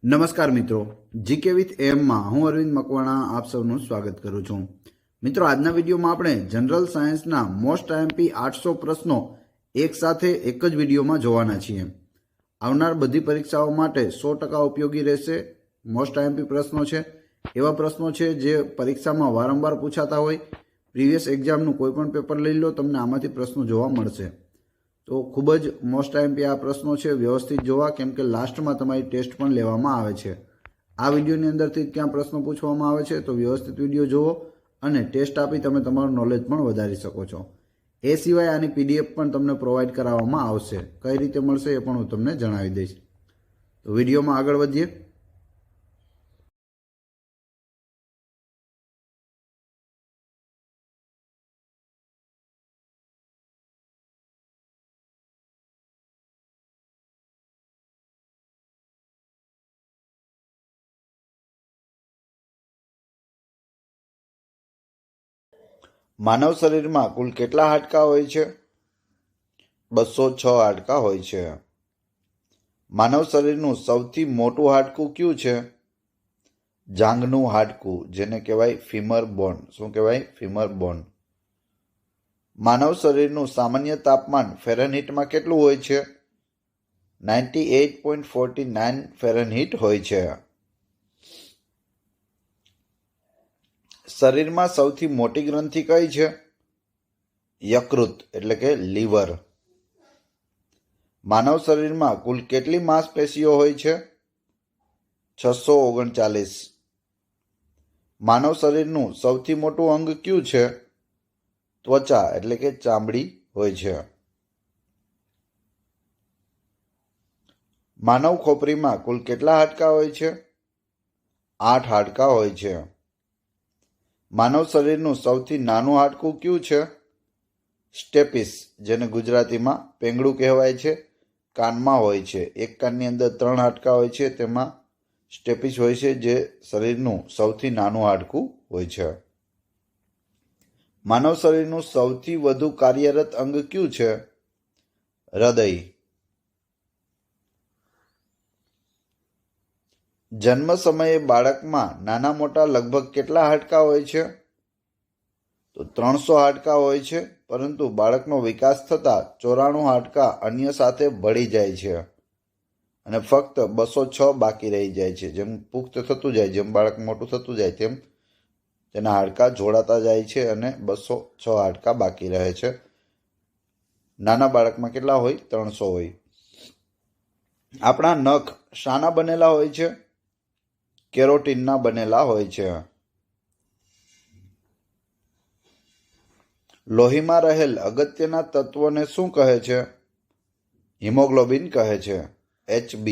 નમસ્કાર મિત્રો, GK with એમમાં હું અરવિંદ મકવાણા આપ સૌનું સ્વાગત કરું છું। મિત્રો, આજના વિડીયોમાં આપણે જનરલ સાયન્સના મોસ્ટ આઈએમપી 800 પ્રશ્નો એક સાથે એક જ વિડીયોમાં જોવાના છીએ। આવનાર બધી પરીક્ષાઓ માટે 100% ઉપયોગી રહેશે। મોસ્ટ આઈએમપી પ્રશ્નો છે, એવા પ્રશ્નો છે જે પરીક્ષામાં વારંવાર પૂછાતા હોય। પ્રીવિયસ એક્ઝામનું કોઈ પણ પેપર લઈ લો, તમને આમાંથી પ્રશ્નો જોવા મળશે। તો ખૂબ જ મોસ્ટ આઈએમપી આ પ્રશ્નો છે, વ્યવસ્થિત જોવા, કેમ કે લાસ્ટમાં તમારી ટેસ્ટ પણ લેવામાં આવે છે। આ વિડીયોની અંદરથી ક્યાં પ્રશ્નો પૂછવામાં આવે છે, તો વ્યવસ્થિત વિડીયો જુઓ અને ટેસ્ટ આપી તમે તમારું નોલેજ પણ વધારી શકો છો। એ સિવાય આની પીડીએફ પણ તમને પ્રોવાઈડ કરાવવામાં આવશે। કઈ રીતે મળશે એ પણ હું તમને જણાવી દઈશ। તો વિડીયોમાં આગળ વધીએ। માનવ શરીરમાં કુલ કેટલા હાડકાં હોય છે? 206 હાડકાં હોય છે। માનવ શરીરનું સૌથી મોટું હાડકું કયું છે? જાંઘનું હાડકું, જેને કહેવાય ફીમર બોન। શું કહેવાય? ફીમર બોન। માનવ શરીરનું સામાન્ય તાપમાન ફેરનહીટમાં કેટલું હોય છે? 98.49 ફેરનહીટ હોય છે। શરીરમાં સૌથી મોટી ગ્રંથિ કઈ છે? યકૃત એટલે કે લીવર। માનવ શરીરમાં કુલ કેટલી માંસપેશીઓ હોય છે? 639। માનવ શરીરનું સૌથી મોટું અંગ કયું છે? ત્વચા એટલે કે ચામડી હોય છે। માનવ ખોપરીમાં કુલ કેટલા હાડકાં હોય છે? 8 હાડકાં હોય છે। માનવ શરીરનું સૌથી નાનું હાડકું કયું છે? સ્ટેપિસ, જેને ગુજરાતીમાં પેંગડું કહેવાય છે, કાનમાં હોય છે। એક કાનની અંદર 3 હાડકાં હોય છે, તેમાં સ્ટેપિસ હોય છે, જે શરીરનું સૌથી નાનું હાડકું હોય છે। માનવ શરીરનું સૌથી વધુ કાર્યરત અંગ કયું છે? હૃદય। જન્મ સમયે બાળકમાં નાના મોટા લગભગ કેટલા હાડકાં હોય છે? તો 300 હાડકાં હોય છે, પરંતુ બાળકનો વિકાસ થતાં 94 હાડકાં અન્ય સાથે ભળી જાય છે અને ફક્ત 206 બાકી રહી જાય છે। જેમ પુખ્ત થતું જાય, જેમ બાળક મોટું થતું જાય, તેમ તેના હાડકાં જોડાતા જાય છે અને 206 હાડકાં બાકી રહે છે। નાના બાળકમાં કેટલા હોય? 300 હોય। આપણા નખ શાના બનેલા હોય છે? કેરોટીનના બનેલા હોય છે। લોહીમાં રહેલ અગત્યના તત્વને શું કહે છે? હિમોગ્લોબિન કહે છે, HB।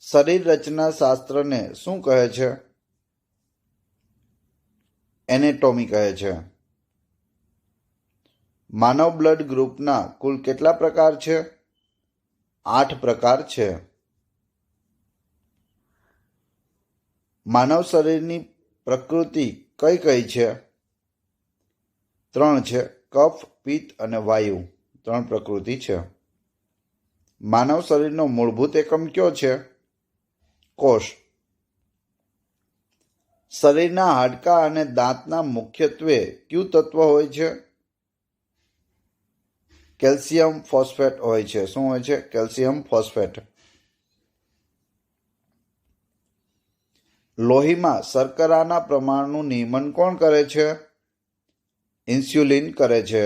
શરીર રચના શાસ્ત્રને શું કહે છે? એનેટોમી કહે છે। માનવ બ્લડ ગ્રુપના કુલ કેટલા પ્રકાર છે? 8 પ્રકાર છે। માનવ શરીરની પ્રકૃતિ કઈ કઈ છે? 3 છે, કફ, પિત્ત અને વાયુ। 3 પ્રકૃતિ છે। માનવ શરીરનો મૂળભૂત એકમ કયો છે? કોષ। શરીરના હાડકાં અને દાંતના મુખ્યત્વે કયું તત્વ હોય છે? કેલ્શિયમ ફોસ્ફેટ હોય છે। શું હોય છે? Calcium phosphate. લોહીમાં શર્કરાના પ્રમાણનું નિયમન કોણ કરે છે? ઇન્સ્યુલિન કરે છે।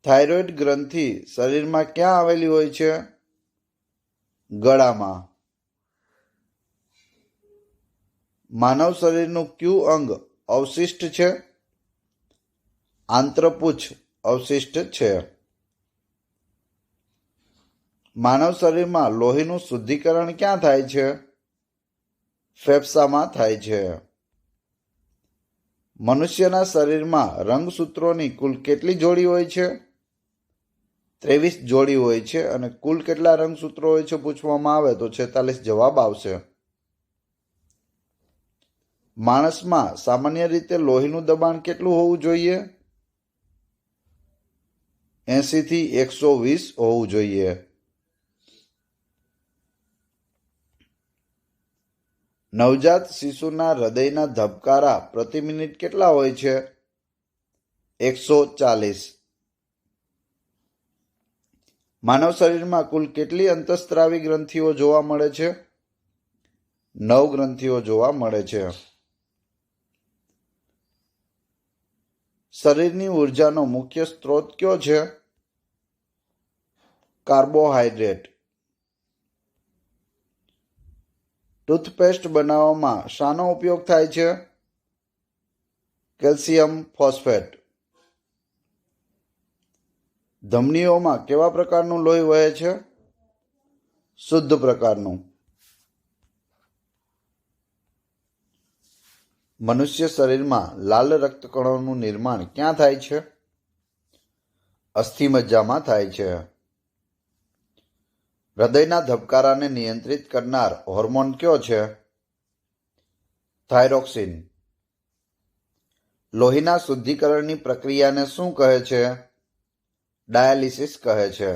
થાઇરોઇડ ગ્રંથિ શરીરમાં ક્યાં આવેલી હોય છે? ગળામાં। માનવ શરીરનું કયું અંગ અવશિષ્ટ છે? આંત્રપુચ્છ અવશિષ્ટ છે। માનવ શરીરમાં લોહીનું શુદ્ધિકરણ ક્યાં થાય છે? ફેફસામાં થાય છે। મનુષ્યના શરીરમાં રંગસૂત્રોની કુલ કેટલી જોડી હોય છે? 23 જોડી હોય છે। અને કુલ કેટલા રંગસૂત્રો હોય છે પૂછવામાં આવે તો 46 જવાબ આવશે। માણસમાં સામાન્ય રીતે લોહીનું દબાણ કેટલું હોવું જોઈએ? 80 થી 120 હોવું જોઈએ। નવજાત શિશુના હૃદયના ધબકારા પ્રતિ મિનિટ કેટલા હોય છે? 140. માનવ શરીરમાં કુલ કેટલી અંતઃસ્ત્રાવી ગ્રંથિઓ જોવા મળે છે? 9 ગ્રંથિઓ જોવા મળે છે. શરીરની ઉર્જાનો મુખ્ય સ્ત્રોત કયો છે? કાર્બોહાઈડ્રેટ. ટૂથપેસ્ટ બનાવવામાં શાનો ઉપયોગ થાય છે? Calcium phosphate. ધમનીઓમાં કેવા પ્રકારનું લોહી વહે છે? શુદ્ધ પ્રકારનું. મનુષ્ય શરીરમાં લાલ રક્તકણોનું નિર્માણ ક્યાં થાય છે? અસ્થિમજ્જામાં થાય છે. હૃદયના ધબકારાને નિયંત્રિત કરનાર હોર્મોન કયો છે? થાઇરોક્સિન. લોહીના શુદ્ધિકરણની પ્રક્રિયાને શું કહે છે? ડાયાલિસિસ કહે છે.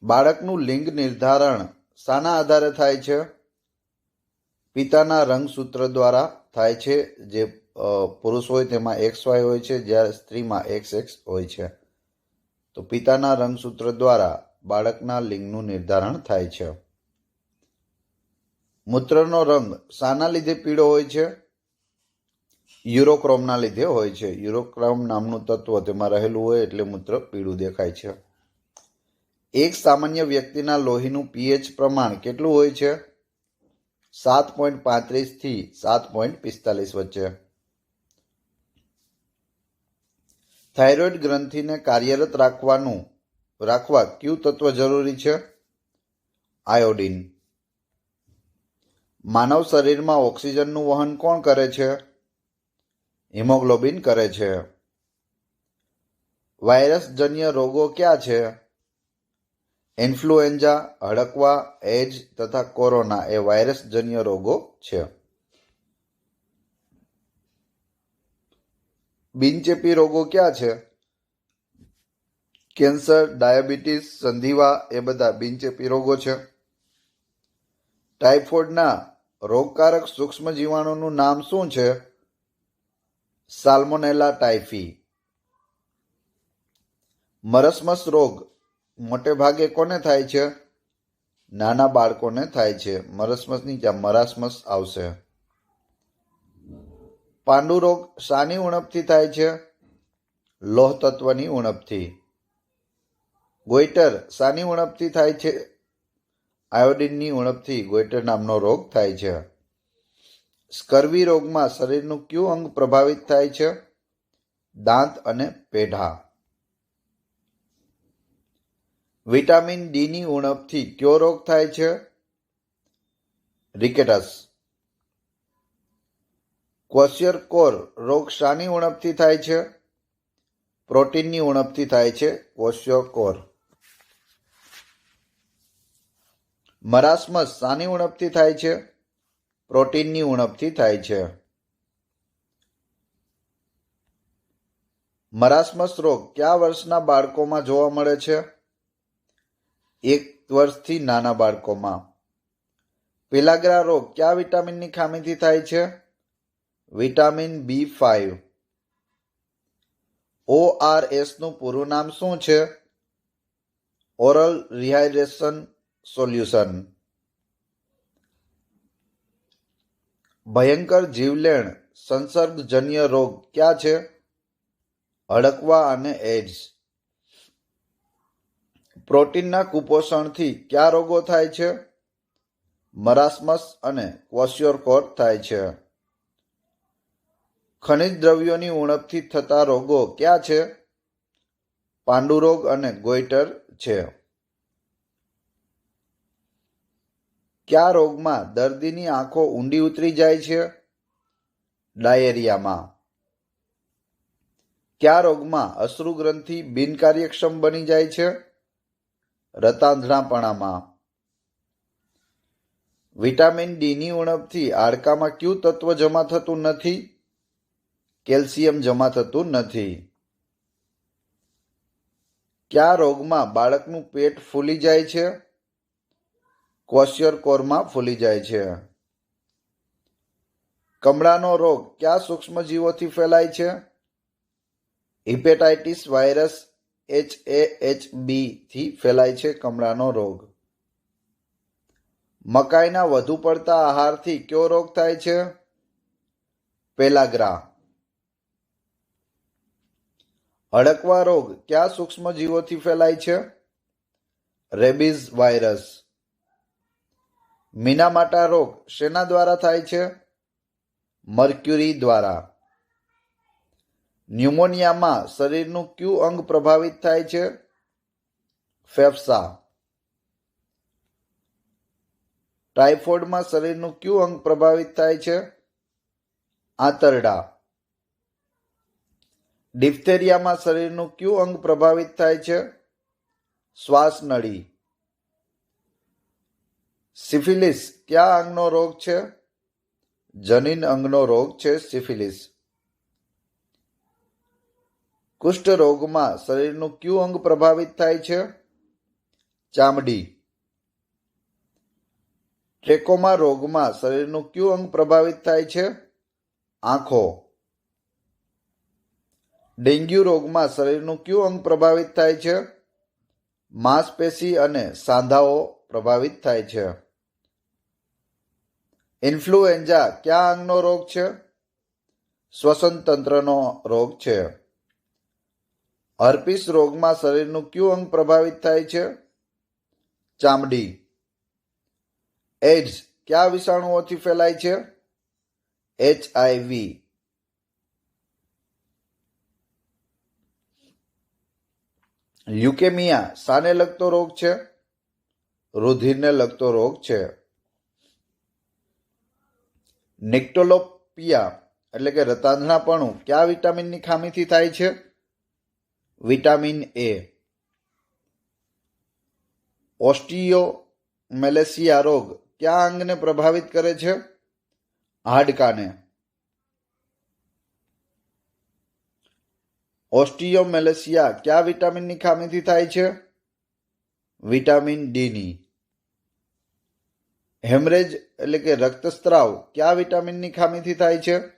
બાળકનું લિંગ નિર્ધારણ શાના આધારે થાય છે? પિતાના રંગસૂત્ર દ્વારા થાય છે. જે પુરુષ હોય તેમાં XY હોય છે, જ્યારે સ્ત્રીમાં XX હોય છે. તો પિતાના રંગસૂત્ર દ્વારા બાળકના લિંગનું નિર્ધારણ થાય છે. મૂત્રનો રંગ શાના લીધે પીળો હોય છે? યુરોક્રોમના લીધે હોય છે. યુરોક્રોમ નામનું તત્વ તેમાં રહેલું હોય એટલે મૂત્ર પીળું દેખાય છે. એક સામાન્ય વ્યક્તિના લોહીનું pH પ્રમાણ કેટલું હોય છે? 7.35 થી 7.45 વચ્ચે. થાઇરોઇડ ગ્રંથિને કાર્યરત રાખવા કયું તત્વ જરૂરી છે? આયોડિન. માનવ શરીરમાં ઓક્સિજનનું વહન કોણ કરે છે? હિમોગ્લોબિન કરે છે. વાયરસજન્ય રોગો ક્યાં છે? ઇન્ફ્લુએન્ઝા, હડકવા, એઇડ્સ તથા કોરોના એ વાયરસજન્ય રોગો છે. બિનચેપી રોગો ક્યાં છે? કેન્સર, ડાયાબિટીસ, સંધિવા એ બધા બિનચેપી રોગો છે. ટાઇફોઇડના રોગકારક સૂક્ષ્મ જીવાણુનું નામ શું છે? Salmonella typhi. મરસમસ રોગ મોટે ભાગે કોને થાય છે? નાના બાળકોને થાય છે. મરસમસની ત્યાં મરાસમસ આવશે. પાંડુ રોગ શાની ઉણપથી થાય છે? લોહ તત્વની ઉણપથી. ગોઈટર શાની ઉણપથી થાય છે? આયોડિનની ઉણપથી ગોઈટર નામનો રોગ થાય છે. સ્કર્વી રોગમાં શરીરનું કયું અંગ પ્રભાવિત થાય છે? દાંત અને પેઢા. વિટામિન ડીની ઉણપથી કયો રોગ થાય છે? રિકેટસ. ક્વોશિયરકોર રોગ શાની ઉણપથી થાય છે? પ્રોટીનની ઉણપથી થાય છે ક્વોશિયરકોર. મરાસમસ શાની ઉણપથી થાય છે? પ્રોટીનની ઉણપથી થાય છે. મરાસમસ રોગ કયા વર્ષના બાળકોમાં જોવા મળે છે? 1 વર્ષથી નાના બાળકોમાં. પેલાગ્રા રોગ કયા વિટામિનની ખામીથી થાય છે? Vitamin B5. ORS નું પૂરું નામ શું છે? Oral rehydration solution. ભયંકર જીવલેણ સંસર્ગજન્ય રોગ ક્યાં છે? હડકવા અને એઇડ્સ. પ્રોટીનના કુપોષણથી કયા રોગો થાય છે? મરાસમસ અને ક્વોશિયરકોર થાય છે. ખનિજ દ્રવ્યોની ઉણપથી થતા રોગો ક્યાં છે? પાંડુ રોગ અને ગોઈટર છે. કયા રોગમાં દર્દીની આંખો ઊંડી ઉતરી જાય છે? ડાયેરિયામાં. કયા રોગમાં અશ્રુગ્રંથિ બિનકાર્યક્ષમ બની જાય છે? રતાંધણાપણામાં. વિટામિન ડીની ઉણપથી હાડકામાં કયું તત્વ જમા થતું નથી? કેલ્શિયમ જમા થતું નથી. કયા રોગમાં બાળકનું પેટ ફૂલી જાય છે? ક્વોશિયરકોરમાં ફૂલી જાય છે. કમળાનો રોગ કયા સૂક્ષ્મજીવોથી ફેલાય છે? હિપેટાઇટિસ વાયરસ HAHB થી ફેલાય છે કમળાનો રોગ. મકાઈના વધુ પડતા આહારથી કયો રોગ થાય છે? પેલાગ્રા. હડકવા રોગ કયા સૂક્ષ્મજીવોથી ફેલાય છે? Rabies virus. મીનામાટા રોગ શેના દ્વારા થાય છે? મર્ક્યુરી દ્વારા. ન્યુમોનિયામાં શરીરનું કયું અંગ પ્રભાવિત થાય છે? ફેફસા. ટાઇફોઇડમાં શરીરનું કયું અંગ પ્રભાવિત થાય છે? આંતરડા. ડિફ્થેરિયામાં શરીરનું કયું અંગ પ્રભાવિત થાય છે? શ્વાસનળી. સિફિલિસ કયા અંગનો રોગ છે? જનીન અંગનો રોગ છે સિફિલિસ. કુષ્ઠ રોગમાં શરીરનું કયું અંગ પ્રભાવિત થાય છે? ચામડી. ટ્રેકોમા રોગમાં શરીરનું કયું અંગ પ્રભાવિત થાય છે? આંખો. ડેન્ગ્યુ રોગમાં શરીરનું કયું અંગ પ્રભાવિત થાય છે? માંસપેશી અને સાંધાઓ પ્રભાવિત થાય છે. ઇન્ફ્લુએન્ઝા કયા અંગનો રોગ છે? શ્વસન તંત્રનો રોગ છે. હર્પીસ રોગમાં શરીરનું કયું અંગ પ્રભાવિત થાય છે? ચામડી. એઇડ્સ કયા વિષાણુઓથી ફેલાય છે? HIV. લ્યુકેમિયા શાને લગતો રોગ છે? રુધિરને લગતો રોગ છે. નિક્ટોલોપિયા એટલે કે રતાંધણાપણું કયા વિટામિનની ખામીથી થાય છે? Vitamin A. ઓસ્ટિયોમેલેસિયા રોગ કયા અંગને પ્રભાવિત કરે છે? હાડકાને. ઓસ્ટિયોમેલેસિયા કયા વિટામિનની ખામીથી થાય છે? વિટામિન ડીની. હેમરેજ એટલે કે રક્તસ્રાવ કયા વિટામિનની ખામીથી થાય છે?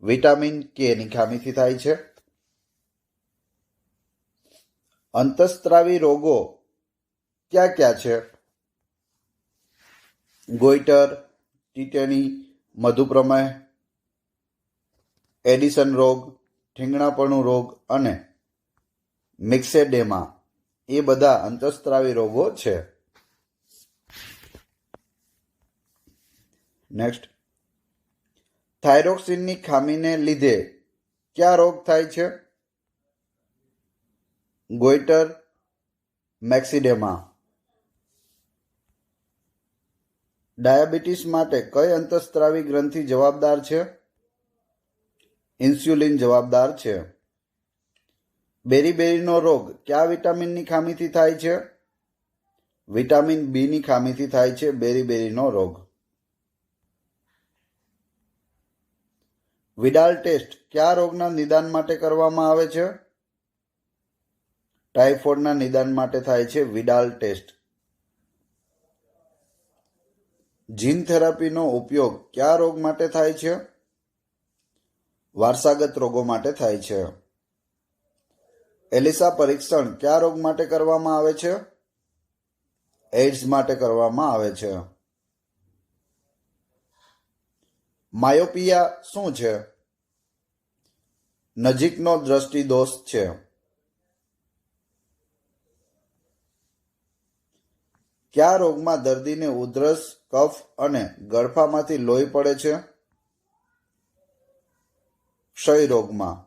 વિટામિન કે ની ખામીથી થાય છે. અંતઃસ્ત્રાવી રોગો ક્યાં ક્યાં છે? ગોઈટર, ટીટેની, મધુપ્રમેહ, એડિસન રોગ, ઠીંગણાપણું રોગ અને મિક્સેડેમા એ બધા અંતઃસ્ત્રાવી રોગો છે. નેક્સ્ટ, થાઇરોક્સિનની ખામીને લીધે કયા રોગ થાય છે? ગોઈટર, મેક્સિડેમા. ડાયાબિટીસ માટે કઈ અંતઃસ્ત્રાવી ગ્રંથિ જવાબદાર છે? ઇન્સ્યુલિન જવાબદાર છે. બેરીબેરીનો રોગ કયા વિટામિનની ખામીથી થાય છે? વિટામિન બી ની ખામીથી થાય છે બેરીબેરીનો રોગ. વિડાલ ટેસ્ટ કયા રોગના નિદાન માટે કરવામાં આવે છે? ટાઇફોઇડના નિદાન માટે થાય છે વિડાલ ટેસ્ટ. જીન થેરાપીનો ઉપયોગ કયા રોગ માટે થાય છે? વારસાગત રોગો માટે થાય છે. એલિસા પરીક્ષણ કયા રોગ માટે કરવામાં આવે છે? એઇડ્સ માટે કરવામાં આવે છે. માયોપિયા શું છે? નજીકનો દ્રષ્ટિ દોષ છે. કયા રોગમાં દર્દીને ઉધરસ, કફ અને ગળફામાંથી લોહી પડે છે? ક્ષય રોગમાં.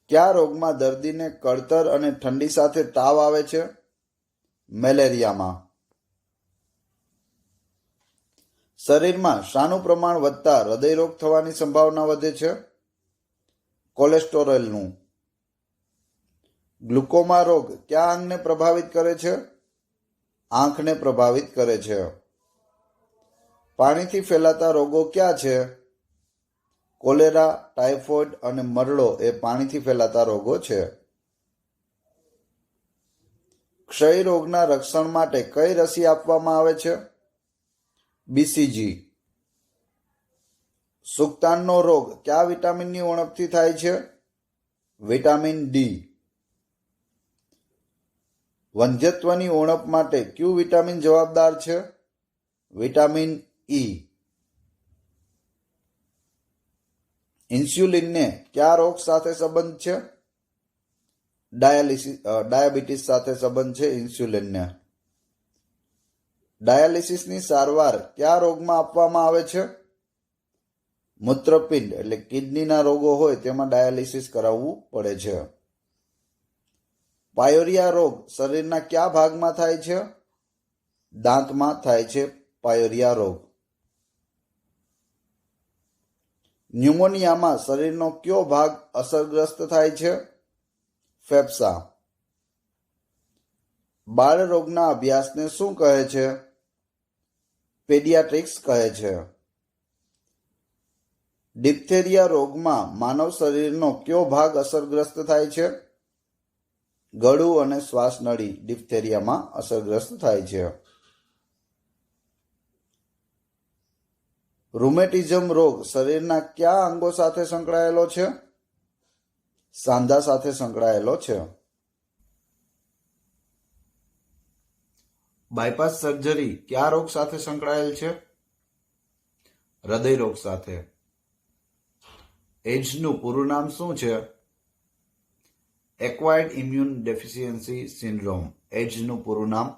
કયા રોગમાં દર્દીને કળતર અને ઠંડી સાથે તાવ આવે છે? મેલેરિયામાં. શરીરમાં શાનું પ્રમાણ વધતા હૃદયરોગ થવાની સંભાવના વધે છે? કોલેસ્ટેરોલનું. ગ્લુકોમા રોગ કયા અંગને પ્રભાવિત કરે છે? આંખને પ્રભાવિત કરે છે. પાણીથી ફેલાતા રોગો ક્યાં છે? કોલેરા, ટાઇફોઇડ અને મરડો એ પાણીથી ફેલાતા રોગો છે. ક્ષય રોગના રક્ષણ માટે કઈ રસી આપવામાં આવે છે? બીસીજી. સુક્તાનનો રોગ કયા વિટામિનની ઉણપથી થાય છે? Vitamin D. વંધ્યત્વની ઉણપ માટે કયું વિટામિન જવાબદાર છે? Vitamin E. ઇન્સ્યુલિનને કયા રોગ સાથે સંબંધ છે? ડાયાબિટીસ સાથે સંબંધ છે ઇન્સ્યુલિનને. ડાયાલિસિસની સારવાર કયા રોગમાં આપવામાં આવે છે? મૂત્રપિંડ એટલે કિડનીના રોગો હોય તેમાં ડાયાલિસિસ કરાવવું પડે છે. પાયોરિયા રોગ શરીરના કયા ભાગમાં થાય છે? દાંતમાં થાય છે પાયોરિયા રોગ. ન્યુમોનિયામાં શરીરનો કયો ભાગ અસરગ્રસ્ત થાય છે? ફેફસા. બાળ રોગના અભ્યાસને શું કહે છે? પેડિયાટ્રિક્સ કહે છે. ડિપ્થેરિયા રોગમાં માનવ શરીરનો કયો ભાગ અસરગ્રસ્ત થાય છે? ગળું અને શ્વાસનળી ડિપ્થેરિયામાં અસરગ્રસ્ત થાય છે. રૂમેટિઝમ રોગ શરીરના કયા અંગો સાથે સંકળાયેલો છે? સાંધા સાથે સંકળાયેલો છે. બાયપાસ સર્જરી કયા રોગ સાથે સંકળાયેલ છે? હૃદય રોગ સાથે. એઇડ્સનું પૂરું નામ શું છે? Acquired immune deficiency syndrome. એઇડ્સનું પૂરું નામ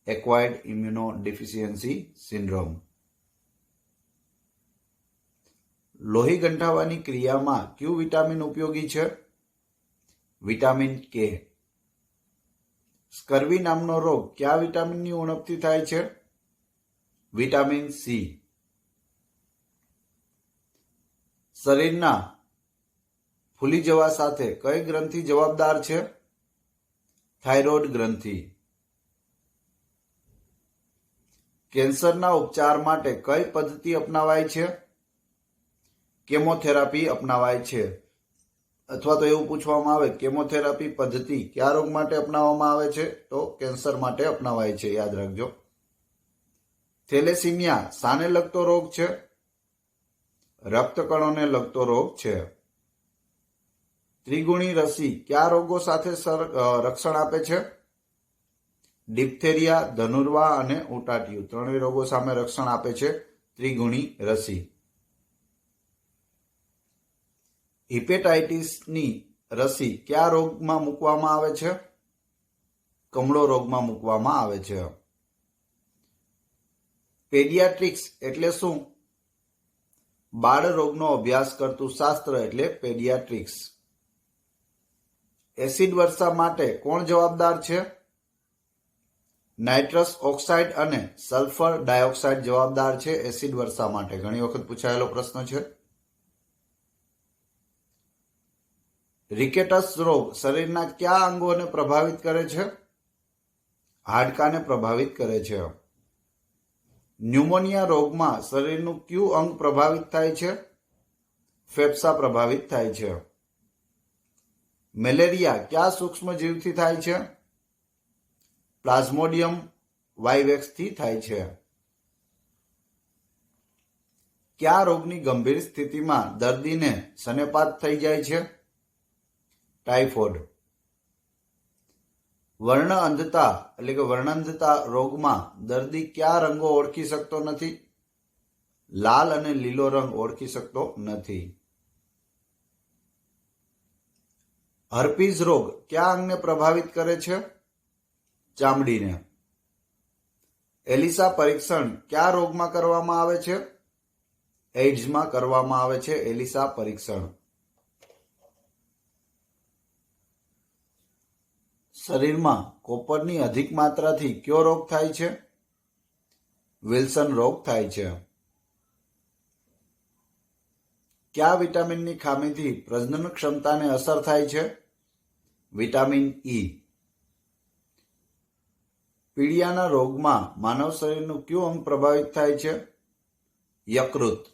એક્વાયર્ડ ઇમ્યુનો ડેફિશિયન્સી સિન્ડ્રોમ. લોહી ગંઠાવાની ક્રિયામાં કયું વિટામિન ઉપયોગી છે? વિટામિન કે. સ્કર્વી નામનો રોગ કયા વિટામિનની ઉણપથી થાય છે? Vitamin C. શરીરના ફૂલી જવા સાથે કઈ ગ્રંથિ જવાબદાર છે? થાઇરોઇડ ગ્રંથિ. કેન્સરના ઉપચાર માટે કઈ પદ્ધતિ અપનાવાય છે? કેમોથેરાપી અપનાવાય છે. અથવા તો એવું પૂછવામાં આવે કેમોથેરાપી પદ્ધતિ કયા રોગ માટે અપનાવવામાં આવે છે? તો કેન્સર માટે અપનાવાય છે, યાદ રાખજો. થેલેસીમિયા શાને લગતો રોગ છે? રક્તકણોને લગતો રોગ છે. ત્રિગુણી રસી કયા રોગો સાથે રક્ષણ આપે છે? ડિપ્થેરિયા, ધનુર્વા અને ઉટાટિયું ત્રણેય રોગો સામે રક્ષણ આપે છે ત્રિગુણી રસી. હિપેટાઇટિસની રસી કયા રોગમાં મૂકવામાં આવે છે? કમળો રોગમાં મૂકવામાં આવે છે. પેડિયાટ્રિક્સ એટલે શું? બાળ રોગનો અભ્યાસ કરતું શાસ્ત્ર એટલે પેડિયાટ્રિક્સ. એસિડ વર્ષા માટે કોણ જવાબદાર છે? નાઇટ્રસ ઓક્સાઇડ અને સલ્ફર ડાયોક્સાઇડ જવાબદાર છે એસિડ વર્ષા માટે. ઘણી વખત પૂછાયેલો પ્રશ્ન છે. રિકેટસ રોગ શરીરના કયા અંગોને પ્રભાવિત કરે છે? હાડકાને પ્રભાવિત કરે છે. ન્યુમોનિયા રોગમાં શરીરનું કયું અંગ પ્રભાવિત થાય છે? ફેફસા પ્રભાવિત થાય છે. મેલેરિયા કયા સૂક્ષ્મજીવથી થાય છે? પ્લાઝ્મોડિયમ વાઇવેક્સથી થાય છે. કયા રોગની ગંભીર સ્થિતિમાં દર્દીને સનેપાત થઈ જાય છે? ટાઇફોઇડ. વર્ણ અંધતા એટલે કે વર્ણંધતા રોગમાં દર્દી કયા રંગો ઓળખી શકતો નથી? લાલ અને લીલો રંગ ઓળખી શકતો નથી. હર્પીઝ રોગ કયા અંગને પ્રભાવિત કરે છે? ચામડીને. એલિસા પરીક્ષણ કયા રોગમાં કરવામાં આવે છે? એઇડ્સમાં કરવામાં આવે છે એલિસા પરીક્ષણ. શરીરમાં કોપરની અધિક માત્રાથી કયો રોગ થાય છે? વિલ્સન રોગ થાય છે. કયા વિટામિનની ખામીથી પ્રજનન ક્ષમતાને અસર થાય છે? Vitamin E. પીળિયાના રોગમાં માનવ શરીરનું કયું અંગ પ્રભાવિત થાય છે? યકૃત.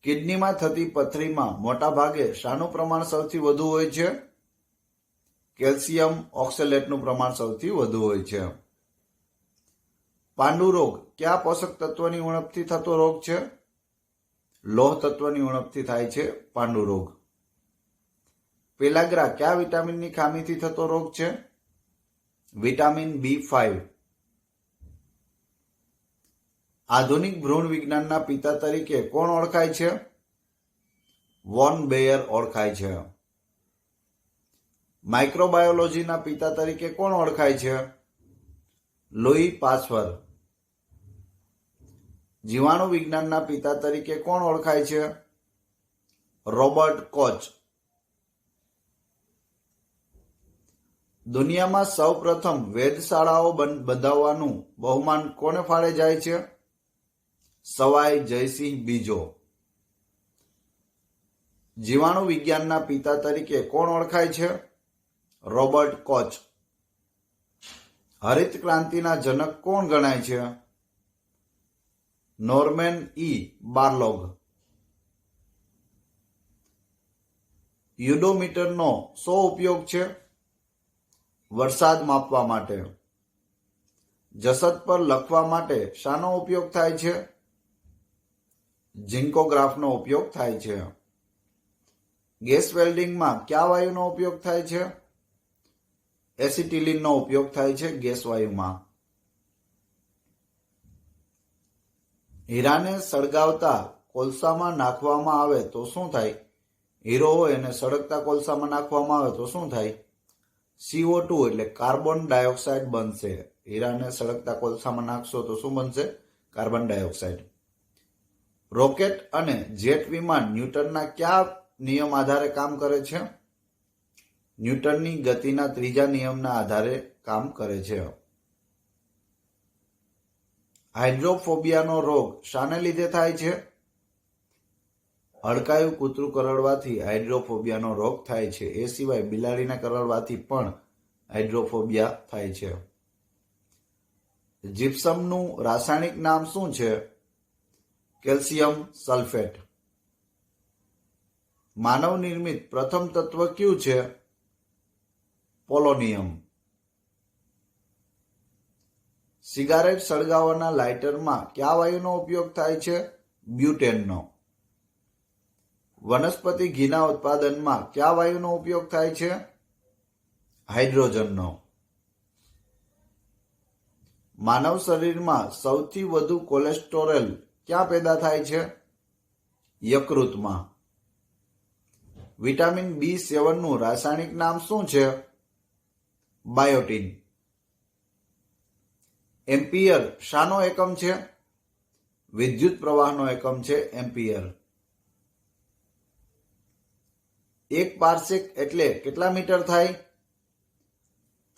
કિડનીમાં થતી પથરીમાં મોટા ભાગે શાનું પ્રમાણ સૌથી વધુ હોય છે? કેલ્શિયમ ઓક્સેલેટનું પ્રમાણ સૌથી વધુ હોય છે. પાંડુ રોગ કયા પોષક તત્વની ઉણપથી થતો રોગ છે? લોહ તત્વની ઉણપથી થાય છે પાંડુ રોગ. પેલાગ્રા કયા વિટામિનની ખામીથી થતો રોગ છે? Vitamin B5. આધુનિક ભ્રૂણ વિજ્ઞાનના પિતા તરીકે કોણ ઓળખાય છે? વોન બેયર ઓળખાય છે. માઇક્રોબાયોલોજીના પિતા તરીકે કોણ ઓળખાય છે? લુઈ પાસ્ચર. જીવાણુ વિજ્ઞાનના પિતા તરીકે કોણ ઓળખાય છે? Robert Koch. દુનિયામાં સૌપ્રથમ વેધશાળાઓ બંધાવવાનું બહુમાન કોને ફાળે જાય છે? સવાઈ જયસિંહ બીજો. જીવાણુ વિજ્ઞાનના પિતા તરીકે કોણ ઓળખાય છે? Robert coach. હરિત ક્રાંતિના જનક કોણ ગણાય છે? નોર્મેન બારલોગ. યુડોમીટરનો શો ઉપયોગ છે? વરસાદ માપવા માટે. જસત પર લખવા માટે શાનો ઉપયોગ થાય છે? ઝિંકોગ્રાફનો ઉપયોગ થાય છે. ગેસ વેલ્ડિંગમાં કયા વાયુનો ઉપયોગ થાય છે? એસિટિલિનનો ઉપયોગ થાય છે ગેસ વાયુમાં. હીરાને સળગાવતા કોલસામાં નાખવામાં આવે તો શું થાય? હીરો હોય અને સળગતા કોલસામાં નાખવામાં આવે તો શું થાય? CO2 એટલે કાર્બન ડાયોક્સાઇડ બનશે. હીરાને સળગતા કોલસામાં નાખશો તો શું બનશે? Carbon dioxide. રોકેટ અને જેટ વિમાન ન્યૂટનના કયા નિયમ આધારે કામ કરે છે? ન્યૂટનની ગતિના ત્રીજા નિયમના આધારે કામ કરે છે. હાઇડ્રોફોબિયાનો રોગ શાને લીધે થાય છે? હડકાયું કૂતરું કરડવાથી હાઇડ્રોફોબિયાનો રોગ થાય છે. એ સિવાય બિલાડીને કરડવાથી પણ હાઇડ્રોફોબિયા થાય છે. જીપ્સમનું રાસાયણિક નામ શું છે? Calcium sulphate. માનવ નિર્મિત પ્રથમ તત્વ કયું છે? પોલોનિયમ. સિગારેટ સળગાવવાના લાઇટરમાં કયા વાયુનો ઉપયોગ થાય છે? બ્યુટેનનો. વનસ્પતિ ઘીના ઉત્પાદનમાં કયા વાયુનો ઉપયોગ થાય છે? હાઇડ્રોજનનો. માનવ શરીરમાં સૌથી વધુ કોલેસ્ટેરોલ ક્યાં પેદા થાય છે? યકૃતમાં. વિટામિન B7 નું રાસાયણિક નામ શું છે? બાયોટીન. એમ્પિયર શાનો એકમ છે? વિદ્યુત પ્રવાહનો એકમ છે એમ્પિયર. 1 પાર્સેક એટલે કેટલા મીટર થાય?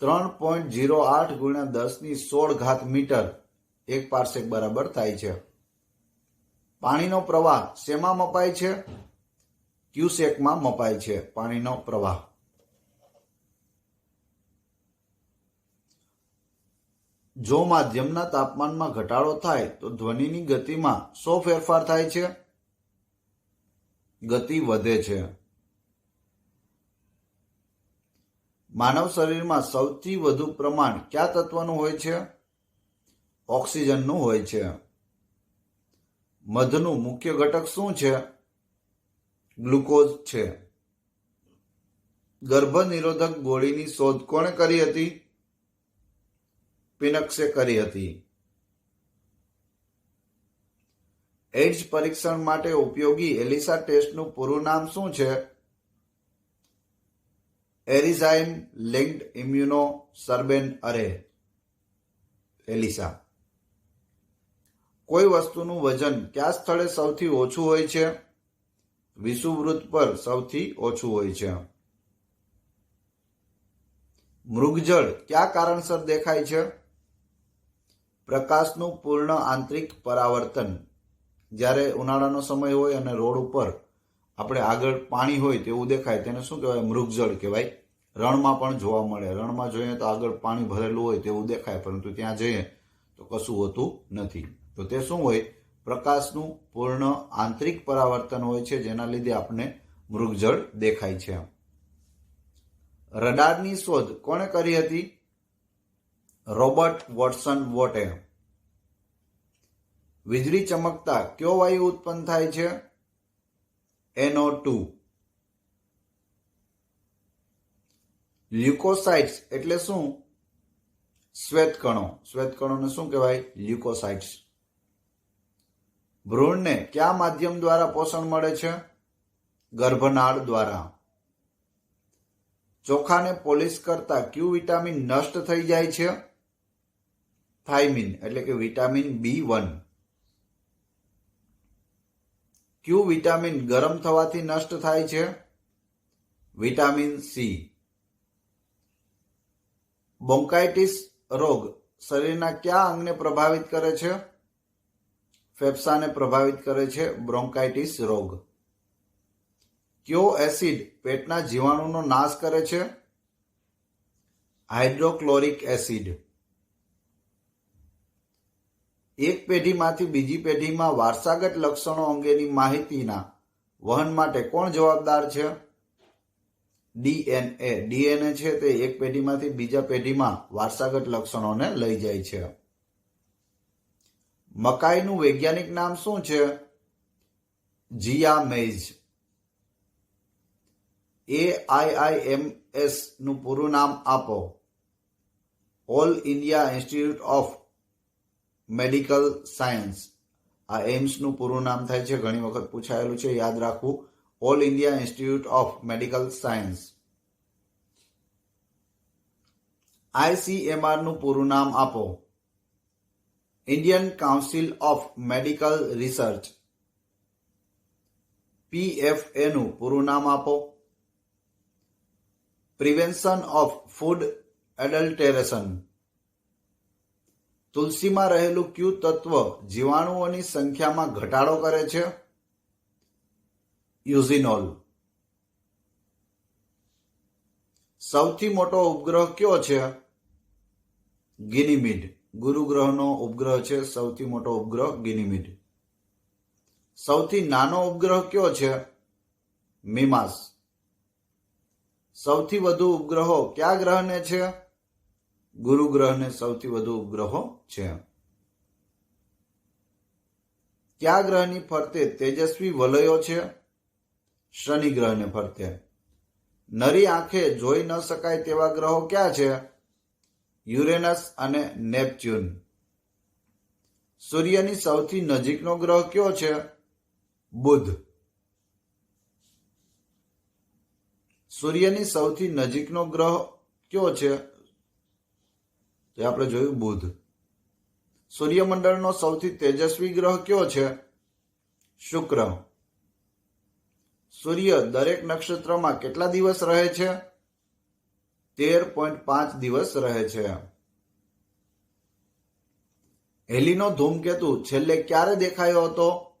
3.08 ગુણ્યા 10⁻16 મીટર 1 પાર્સેક બરાબર થાય છે. પાણીનો પ્રવાહ શેમાં મપાય છે? ક્યુસેકમાં મપાય છે પાણીનો પ્રવાહ. જો માધ્યમના તાપમાનમાં ઘટાડો થાય તો ધ્વનિની ગતિમાં શો ફેરફાર થાય છે? ગતિ વધે છે. માનવ શરીરમાં સૌથી વધુ પ્રમાણ કયા તત્વનું હોય છે? ઓક્સિજનનું હોય છે. મધનું મુખ્ય ઘટક શું છે? ગ્લુકોઝ છે. ગર્ભ નિરોધક ગોળીની શોધ કોણે કરી હતી? પિનક્સે કરી હતી. એઇડ્સ પરીક્ષણ માટે ઉપયોગી એલિસા ટેસ્ટનું પૂરું નામ શું છે? એરિઝાઇમ લિંક્ડ ઇમ્યુનો સર્બેન અરે. એલિસા. કોઈ વસ્તુનું વજન કયા સ્થળે સૌથી ઓછું હોય છે? વિષુવવૃત્ત પર સૌથી ઓછું હોય છે. મૃગજળ કયા કારણસર દેખાય છે? પ્રકાશનું પૂર્ણ આંતરિક પરાવર્તન. જ્યારે ઉનાળાનો સમય હોય અને રોડ ઉપર આપણે આગળ પાણી હોય તેવું દેખાય તેને શું કહેવાય? મૃગજળ કહેવાય. રણમાં પણ જોવા મળે. રણમાં જોઈએ તો આગળ પાણી ભરેલું હોય તેવું દેખાય, પરંતુ ત્યાં જઈએ તો કશું હોતું નથી. તો તે શું હોય? પ્રકાશનું પૂર્ણ આંતરિક પરાવર્તન હોય છે, જેના લીધે આપણને મૃગજળ દેખાય છે. રડારની શોધ કોણે કરી હતી? રોબર્ટ વોટસન વોટે. વીજળી ચમકતા કયો વાયુ ઉત્પન્ન થાય છે? NO2. લ્યુકોસાઇટ્સ એટલે શું? શ્વેતકણો. શ્વેતકણોને શું કહેવાય? લ્યુકોસાઇટ્સ. ભ્રૂણને કયા માધ્યમ દ્વારા પોષણ મળે છે? ગર્ભનાળ દ્વારા. ચોખાને પોલિશ કરતા કયું વિટામિન નષ્ટ થઈ જાય છે? થાઇમિન એટલે કે વિટામિન B1. કયું વિટામિન ગરમ થવાથી નષ્ટ થાય છે? Vitamin C. બ્રોન્કાઇટિસ રોગ શરીરના કયા અંગને પ્રભાવિત કરે છે? ફેફસાને પ્રભાવિત કરે છે બ્રોન્કાઇટિસ રોગ. કયો એસિડ પેટના જીવાણુનો નાશ કરે છે? Hydrochloric acid. એક પેઢીમાંથી બીજી પેઢીમાં વારસાગત લક્ષણો અંગેની માહિતીના વહન માટે કોણ જવાબદાર છે? DNA. DNA છે તે એક પેઢીમાંથી બીજા પેઢીમાં વારસાગત લક્ષણોને લઈ જાય છે. મકાઈનું વૈજ્ઞાનિક નામ શું છે? જીયા મેઇઝ. AIIMS નું પૂરું નામ આપો. All India institute of medical science. આ એમ્સ નું પૂરું નામ થાય છે, ઘણી વખત પૂછાયેલું છે, યાદ રાખવું. All India institute of medical science. ICMR નું પૂરું નામ આપો. Indian council of medical research. PFA નું પૂરું નામ આપો. Prevention of food adulteration. તુલસીમાં રહેલું કયું તત્વ જીવાણુઓની સંખ્યામાં ઘટાડો કરે છે? યુઝિનોલ. સૌથી મોટો ઉપગ્રહ કયો છે? ગિનીમીડ. ગુરુ ગ્રહનો ઉપગ્રહ છે સૌથી મોટો ઉપગ્રહ ગિનીમીડ. સૌથી નાનો ઉપગ્રહ કયો છે? મિમાસ. સૌથી વધુ ઉપગ્રહો કયા ગ્રહને છે? ગુરુ ગ્રહને સૌથી વધુ ઉપગ્રહો છે. કયા ગ્રહની ફરતે તેજસ્વી વલયો છે? શનિ ગ્રહને ફરતે. નરી આંખે જોઈ ન શકાય તેવા ગ્રહો ક્યાં છે? યુરેનસ અને નેપચ્યુન. સૂર્યની સૌથી નજીકનો ગ્રહ કયો છે? બુધ. સૂર્યની સૌથી નજીકનો ગ્રહ કયો છે? જે આપણે જોયું બુધ. સૂર્યમંડળનો સૌથી તેજસ્વી ગ્રહ કયો છે? શુક્ર. સૂર્ય દરેક નક્ષત્રમાં કેટલા દિવસ રહે છે? 13.5 દિવસ રહે છે. હેલીનો ધૂમકેતુ છેલ્લે ક્યારે દેખાયો હતો?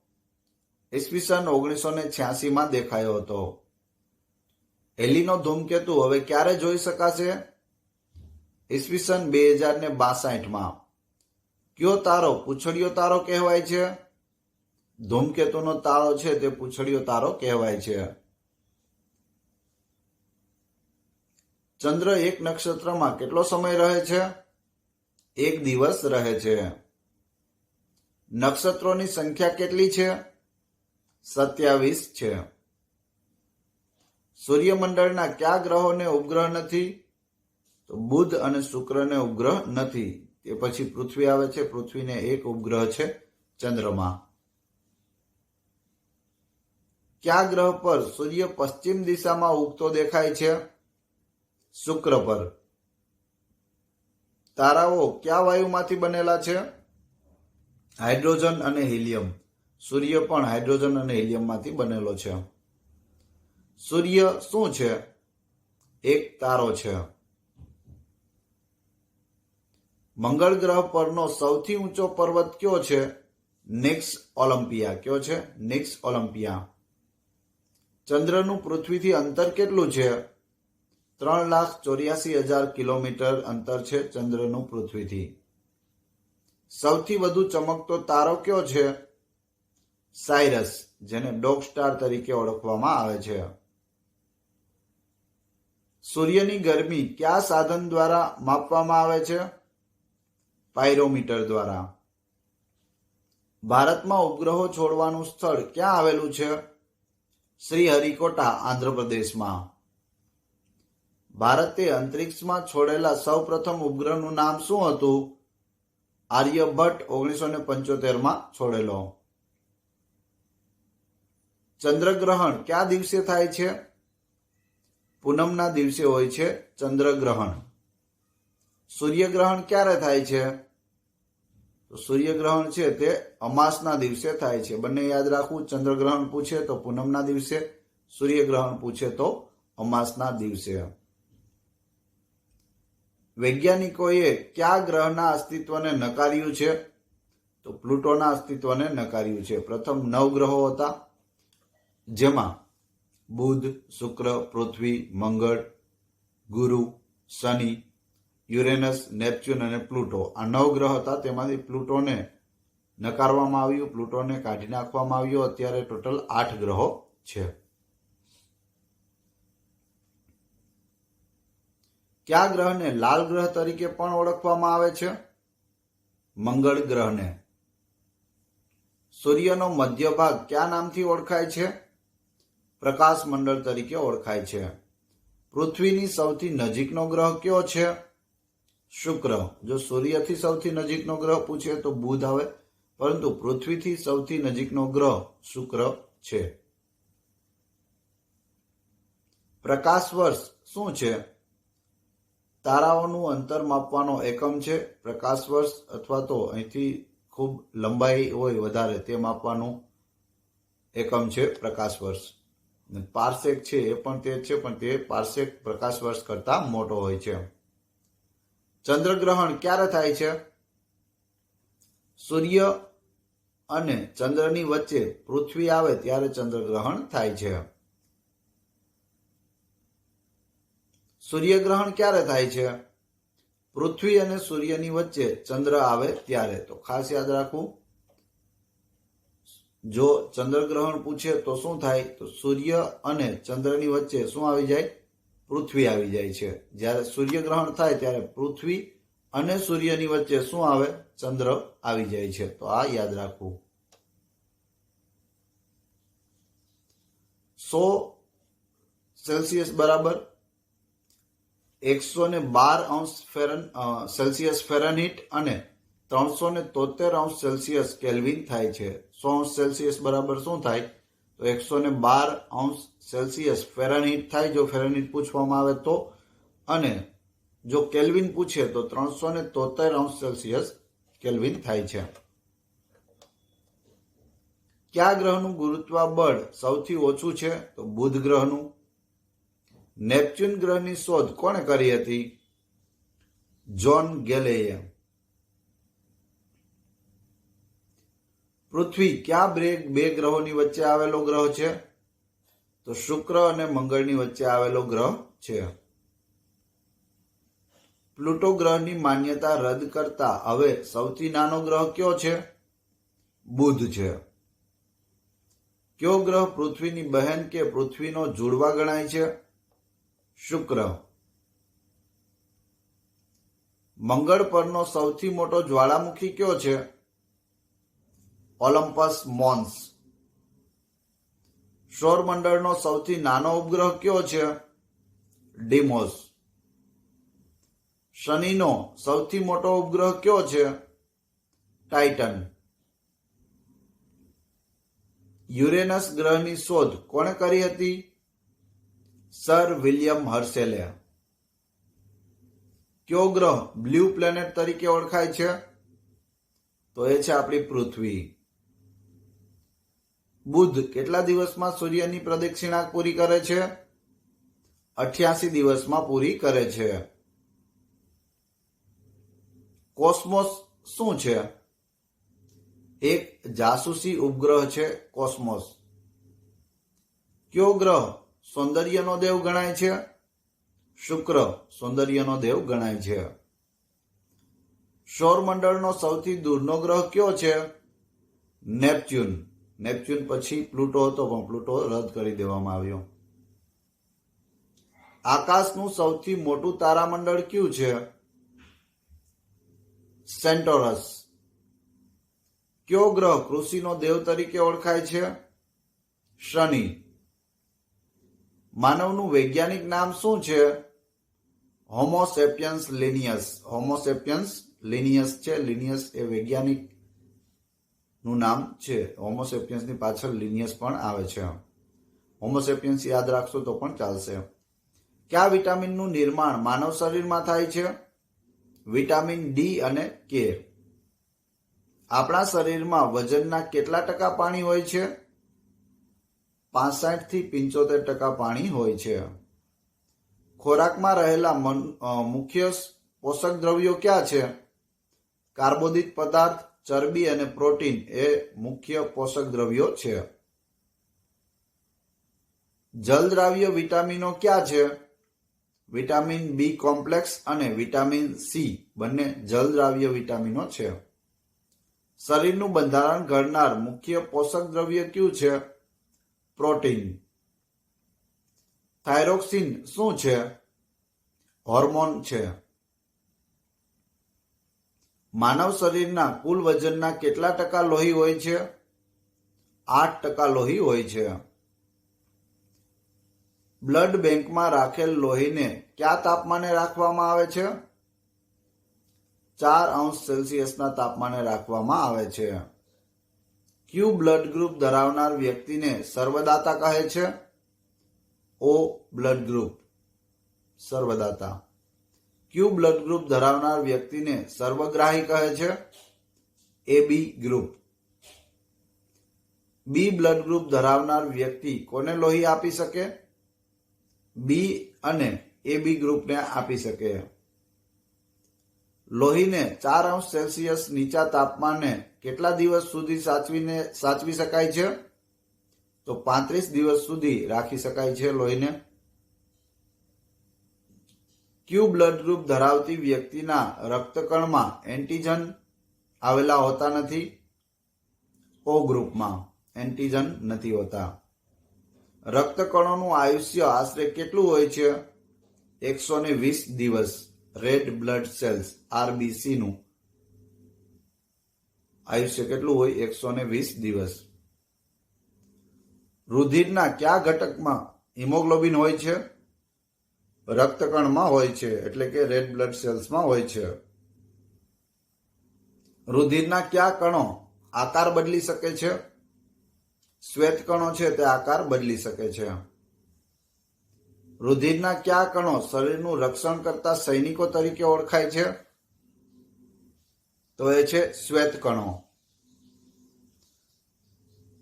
ઈસવીસન 1986 દેખાયો હતો. હેલીનો ધૂમકેતુ હવે ક્યારે જોઈ શકાશે? ઈસવીસન 2062. કયો તારો પૂંછડીયો તારો કહેવાય છે? ધૂમકેતુનો તારો છે તે પૂંછડીયો તારો કહેવાય છે. ચંદ્ર એક નક્ષત્રમાં કેટલો સમય રહે છે? 1 દિવસ રહે છે. નક્ષત્રોની સંખ્યા કેટલી છે? 27 છે. સૂર્યમંડળના કયા ગ્રહોને ઉપગ્રહ નથી? તો બુધ અને શુક્રને ઉપગ્રહ નથી. તે પછી પૃથ્વી આવે છે. પૃથ્વીને એક ઉપગ્રહ છે ચંદ્રમા. કયા ગ્રહ પર સૂર્ય પશ્ચિમ દિશામાં ઉગતો દેખાય છે? શુક્ર પર. તારાઓ કયા વાયુમાંથી બનેલા છે? હાઇડ્રોજન અને હિલિયમ. સૂર્ય પણ હાઇડ્રોજન અને હિલિયમમાંથી બનેલો છે. સૂર્ય શું છે? એક તારો છે. મંગળ ગ્રહ પરનો સૌથી ઊંચો પર્વત કયો છે? નિક્સ ઓલિમ્પિયા. કયો છે? નિક્સ ઓલિમ્પિયા. ચંદ્રનું પૃથ્વીથી અંતર કેટલું છે? 3,84,000 કિલોમીટર અંતર છે ચંદ્રનું પૃથ્વીથી. સૌથી વધુ ચમકતો તારો કયો છે? સાયરસ, જેને ડોગ સ્ટાર તરીકે ઓળખવામાં આવે છે. સૂર્યની ગરમી કયા સાધન દ્વારા માપવામાં આવે છે? પાયરોમીટર દ્વારા. ભારતમાં ઉપગ્રહો છોડવાનું સ્થળ ક્યાં આવેલું છે? શ્રીહરિકોટા, આંધ્રપ્રદેશમાં. ભારતે અંતરિક્ષમાં છોડેલા સૌપ્રથમ ઉપગ્રહનું નામ શું હતું? આર્યભટ્ટ 1975માં છોડેલો. ચંદ્રગ્રહણ કયા દિવસે થાય છે? પૂનમના દિવસે હોય છે ચંદ્રગ્રહણ. સૂર્યગ્રહણ ક્યારે થાય છે? તો સૂર્યગ્રહણ છે તે અમાસના દિવસે થાય છે. બંને યાદ રાખવું. ચંદ્રગ્રહણ પૂછે તો પૂનમના દિવસે, સૂર્યગ્રહણ પૂછે તો અમાસના દિવસે. વૈજ્ઞાનિકોએ કયા ગ્રહના અસ્તિત્વને નકાર્યું છે? તો પ્લુટોના અસ્તિત્વને નકાર્યું છે. પ્રથમ 9 ગ્રહો હતા, જેમાં બુધ, શુક્ર, પૃથ્વી, મંગળ, ગુરુ, શનિ, યુરેનસ, નેપચ્યુન અને પ્લુટો. આ 9 ગ્રહ હતા. તેમાંથી પ્લુટોને નકારવામાં આવ્યું, પ્લુટોને કાઢી નાખવામાં આવ્યો. અત્યારે ટોટલ 8 ગ્રહો છે. કયા ગ્રહને લાલ ગ્રહ તરીકે પણ ઓળખવામાં આવે છે? મંગળ ગ્રહને. સૂર્યનો મધ્ય ભાગ કયા નામથી ઓળખાય છે? પ્રકાશ મંડળ તરીકે ઓળખાય છે. પૃથ્વીની સૌથી નજીકનો ગ્રહ કયો છે? શુક્ર. જો સૂર્યથી સૌથી નજીકનો ગ્રહ પૂછે તો બુધ આવે, પરંતુ પૃથ્વીથી સૌથી નજીકનો ગ્રહ શુક્ર છે. પ્રકાશ વર્ષ શું છે? તારાઓનું અંતર માપવાનો એકમ છે પ્રકાશ વર્ષ, અથવા તો અહીંથી ખૂબ લંબાઈ હોય વધારે તે માપવાનું એકમ છે પ્રકાશ વર્ષ. પારસેક છે એ પણ તે છે, પણ તે પારસેક પ્રકાશ વર્ષ કરતા મોટો હોય છે. ચંદ્રગ્રહણ ક્યારે થાય છે? સૂર્ય અને ચંદ્રની વચ્ચે પૃથ્વી આવે ત્યારે ચંદ્રગ્રહણ થાય છે. સૂર્યગ્રહણ ક્યારે થાય છે? પૃથ્વી અને સૂર્યની વચ્ચે ચંદ્ર આવે ત્યારે. તો ખાસ યાદ રાખવું, જો ચંદ્રગ્રહણ પૂછે તો શું થાય? તો સૂર્ય અને ચંદ્રની વચ્ચે શું આવી જાય? પૃથ્વી આવી જાય છે. જ્યારે સૂર્યગ્રહણ થાય ત્યારે પૃથ્વી અને સૂર્યની વચ્ચે શું આવે? ચંદ્ર આવી જાય છે. તો આ યાદ રાખવું. 100 સેલ્સિયસ બરાબર 112 ફેરનહીટ અને 373 કેલ્વિન થાય છે. 100 સેલ્સિયસ બરાબર શું થાય? તો 112 ફેરનહીટ થાય જો ફેરનહીટ પૂછવામાં આવે તો, અને જો કેલ્વિન પૂછે તો 373 કેલ્વિન થાય છે. કયા ગ્રહનું ગુરુત્વાબળ સૌથી ઓછું છે? તો બુધ ગ્રહનું. નેપચ્યુન ગ્રહની શોધ કોણે કરી હતી? જ્હોન ગેલેએ. પૃથ્વી કયા બે ગ્રહોની વચ્ચે આવેલો ગ્રહ છે? તો શુક્ર અને મંગળની વચ્ચે આવેલો ગ્રહ છે. પ્લુટો ગ્રહની માન્યતા રદ કરતા હવે સૌથી નાનો ગ્રહ કયો છે? બુધ છે. કયો ગ્રહ પૃથ્વીની બહેન કે પૃથ્વીનો જુડવા ગણાય છે? શુક્ર. મંગળ પરનો સૌથી મોટો જ્વાળામુખી કયો છે? Olympus mons. સૌરમંડળનો સૌથી નાનો ઉપગ્રહ કયો છે? ડીમોસ. શનિનો સૌથી મોટો ઉપગ્રહ કયો છે? ટાઇટન. યુરેનસ ગ્રહની શોધ કોણે કરી હતી? સર વિલિયમ હર્શેલે. કયો ગ્રહ બ્લુ પ્લેનેટ તરીકે ઓળખાય છે? તો એ છે આપણી પૃથ્વી. બુધ કેટલા દિવસમાં સૂર્યની પ્રદક્ષિણા પૂરી કરે છે? 88 દિવસમાં પૂરી કરે છે. કોસ્મોસ શું છે? એક જાસૂસી ઉપગ્રહ છે કોસ્મોસ. કયો ગ્રહ સૌંદર્યનો દેવ ગણાય છે? શુક્ર સૌંદર્યનો દેવ ગણાય છે. સૌરમંડળનો સૌથી દૂરનો ગ્રહ કયો છે? નેપચ્યુન. નેપચ્યુન પછી પ્લુટો હતો, પણ પ્લુટો રદ કરી દેવામાં આવ્યો. આકાશનું સૌથી મોટું તારામંડળ કયું છે? સેન્ટોરસ. કયો ગ્રહ કૃષિનો દેવ તરીકે ઓળખાય છે? શનિ. માનવનું વૈજ્ઞાનિક નામ શું છે? હોમોસેપિયન્સ લિનિયસ. હોમોસેપિયન્સ લિનિયસ છે. લિનિયસ એ વૈજ્ઞાનિક નું નામ છે. હોમોસેપિયન્સની પાછળ લિનિયસ પણ આવે છે. હોમોસેપિયન્સ યાદ રાખશો તો પણ ચાલશે. કયા વિટામિનનું નિર્માણ માનવ શરીરમાં થાય છે? વિટામિન ડી અને કે. આપણા શરીરમાં વજનના કેટલા ટકા પાણી હોય છે? 65 થી 75% પાણી હોય છે. ખોરાકમાં રહેલા મુખ્ય પોષક દ્રવ્યો ક્યાં છે? કાર્બોદિત પદાર્થ, ચરબી અને પ્રોટીન એ મુખ્ય પોષક દ્રવ્યો છે. જલદ્રાવ્ય વિટામિનો ક્યાં છે? વિટામિન બી કોમ્પ્લેક્સ અને વિટામિન સી બંને જલદ્રાવ્ય વિટામિનો છે. શરીરનું બંધારણ ઘડનાર મુખ્ય પોષક દ્રવ્ય કયું છે? પ્રોટીન. થાઇરોક્સિન શું છે? હોર્મોન છે. માનવ શરીરના કુલ વજનના કેટલા ટકા લોહી હોય છે? 8% લોહી હોય છે. બ્લડ બેંકમાં રાખેલ લોહીને કયા તાપમાને રાખવામાં આવે છે? 4°C તાપમાને રાખવામાં આવે છે. ક્યુ બ્લડ ગ્રુપ ધરાવનાર વ્યક્તિને સર્વદાતા કહે છે? ઓ બ્લડ ગ્રુપ. સર્વદાતા. ક્યુ બ્લડ ગ્રુપ ધરાવનાર વ્યક્તિને સર્વગ્રાહી કહે છે? એ બી ગ્રુપ. બી બ્લડ ગ્રુપ ધરાવનાર વ્યક્તિ કોને લોહી આપી શકે? બી અને એ બી ગ્રુપને આપી શકે. લોહીને 4°C નીચા તાપમાને કેટલા દિવસ સુધી સાચવી શકાય છે? તો 35 દિવસ સુધી રાખી શકાય છે લોહીને. ક્યુ બ્લડ ગ્રુપ ધરાવતી વ્યક્તિના રક્તકણમાં એન્ટીજન આવેલા હોતા નથી? ઓ ગ્રુપમાં એન્ટીજન નથી હોતા. રક્તકણોનું આયુષ્ય આશરે કેટલું હોય છે? 120 દિવસ. રેડ બ્લડ સેલ્સ આરબીસી નું આયુષ્ય કેટલું હોય? 120 દિવસ. રુધિરના કયા ઘટકમાં હિમોગ્લોબિન હોય છે? રક્તકણમાં હોય છે, એટલે કે રેડ બ્લડ સેલ્સમાં હોય છે. રુધિરના કયા કણો આકાર બદલી શકે છે? શ્વેત કણો છે તે આકાર બદલી શકે છે. રુધિરના કયા કણો શરીરનું રક્ષણ કરતા સૈનિકો તરીકે ઓળખાય છે? તો એ છે શ્વેત કણો.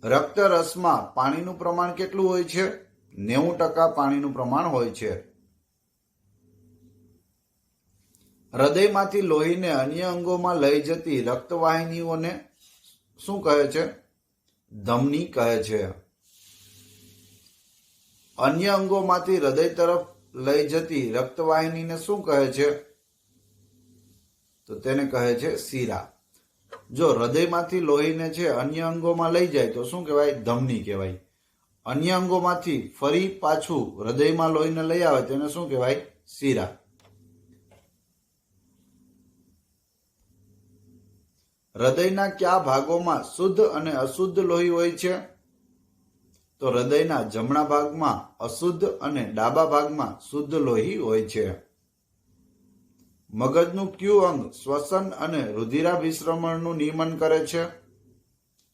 રક્ત રસમાં પાણીનું પ્રમાણ કેટલું હોય છે? 90% પાણીનું પ્રમાણ હોય છે. હૃદયમાંથી લોહીને અન્ય અંગોમાં લઈ જતી રક્તવાહિનીઓને શું કહે છે? ધમની કહે છે. અન્ય અંગોમાંથી હૃદય તરફ લઈ જતી રક્તવાહિનીને શું કહે છે? તો તેને કહે છે શિરા. જો હૃદયમાંથી લોહીને છે અન્ય અંગોમાં લઈ જાય તો શું કહેવાય? ધમની કહેવાય. અન્ય અંગોમાંથી ફરી પાછું હૃદયમાં લોહીને લઈ આવે તેને શું કહેવાય? શિરા. હૃદયના કયા ભાગોમાં શુદ્ધ અને અશુદ્ધ લોહી હોય છે? તો હૃદયના જમણા ભાગમાં અશુદ્ધ અને ડાબા ભાગમાં શુદ્ધ લોહી હોય છે. મગજનું કયું અંગ શ્વસન અને રુધિરાભિસરણનું નિયમન કરે છે?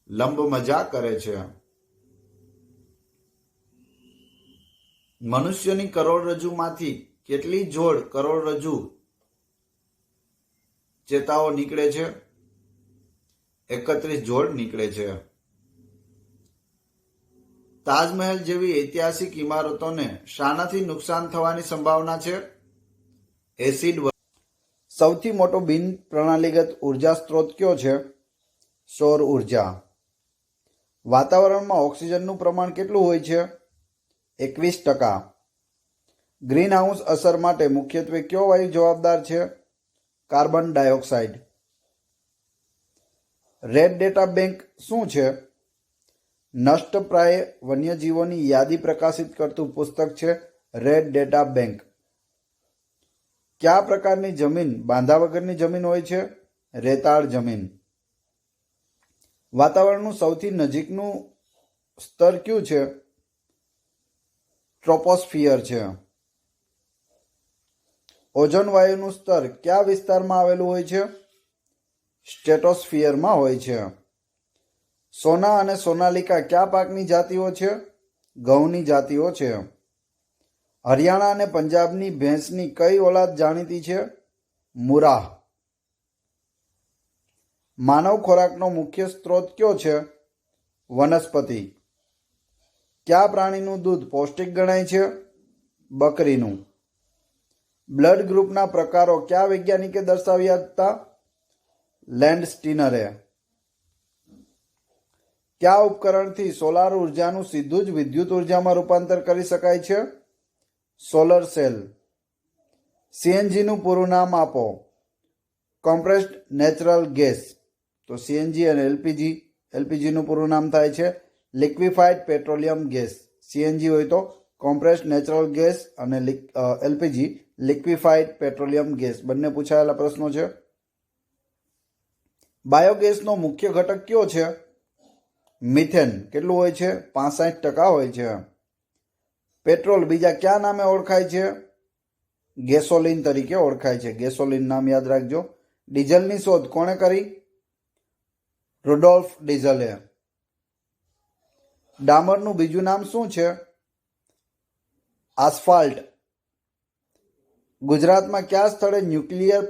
લંબમજા કરે છે. મનુષ્યની કરોડરજ્જુમાંથી કેટલી જોડ કરોડરજ્જુ ચેતાઓ નીકળે છે? 31 જોડ નીકળે છે. તાજમહેલ જેવી ઐતિહાસિક ઇમારતોને શાનાથી નુકસાન થવાની સંભાવના છે? એસિડ. સૌથી મોટો બિન પ્રણાલીગત ઉર્જા સ્ત્રોત કયો છે? સૌર ઉર્જા. વાતાવરણમાં ઓક્સિજનનું પ્રમાણ કેટલું હોય છે? 21%. ગ્રીનહાઉસ અસર માટે મુખ્યત્વે કયો વાયુ જવાબદાર છે? Carbon dioxide. Red data bank શું છે? નષ્ટપ્રાય વન્યજીવોની યાદી પ્રકાશિત કરતું પુસ્તક છે રેડ ડેટા બેંક. કયા પ્રકારની જમીન બાંધા વગરની જમીન હોય છે? રેતાળ જમીન. વાતાવરણનું સૌથી નજીકનું સ્તર કયું છે? ટ્રોપોસ્ફિયર છે. ઓઝોન વાયુનું સ્તર કયા વિસ્તારમાં આવેલું હોય છે? સ્ટ્રેટોસ્ફિયરમાં હોય છે. સોના અને સોનાલિકા કયા પાકની જાતિઓ છે? ઘઉંની જાતિઓ છે. હરિયાણા અને પંજાબની ભેંસની કઈ ઓલાદ જાણીતી છે? મુરાહ. માનવ ખોરાકનો મુખ્ય સ્ત્રોત કયો છે? વનસ્પતિ. કયા પ્રાણીનું દૂધ પૌષ્ટિક ગણાય છે? બકરીનું. બ્લડ ગ્રુપના પ્રકારો કયા વૈજ્ઞાનિકે દર્શાવ્યા હતા? લેન્ડસ્ટીનરે. કયા ઉપકરણથી સોલાર ઉર્જાનું સીધું જ વિદ્યુત ઉર્જામાં રૂપાંતર કરી શકાય છે? Solar cell. સીએનજીનું પૂરું નામ આપો. Compressed natural gas. તો સીએનજી અને એલપીજીનું પૂરું નામ થાય છે લિક્વિફાઈડ પેટ્રોલિયમ ગેસ. સીએનજી હોય તો કોમ્પ્રેસ્ડ નેચરલ ગેસ અને એલપીજી લિક્વિફાઈડ પેટ્રોલિયમ ગેસ. બંને પૂછાયેલા પ્રશ્નો છે. બાયોગેસનો મુખ્ય ઘટક કયો છે? મિથેન. કેટલું હોય છે? 65% હોય છે. પેટ્રોલ બીજા કયા નામે ઓળખાય છે? ગેસોલિન તરીકે ઓળખાય છે. ગેસોલિન નામ યાદ રાખજો. ડીઝલની શોધ કોણે કરી? રુડોલ્ફ ડીઝલે. ડામરનું બીજું નામ શું છે? આસ્ફાલ્ટ. ગુજરાતમાં કયા સ્થળે ન્યુક્લિયર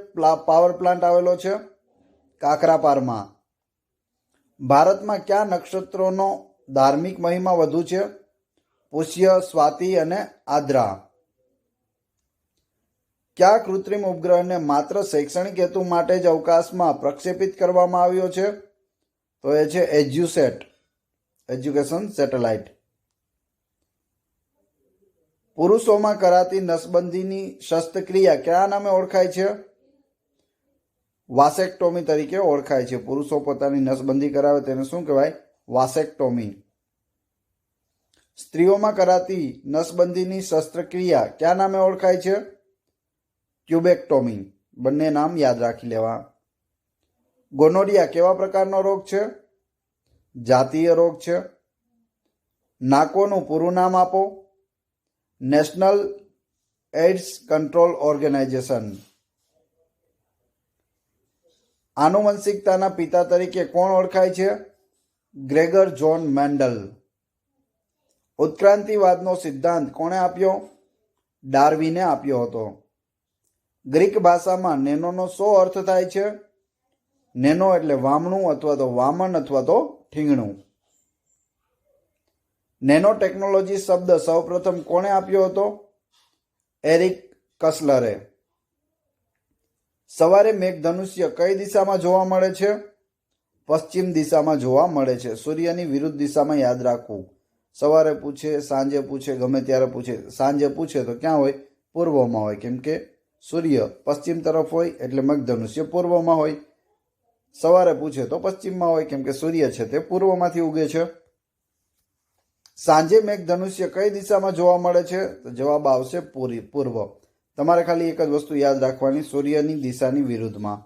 પાવર પ્લાન્ટ આવેલો છે? કાકરાપારમાં. ભારતમાં કયા નક્ષત્રોનો ધાર્મિક મહિમા વધુ છે? પુષ્ય, સ્વાતિ અને આદ્રા. કયા કૃત્રિમ ઉપગ્રહને માત્ર શૈક્ષણિક હેતુ માટે જ અવકાશમાં પ્રક્ષેપિત કરવામાં આવ્યો છે? તો એ છે એજ્યુસેટ, એજ્યુકેશન સેટેલાઇટ. પુરુષોમાં કરાતી નસબંધીની શસ્ત્રક્રિયા કયા નામે ઓળખાય છે? વાસેક્ટોમી તરીકે ઓળખાય છે. પુરુષો પોતાની નસબંધી કરાવે તેને શું કહેવાય? વાસેક્ટોમી. સ્ત્રીઓમાં કરાતી નસબંધીની શસ્ત્રક્રિયા કયા નામે ઓળખાય છે? ટ્યુબેક્ટોમી. બંને નામ યાદ રાખી લેવા. ગોનોરિયા કેવા પ્રકારનો રોગ છે? જાતીય રોગ છે. નાકોનું પૂરું નામ આપો. National AIDS control organisation. આનુવંશિકતાના પિતા તરીકે કોણ ઓળખાય છે? Gregor John Mendel. ઉત્ક્રાંતિવાદનો સિદ્ધાંત કોણે આપ્યો? ડાર્વિને આપ્યો હતો. ગ્રીક ભાષામાં નેનોનો શો અર્થ થાય છે? નેનો એટલે વામણું અથવા તો વામન અથવા તો ઠીંગણું. નેનો ટેકનોલોજી શબ્દ સૌપ્રથમ કોણે આપ્યો હતો? એરિક કસલરે. સવારે મેઘધનુષ્ય કઈ દિશામાં જોવા મળે છે? પશ્ચિમ દિશામાં જોવા મળે છે. સૂર્યની વિરુદ્ધ દિશામાં યાદ રાખવું. સવારે પૂછે, સાંજે પૂછે, ગમે ત્યારે પૂછે. સાંજે પૂછે તો ક્યાં હોય? પૂર્વમાં હોય, કેમ કે સૂર્ય પશ્ચિમ તરફ હોય એટલે મેઘધનુષ્ય પૂર્વમાં હોય. સવારે પૂછે તો પશ્ચિમમાં હોય, કેમ કે સૂર્ય છે તે પૂર્વમાંથી ઉગે છે. સાંજે મેઘધનુષ્ય કઈ દિશામાં જોવા મળે છે? તો જવાબ આવશે પૂર્વ. તમારે ખાલી એક જ વસ્તુ યાદ રાખવાની, સૂર્યની દિશાની વિરુદ્ધમાં.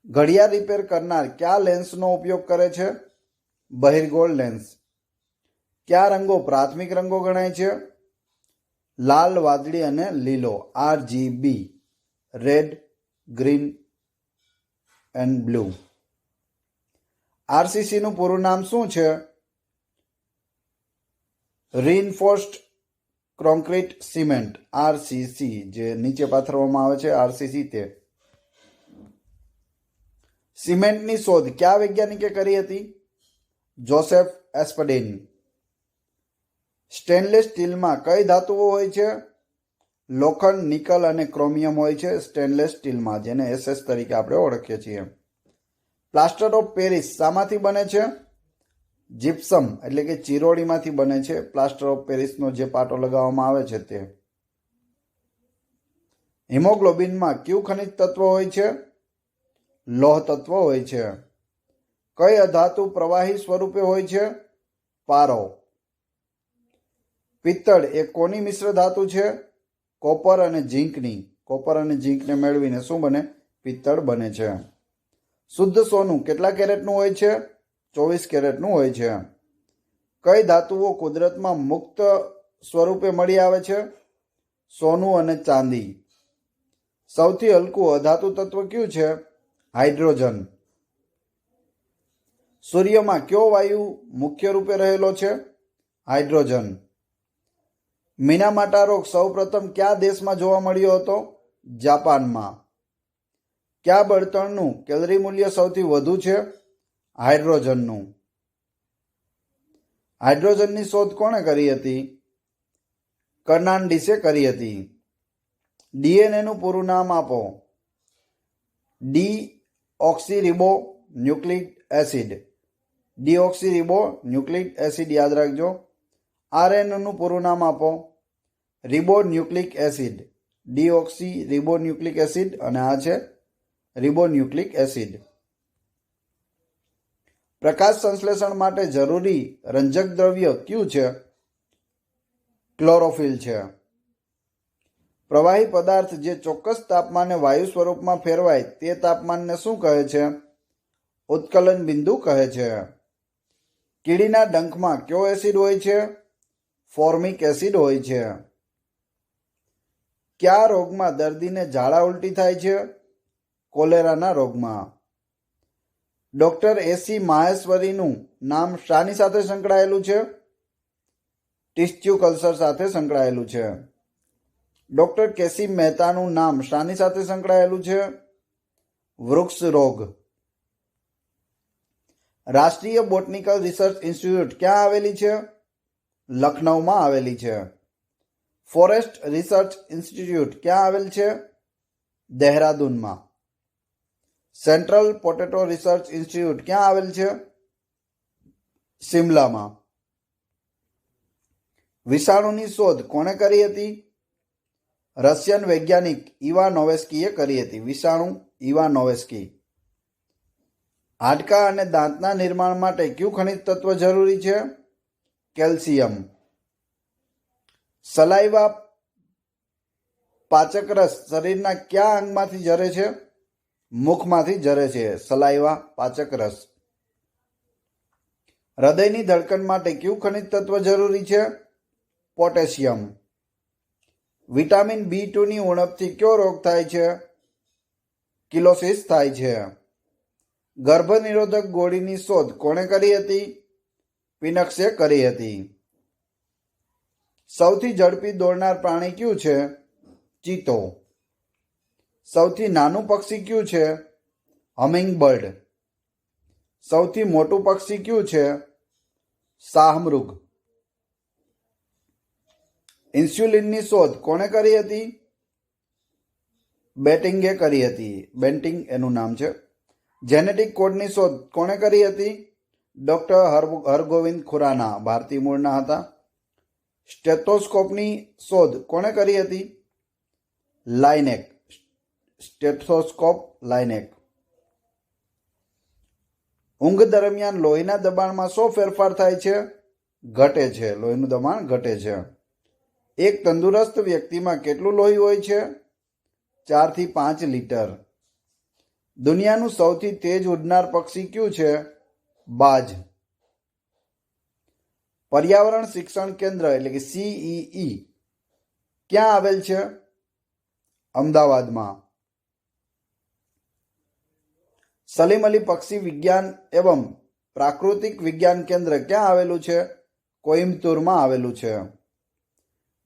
ઘડિયાળ રિપેર કરનાર કયા લેન્સનો ઉપયોગ કરે છે? બહિર્ગોળ લેન્સ. કયા રંગો પ્રાથમિક રંગો ગણાય છે? લાલ, વાદળી અને લીલો. RGB. Red, green and blue. RCC નું પૂરું નામ શું છે? રીઇન્ફોર્સ્ડ કોન્ક્રીટ સિમેન્ટ. RCC. જે નીચે પાથરવામાં આવે છે RCC તે. સિમેન્ટની શોધ કયા વૈજ્ઞાનિકે કરી હતી? જોસેફ એસ્પડીન. સ્ટેનલેસ સ્ટીલમાં કઈ ધાતુઓ હોય છે? લોખંડ, નિકલ અને ક્રોમિયમ હોય છે સ્ટેનલેસ સ્ટીલમાં, જેને SS તરીકે આપણે ઓળખીએ છીએ. પ્લાસ્ટર ઓફ પેરિસ શામાંથી બને છે? જીપ્સમ એટલે કે ચિરોડીમાંથી બને છે. પ્લાસ્ટર ઓફ પેરિસનો જે પાટો લગાવવામાં આવે છે તે. હિમોગ્લોબિનમાં કયું ખનિજ તત્વ હોય છે? લોહ તત્વ હોય છે. કઈ અધાતુ પ્રવાહી સ્વરૂપે હોય છે? પારો. પિત્તળ એ કોની મિશ્ર ધાતુ છે? કોપર અને ઝીંકની. કોપર અને ઝીંકને મેળવીને શું બને? પિત્તળ બને છે. શુદ્ધ સોનું કેટલા કેરેટનું હોય છે? 24 કેરેટનું હોય છે. કઈ ધાતુઓ કુદરતમાં મુક્ત સ્વરૂપે મળી આવે છે? સોનું અને ચાંદી. સૌથી હલકું અધાતુ તત્વ કયું છે? હાઇડ્રોજન. સૂર્યમાં કયો વાયુ મુખ્ય રૂપે રહેલો છે? હાઇડ્રોજન. મિનામાટા રોગ સૌપ્રથમ કયા દેશમાં જોવા મળ્યો હતો? જાપાનમાં. કયા બળતણનું કેલરી મૂલ્ય સૌથી વધુ છે? હાઇડ્રોજનનું. હાઇડ્રોજનની શોધ કોણે કરી હતી? ફર્નાન્ડીસે કરી હતી. ડીએનએનું પૂરું નામ આપો. ડીઓક્સીરીબો ન્યુક્લિક એસિડ. ડીઓક્સીરીબો ન્યુક્લિક એસિડ યાદ રાખજો. આરએનએનું પૂરું નામ આપો. રિબો ન્યુક્લિક એસિડ. ડીઓક્સીરીબો ન્યુક્લિક એસિડ અને આ છે રિબો ન્યુક્લિક એસિડ. પ્રકાશ સંશ્લેષણ માટે જરૂરી રંજક દ્રવ્ય કયું છે? ક્લોરોફિલ છે. પ્રવાહી પદાર્થ જે ચોક્કસ તાપમાને વાયુ સ્વરૂપમાં ફેરવાય તે તાપમાનને શું કહે છે? ઉત્કલન બિંદુ કહે છે. કીડીના ડંખમાં કયો એસિડ હોય છે? ફોર્મિક એસિડ હોય છે. કયા રોગમાં દર્દીને ઝાડા ઉલટી થાય છે? કોલેરાના રોગમાં. ડોક્ટર એસી માહેશ્વરીનું નામ શાની સાથે સંકળાયેલું છે? ટિશ્યુ કલ્ચર સાથે સંકળાયેલું છે. ડોક્ટર કેસી મહેતાનું નામ શાની સાથે સંકળાયેલું છે? વૃક્ષ રોગ. રાષ્ટ્રીય બોટનિકલ રિસર્ચ ઇન્સ્ટિટ્યૂટ ક્યાં આવેલી છે? લખનૌમાં આવેલી છે. ફોરેસ્ટ રિસર્ચ ઇન્સ્ટિટ્યૂટ ક્યાં આવેલ છે? દહેરાદૂનમાં. સેન્ટ્રલ પોટેટો રિસર્ચ ઇન્સ્ટિટ્યૂટ ક્યાં આવેલ છે? શિમલામાં. વિષાણુની શોધ કોણે કરી હતી? રશિયન વૈજ્ઞાનિક ઇવાનોવેસ્કીએ કરી હતી. વિષાણુ ઇવાનોવેસ્કી. હાડકાં અને દાંતના નિર્માણ માટે કયું ખનિજ તત્વ જરૂરી છે? કેલ્શિયમ. સલાઈવા પાચક રસ શરીરના કયા અંગમાંથી ઝરે છે? મુખમાંથી ઝરે છે. સલાઈવા પાચક રસ. હૃદયની ધડકન માટે કયું ખનિજ તત્વ જરૂરી છે? પોટેશિયમ. વિટામિન B2ની ઉણપથી કયો રોગ થાય છે? કિલોસિસ થાય છે. ગર્ભનિરોધક ગોળીની શોધ કોણે કરી હતી? પિનક્સે કરી હતી. સૌથી ઝડપી દોડનાર પ્રાણી કયું છે? ચીતો. સૌથી નાનું પક્ષી કયું છે? હમિંગબર્ડ. સૌથી મોટું પક્ષી કયું છે? શાહમૃગ. ઇન્સ્યુલિનની શોધ કોણે કરી હતી? બેટિંગે કરી હતી. બેન્ટિંગ એનું નામ છે. જેનેટિક કોડની શોધ કોણે કરી હતી? ડોક્ટર હરગોવિંદ ખુરાના, ભારતીય મૂળના હતા. સ્ટેથોસ્કોપની શોધ કોણે કરી હતી? લાઇનેક. સ્ટેથોસ્કોપ લાઇનેક. ઊંઘ દરમિયાન લોહીના દબાણમાં શો ફેરફાર થાય છે? ઘટે છે. લોહીનું દબાણ ઘટે છે. એક તંદુરસ્ત વ્યક્તિમાં કેટલું લોહી હોય છે? 4 થી 5 લીટર. દુનિયાનું સૌથી તેજ ઉડનાર પક્ષી કયું છે? બાજ. પર્યાવરણ શિક્ષણ કેન્દ્ર એટલે કે CEE ક્યાં આવેલ છે? અમદાવાદમાં. સલીમ અલી પક્ષી વિજ્ઞાન એવં પ્રાકૃતિક વિજ્ઞાન કેન્દ્ર ક્યાં આવેલું છે? કોઇમ્બતુરમાં આવેલું છે.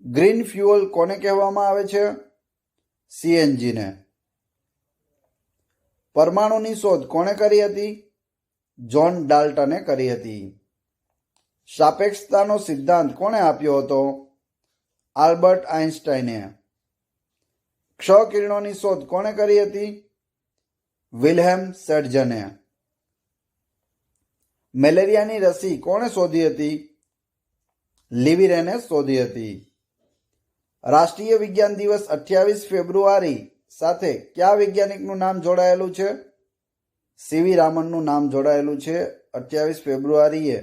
ગ્રીન ફ્યુઅલ કોને કહેવામાં આવે છે? CNG ને. પરમાણુની શોધ કોણે કરી હતી? જ્હોન ડાલ્ટને કરી હતી. સાપેક્ષતાનો સિદ્ધાંત કોણે આપ્યો હતો? આલ્બર્ટ આઇન્સ્ટાઈને. ક્ષ કિરણોની શોધ કોણે કરી હતી? વિલ્હેમ સેડજને. મેલેરિયાની રસી કોણે શોધી હતી? લિવિરેને શોધી હતી. રાષ્ટ્રીય વિજ્ઞાન દિવસ 28 ફેબ્રુઆરી સાથે કયા વૈજ્ઞાનિકનું નામ જોડાયેલું છે? CV રામનનું નામ જોડાયેલું છે. 28 ફેબ્રુઆરીએ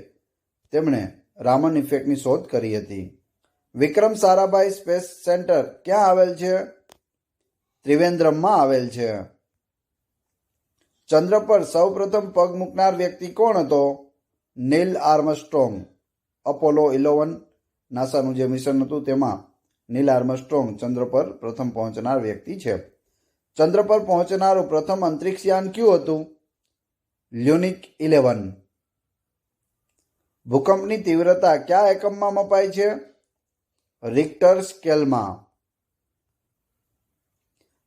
તેમણે રામન ઇફેક્ટની શોધ કરી હતી. વિક્રમ સારાભાઈ સ્પેસ સેન્ટર ક્યાં આવેલ છે? ત્રિવેન્દ્રમમાં આવેલ છે. ચંદ્ર પર સૌપ્રથમ પગ મૂકનાર વ્યક્તિ કોણ હતો? નીલ આર્મસ્ટ્રોંગ. અપોલો 11 નાસાનું જે મિશન હતું તેમાં નીલ આર્મસ્ટ્રોંગ ચંદ્ર પર પ્રથમ પહોંચનાર વ્યક્તિ છે. ચંદ્ર પર પહોંચનારું પ્રથમ અંતરિક્ષયાન કયું હતું? લ્યુનિક 11. ભૂકંપની તીવ્રતા કયા એકમમાં મપાય છે? રિક્ટર સ્કેલમાં.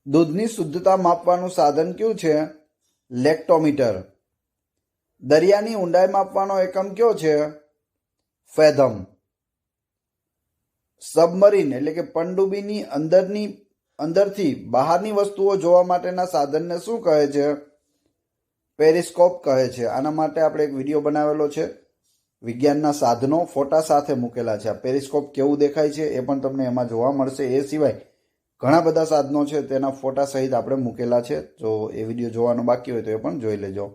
દૂધની શુદ્ધતા માપવાનું સાધન કયું છે? લેક્ટોમીટર. દરિયાની ઊંડાઈ માપવાનો એકમ કયો છે? ફેધમ. સબમરીન એટલે કે પનડુબ્બીની અંદરથી બહારની વસ્તુઓ જોવા માટેના સાધનને શું કહે છે? પેરિસ્કોપ કહે છે. આના માટે આપણે એક વિડીયો બનાવેલો છે. વિજ્ઞાનના સાધનો ફોટા સાથે મૂકેલા છે. આ પેરિસ્કોપ કેવું દેખાય છે એ પણ તમને એમાં જોવા મળશે. એ સિવાય ઘણા બધા સાધનો છે તેના ફોટા સહિત આપણે મૂકેલા છે. જો એ વિડીયો જોવાનો બાકી હોય તો એ પણ જોઈ લેજો.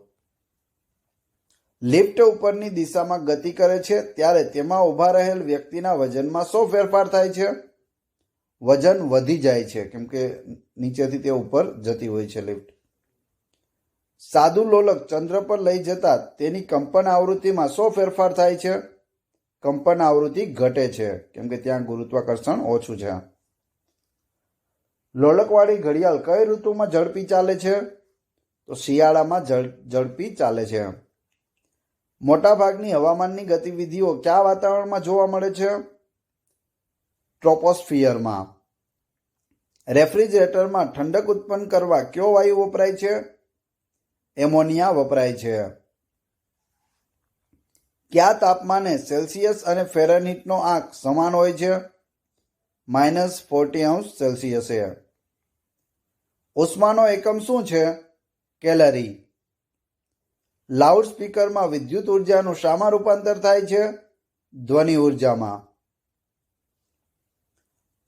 લિફ્ટ ઉપરની દિશામાં ગતિ કરે છે ત્યારે તેમાં ઊભા રહેલ વ્યક્તિના વજનમાં શો ફેરફાર થાય છે? વજન વધી જાય છે, કેમ કે નીચેથી તે ઉપર જતી હોય છે લિફ્ટ. સાદુ લોલક ચંદ્ર પર લઈ જતા તેની કંપન આવૃત્તિમાં શો ફેરફાર થાય છે? કંપન આવૃત્તિ ઘટે છે, કેમ કે ત્યાં ગુરુત્વાકર્ષણ ઓછું છે. લોલકવાળી ઘડિયાળ કઈ ઋતુમાં ઝડપી ચાલે છે? તો શિયાળામાં ઝડપી ચાલે છે. મોટાભાગની હવામાનની ગતિવિધિઓ કયા વાતાવરણમાં જોવા મળે છે? ટ્રોપોસ્ફિયરમાં. રેફ્રિજરેટરમાં ઠંડક ઉત્પન્ન કરવા કયો વાયુ વપરાય છે? એમોનિયા વપરાય છે. કયા તાપમાને સેલ્સિયસ અને ફેરનહીટનો આંક સમાન હોય છે? -40°C. ઉષ્માનો એકમ શું છે? કેલરી. લાઉડ સ્પીકરમાં વિદ્યુત ઉર્જાનું શામાં રૂપાંતર થાય છે? ધ્વનિ ઉર્જામાં.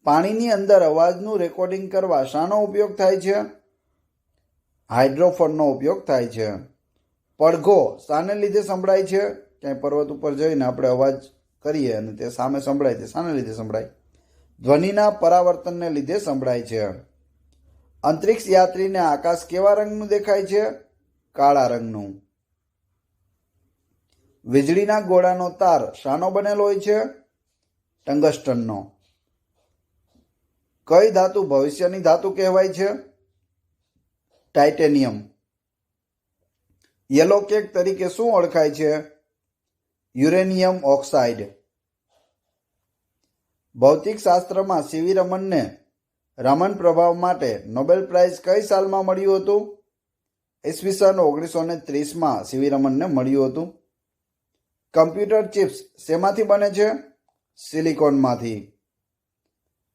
પાણીની અંદર અવાજનું રેકોર્ડિંગ કરવા શાનો ઉપયોગ થાય છે? હાઇડ્રોફોનનો ઉપયોગ થાય છે. પડઘો શાને લીધે સંભળાય છે? ક્યાંય પર્વત ઉપર જઈને આપણે અવાજ કરીએ અને તે સામે સંભળાય, તે શાને લીધે સંભળાય? ધ્વનિના પરાવર્તનને લીધે સંભળાય છે. અંતરિક્ષ યાત્રીને આકાશ કેવા રંગનું દેખાય છે? કાળા રંગનું. વીજળીના ગોળાનો તાર શાનો બનેલો હોય છે? ટંગસ્ટનનો. કઈ ધાતુ ભવિષ્યની ધાતુ કહેવાય છે? ટાઇટેનિયમ. યલો કેક તરીકે શું ઓળખાય છે? Uranium oxide. ભૌતિક શાસ્ત્રમાં સીવી રમનને રમન પ્રભાવ માટે નોબેલ પ્રાઇઝ કઈ સાલમાં મળ્યું હતું? ઈસવીસન 1930માં સીવી રમનને મળ્યું હતું. કમ્પ્યુટર ચિપ્સ શેમાંથી બને છે? સિલિકોનમાંથી.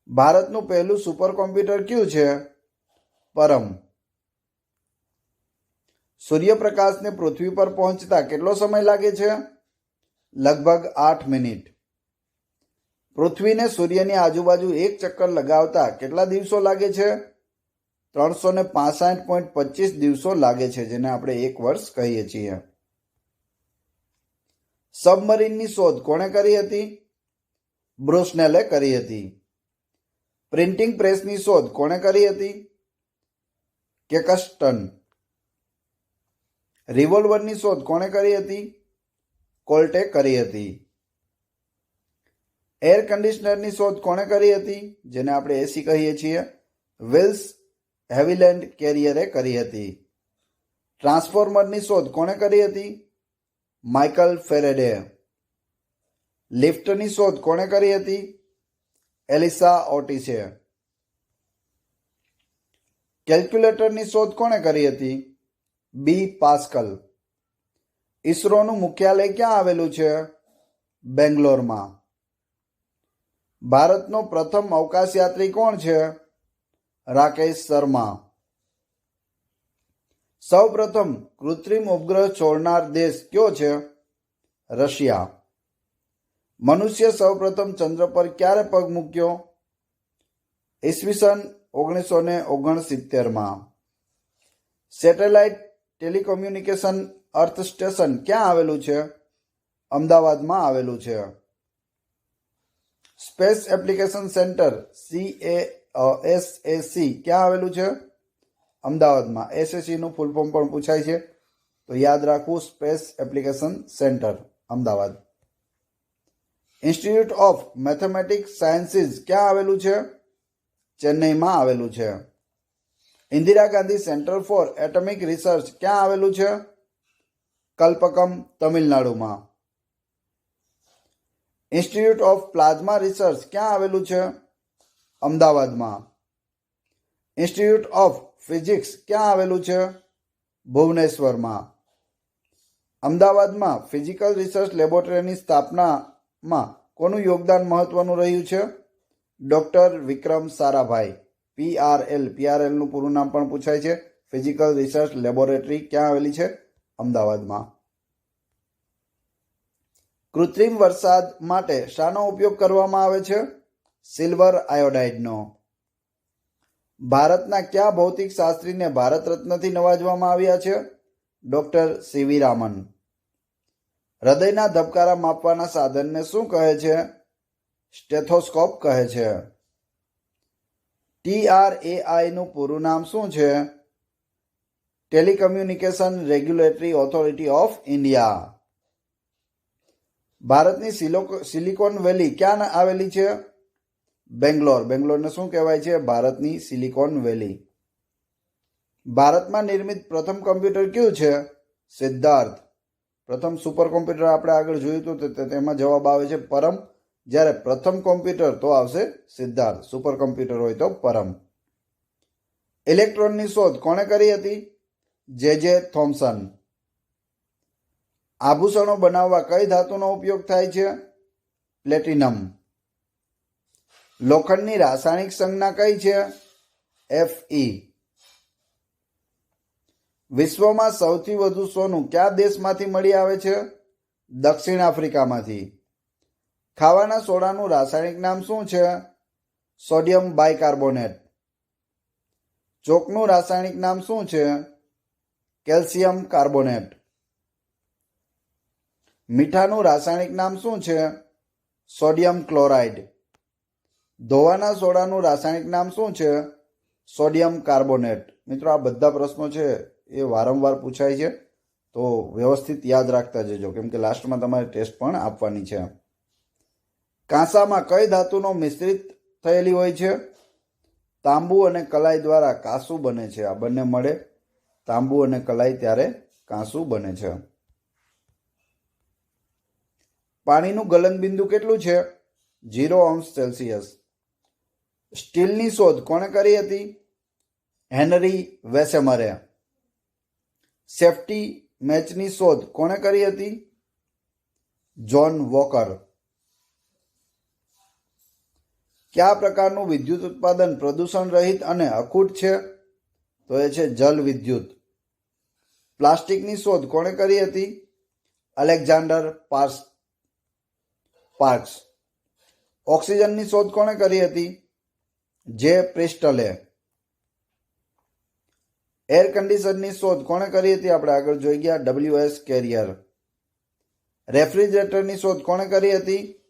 ભારતનું પહેલું સુપર કોમ્પ્યુટર કયું છે? પરમ. સૂર્યપ્રકાશને પૃથ્વી પર પહોંચતા કેટલો સમય લાગે છે? લગભગ 8 મિનિટ. પૃથ્વીને સૂર્યની આજુબાજુ એક ચક્કર લગાવતા કેટલા દિવસો લાગે છે? 365.25 દિવસો લાગે છે, જેને આપણે 1 વર્ષ કહીએ છીએ. સબમરીનની શોધ કોણે કરી હતી? બ્રુસનેલે કરી હતી. પ્રિન્ટિંગ પ્રેસની શોધ કોણે કરી હતી? કેક્સ્ટન. રિવોલ્વરની શોધ કોણે કરી હતી? કોલ્ટે કરી હતી. એર કન્ડિશનરની શોધ કોણે કરી હતી? જેને આપણે એસી કહીએ છીએ. વિલ્સ હેવિલેન્ડ કેરિયરે કરી હતી. ટ્રાન્સફોર્મરની શોધ કોણે કરી હતી? Michael faraday. લિફ્ટની શોધ કોણે કરી હતી? એલિસા ઓટિસે. કેલ્ક્યુલેટરની શોધ કોણે કરી હતી? બી પાસ્કલ. ઈસરોનું મુખ્યાલય ક્યાં આવેલું છે? બેંગ્લોરમાં. ભારતનો પ્રથમ અવકાશયાત્રી કોણ છે? રાકેશ શર્મા. સૌ પ્રથમ કૃત્રિમ ઉપગ્રહ છોડનાર દેશ કયો છે? રશિયા. મનુષ્ય સૌ પ્રથમ ચંદ્ર પર ક્યારે પગ મૂક્યો? ઈસવીસન 1969માં. સેટેલાઇટ ટેલિકોમ્યુનિકેશન અર્થ સ્ટેશન ક્યાં આવેલું છે? અમદાવાદમાં આવેલું છે. સ્પેસ એપ્લિકેશન સેન્ટર SAC ક્યાં આવેલું છે? અમદાવાદમાં. SAC નું ફૂલ ફોર્મ પણ પૂછાય છે, તો યાદ રાખવું, space application centre, Ahmedabad. Institute of mathematics sciences ક્યાં આવેલું છે? ચેન્નઈમાં આવેલું છે. Indira Gandhi centre for atomic research ક્યાં આવેલું છે? કલ્પકમ, તમિલનાડુમાં. ઇન્સ્ટિટ્યૂટ ઓફ પ્લાઝમા રિસર્ચ ક્યાં આવેલું છે? અમદાવાદમાં. ઇન્સ્ટિટ્યૂટ ઓફ ફિઝિક્સ ક્યાં આવેલું છે? ભુવનેશ્વરમાં. અમદાવાદમાં ફિઝિકલ રિસર્ચ લેબોરેટરીની સ્થાપનામાં કોનું યોગદાન મહત્વનું રહ્યું છે? ડોક્ટર વિક્રમ સારાભાઈ. PRL નું પૂરું નામ પણ પૂછાય છે. ફિઝિકલ રિસર્ચ લેબોરેટરી ક્યાં આવેલી છે? અમદાવાદમાં. કૃત્રિમ વરસાદ માટે શાનો ઉપયોગ કરવામાં આવે છે? સિલ્વર આયોડાઇડનો. ભારતના કયા ભૌતિક શાસ્ત્રીને ભારત રત્નથી નવાજવામાં આવ્યા છે? Doctor CV Raman. હૃદયના ધબકારા માપવાના સાધનને શું કહે છે? સ્ટેથોસ્કોપ કહે છે. TRAI નું પૂરું નામ શું છે? Telecommunication regulatory authority of India. ભારતની સિલિકોન વેલી ક્યાં આવેલી છે? બેંગ્લોર. બેંગ્લોરને શું કહેવાય છે? ભારતની સિલિકોન વેલી. ભારતમાં નિર્મિત પ્રથમ કમ્પ્યુટર કયું છે? સિદ્ધાર્થ. પ્રથમ સુપર કોમ્પ્યુટર આપણે આગળ જોયું હતું, તેમાં જવાબ આવે છે પરમ. જ્યારે પ્રથમ કોમ્પ્યુટર તો આવશે સિદ્ધાર્થ. સુપર કોમ્પ્યુટર હોય તો પરમ. ઇલેક્ટ્રોનની શોધ કોણે કરી હતી? JJ Thomson. આભૂષણો બનાવવા કઈ ધાતુનો ઉપયોગ થાય છે? પ્લેટિનમ. લોખંડની રાસાયણિક સંજ્ઞા કઈ છે? Fe. વિશ્વમાં સૌથી વધુ સોનું કયા દેશમાંથી મળી આવે છે? દક્ષિણ આફ્રિકામાંથી. ખાવાના સોડાનું રાસાયણિક નામ શું છે? Sodium bicarbonate. ચોકનું રાસાયણિક નામ શું છે? Calcium carbonate. મીઠાનું રાસાયણિક નામ શું છે? Sodium chloride. ધોવાના સોડાનું રાસાયણિક નામ શું છે? Sodium carbonate. મિત્રો, આ બધા પ્રશ્નો છે એ વારંવાર પૂછાય છે, તો વ્યવસ્થિત યાદ રાખતા જજો, કેમ કે લાસ્ટમાં તમારે ટેસ્ટ પણ આપવાની છે. કાંસામાં કઈ ધાતુનો મિશ્રિત થયેલી હોય છે? તાંબુ અને કલાઈ દ્વારા કાંસુ બને છે. આ બંને મળે તાંબુ અને કલાઈ ત્યારે કાંસુ બને છે. પાણીનું ગલનબિંદુ કેટલું છે? 0°C. સ્ટીલની શોધ કોણે કરી હતી? હેનરી વેસેમરે. સેફ્ટી મેચની શોધ કોણે કરી હતી? John walker. કયા પ્રકારનું વિદ્યુત ઉત્પાદન પ્રદૂષણ રહિત અને અખૂટ છે? તો એ છે જલ વિદ્યુત. પ્લાસ્ટિકની શોધ કોણે કરી હતી? Alexander parks. ઓક્સિજનની શોધ કોણે કરી હતી? જે પ્રિસ્ટલે. એર કન્ડિશનરની શોધ કોણે કરી હતી? આપણે આગળ જોઈ ગયા, WS કેરિયર. રેફ્રિજરેટરની શોધ કોણે કરી હતી?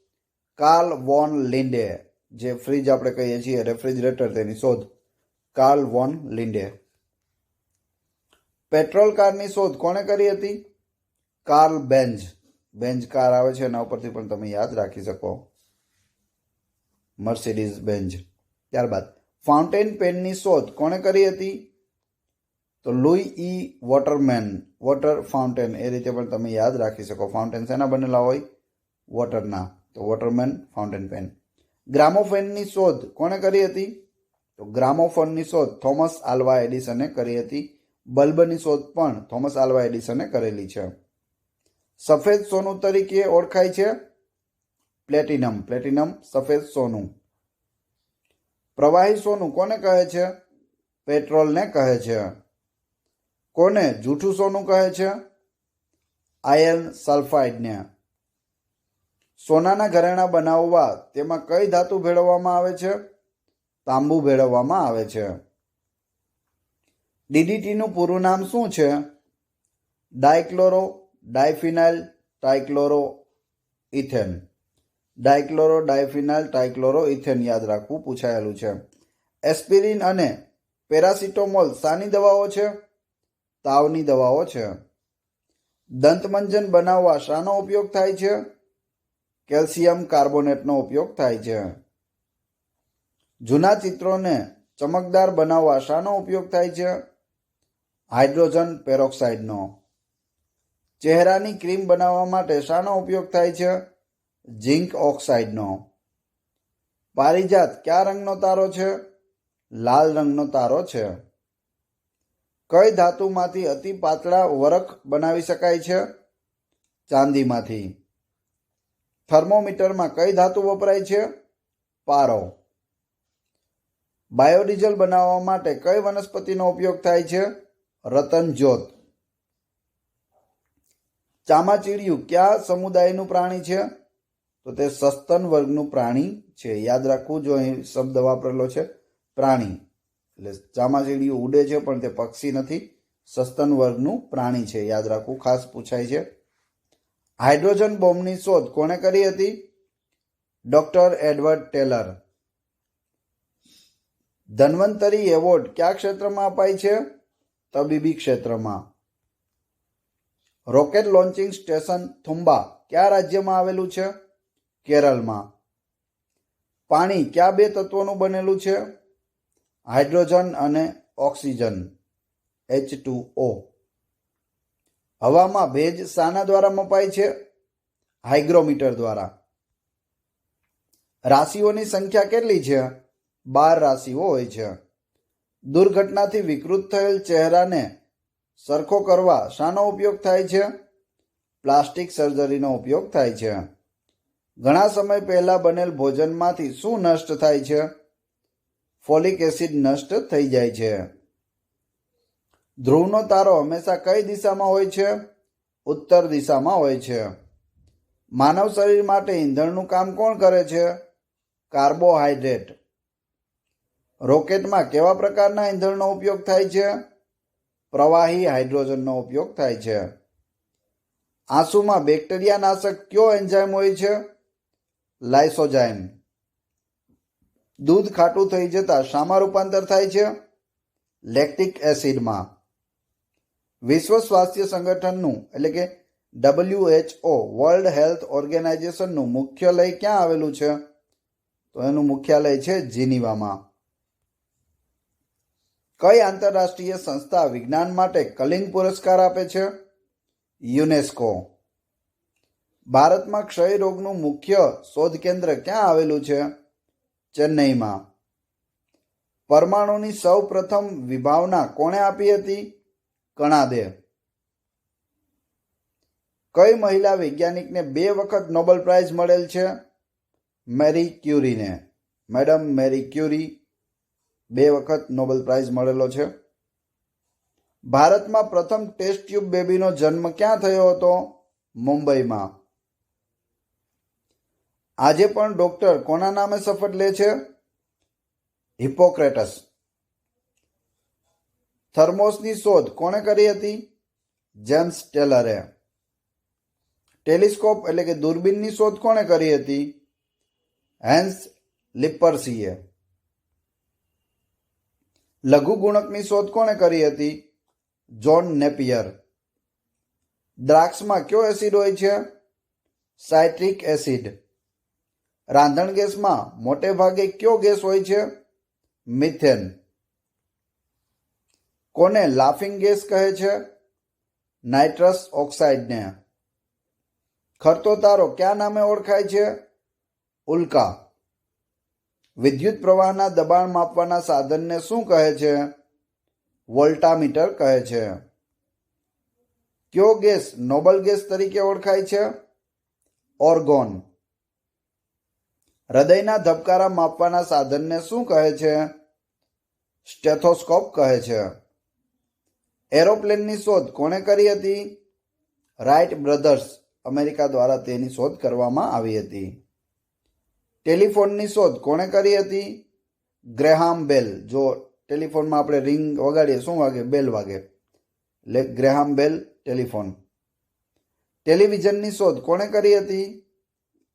Carl von Linde. જે ફ્રીજ આપણે કહીએ છીએ રેફ્રિજરેટર, તેની શોધ કાર્લ વોન લિન્ડે. પેટ્રોલ કારની શોધ કોણે કરી હતી? Karl Benz. બેન્ઝ કાર આવે છે, એના ઉપરથી પણ તમે યાદ રાખી શકો, મર્સિડીઝ બેન્ઝ. ત્યારબાદ ફાઉન્ટેન પેનની શોધ કોણે કરી હતી? તો લુઈ ઈ વોટરમેન. વોટર ફાઉન્ટેન, એ રીતે પણ તમે યાદ રાખી શકો. ફાઉન્ટેન શેના બનેલા હોય? વોટરના. તો વોટરમેન, ફાઉન્ટેન પેન. ગ્રામોફોનની શોધ કોણે કરી હતી? તો ગ્રામોફોનની શોધ થોમસ આલ્વા એડિસને કરી હતી. બલ્બની શોધ પણ થોમસ આલ્વા એડિસને કરેલી છે. સફેદ સોનું તરીકે ઓળખાય છે પ્લેટિનમ. પ્લેટિનમ સફેદ સોનું. પ્રવાહી સોનું કોને કહે છે? પેટ્રોલને કહે છે. કોને જૂઠું સોનું કહે છે? આયર્ન સલ્ફાઇડને. સોનાના ઘરેણાં બનાવવા તેમાં કઈ ધાતુ ભેળવવામાં આવે છે? તાંબુ ભેળવવામાં આવે છે. DDTનું પૂરું નામ શું છે? Dichloro diphenyl trichloro ethane. Dichloro diphenyl trichloro ethane યાદ રાખવું પૂછાયેલું છે. એસ્પિરિન અને પેરાસિટામોલ શાની દવાઓ છે? તાવની દવાઓ છે. દંતમંજન બનાવવા શાનો ઉપયોગ થાય છે? કેલ્શિયમ કાર્બોનેટનો ઉપયોગ થાય છે. જૂના ચિત્રોને ચમકદાર બનાવવા શાનો ઉપયોગ થાય છે? હાઇડ્રોજન પેરોક્સાઇડનો. ચહેરાની ક્રીમ બનાવવા માટે શાનો ઉપયોગ થાય છે? ઝિંક ઓક્સાઇડનો. પારિજાત કયા રંગનો તારો છે? લાલ રંગનો તારો છે. કઈ ધાતુમાંથી અતિ પાતળા વરખ બનાવી શકાય છે? ચાંદીમાંથી. થર્મોમીટરમાં કઈ ધાતુ વપરાય છે? પારો. બાયોડીઝલ બનાવવા માટે કઈ વનસ્પતિનો ઉપયોગ થાય છે? રતનજોત. ચામાચીડિયું કયા સમુદાયનું પ્રાણી છે? તો તે સસ્તન વર્ગનું પ્રાણી છે. યાદ રાખવું, જો અહીં શબ્દ વાપરેલો છે પ્રાણી, એટલે ચામાચીડિયું ઉડે છે પણ તે પક્ષી નથી, સસ્તન વર્ગનું પ્રાણી છે. યાદ રાખવું, ખાસ પૂછાય છે. હાઇડ્રોજન બોમ્બની શોધ કોણે કરી હતી? Doctor Edward Teller. Dhanvantari award કયા ક્ષેત્રમાં અપાય છે? તબીબી ક્ષેત્રમાં. રોકેટ લોન્ચિંગ સ્ટેશન થુમ્બા કયા રાજ્યમાં આવેલું છે? કેરળમાં. પાણી કયા બે તત્વોનું બનેલું છે? હાઇડ્રોજન અને ઓક્સિજન H2O. હવામાં ભેજ શાના દ્વારા મપાય છે? હાઇગ્રોમીટર દ્વારા. રાશિઓની સંખ્યા કેટલી છે? 12 રાશિઓ હોય છે. દુર્ઘટનાથી વિકૃત થયેલ ચહેરાને સરખો કરવા શાનો ઉપયોગ થાય છે? પ્લાસ્ટિક સર્જરીનો ઉપયોગ થાય છે. ઘણા સમય પહેલા બનેલ ભોજનમાંથી શું નષ્ટ થાય છે? ફોલિક એસિડ નષ્ટ થઈ જાય છે. ધ્રુવનો તારો હંમેશા કઈ દિશામાં હોય છે? ઉત્તર દિશામાં હોય છે. માનવ શરીર માટે ઈંધણનું કામ કોણ કરે છે? કાર્બોહાઈડ્રેટ. રોકેટમાં કેવા પ્રકારના ઈંધણનો ઉપયોગ થાય છે? પ્રવાહી હાઇડ્રોજનનો ઉપયોગ થાય છે. આંસુમાં બેક્ટેરિયા નાશક કયો એન્ઝાઇમ હોય છે? લાઇસોજાઇમ. દૂધ ખાટું થઈ જતા શામાં રૂપાંતર થાય છે? લેક્ટિક એસિડમાં. વિશ્વ સ્વાસ્થ્ય સંગઠનનું એટલે કે WHO વર્લ્ડ હેલ્થ ઓર્ગેનાઇઝેશનનું મુખ્યાલય ક્યાં આવેલું છે? તો એનું મુખ્યાલય છે જીનીવામાં. કઈ આંતરરાષ્ટ્રીય સંસ્થા વિજ્ઞાન માટે કલિંગ પુરસ્કાર આપે છે? યુનેસ્કો. ભારતમાં ક્ષય રોગનું મુખ્ય શોધ કેન્દ્ર ક્યાં આવેલું છે? ચેન્નઈમાં. પરમાણુની સૌ પ્રથમ વિભાવના કોણે આપી હતી? કણાદે. કઈ મહિલા વૈજ્ઞાનિકને 2 વખત નોબેલ પ્રાઇઝ મળેલ છે? મેરી ક્યુરીને. મેડમ મેરી ક્યુરી 2 વખત નોબેલ પ્રાઇઝ મળેલો છે. ભારતમાં પ્રથમ ટેસ્ટ ટ્યુબ બેબીનો જન્મ ક્યાં થયો હતો? મુંબઈમાં. આજે પણ ડોક્ટર કોના નામે શપથ લે છે? હિપોક્રેટસ. થર્મોસની શોધ કોણે કરી હતી? જેમ્સ ટેલરે. ટેલિસ્કોપ એટલે કે દૂરબીનની શોધ કોણે કરી હતી? હેન્સ લિપર્સીએ. લઘુગુણકની શોધ કોણે કરી હતી? John Napier. દ્રાક્ષમાં કયો એસિડ હોય છે? Citric acid. રાંધણ ગેસમાં મોટે ભાગે કયો ગેસ હોય છે? મિથેન. કોને લાફિંગ ગેસ કહે છે? નાઇટ્રસ ઓક્સાઇડને. ખરતો તારો કયા નામે ઓળખાય છે? ઉલ્કા. વિદ્યુત પ્રવાહના દબાણ માપવાના સાધનને શું કહે છે? વોલ્ટામીટર કહે છે. કયો ગેસ નોબલ ગેસ તરીકે ઓળખાય છે? ઓર્ગોન. હૃદયના ધબકારા માપવાના સાધનને શું કહે છે? સ્ટેથોસ્કોપ કહે છે. એરોપ્લેનની શોધ કોણે કરી હતી? Right brothers. અમેરિકા દ્વારા તેની શોધ કરવામાં આવી હતી. ટેલિફોનની શોધ કોણે કરી હતી? ગ્રેહામ બેલ. જો ટેલિફોનમાં આપણે રિંગ વગાડીએ શું વાગે? બેલ વાગે, એટલે ગ્રેહામ બેલ ટેલિફોન. ટેલિવિઝનની શોધ કોણે કરી હતી?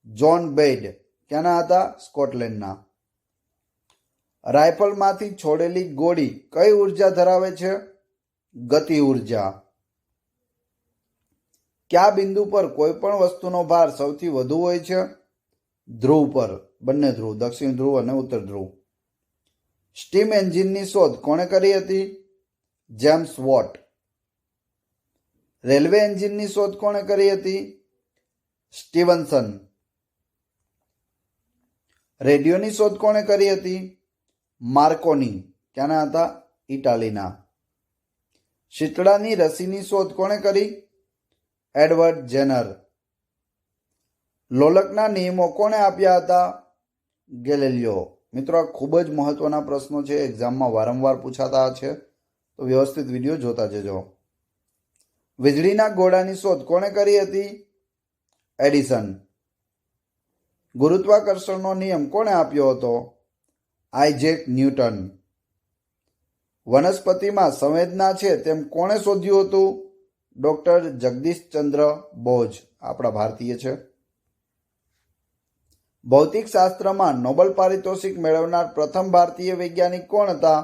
જોન બેઇડ ક્યાંના હતા? સ્કોટલેન્ડના. રાઇફલમાંથી છોડેલી ગોળી કઈ ઉર્જા ધરાવે છે? ગતિ ઉર્જા. કયા બિંદુ પર કોઈ પણ વસ્તુનો ભાર સૌથી વધુ હોય છે? ધ્રુવ પર. બંને ધ્રુવ, દક્ષિણ ધ્રુવ અને ઉત્તર ધ્રુવ. સ્ટીમ એન્જિનની શોધ કોણે કરી હતી? James vote. રેલવે એન્જિનની શોધ કોણે કરી હતી? સ્ટીવનસન. રેડિયોની શોધ કોણે કરી હતી? માર્કોની. ક્યાંના હતા? ઇટાલીના. શીતળાની રસીની શોધ કોણે કરી? Edward Zener. લોલકના નિયમો કોણે આપ્યા હતા? ગેલિલિયો. મિત્રો, આ ખૂબ જ મહત્વના પ્રશ્નો છે, એક્ઝામમાં વારંવાર પૂછાતા છે, તો વ્યવસ્થિત વિડીયો જોતા જજો. વીજળીના ગોળાની શોધ કોણે કરી હતી? એડિસન. ગુરુત્વાકર્ષણનો નિયમ કોણે આપ્યો હતો? Isaac newton. વનસ્પતિમાં સંવેદના છે તેમ કોણે શોધ્યું હતું? ડોક્ટર જગદીશચંદ્ર બોઝ, આપણા ભારતીય છે. ભૌતિક શાસ્ત્રમાં નોબેલ પારિતોષિક મેળવનાર પ્રથમ ભારતીય વૈજ્ઞાનિક કોણ હતા?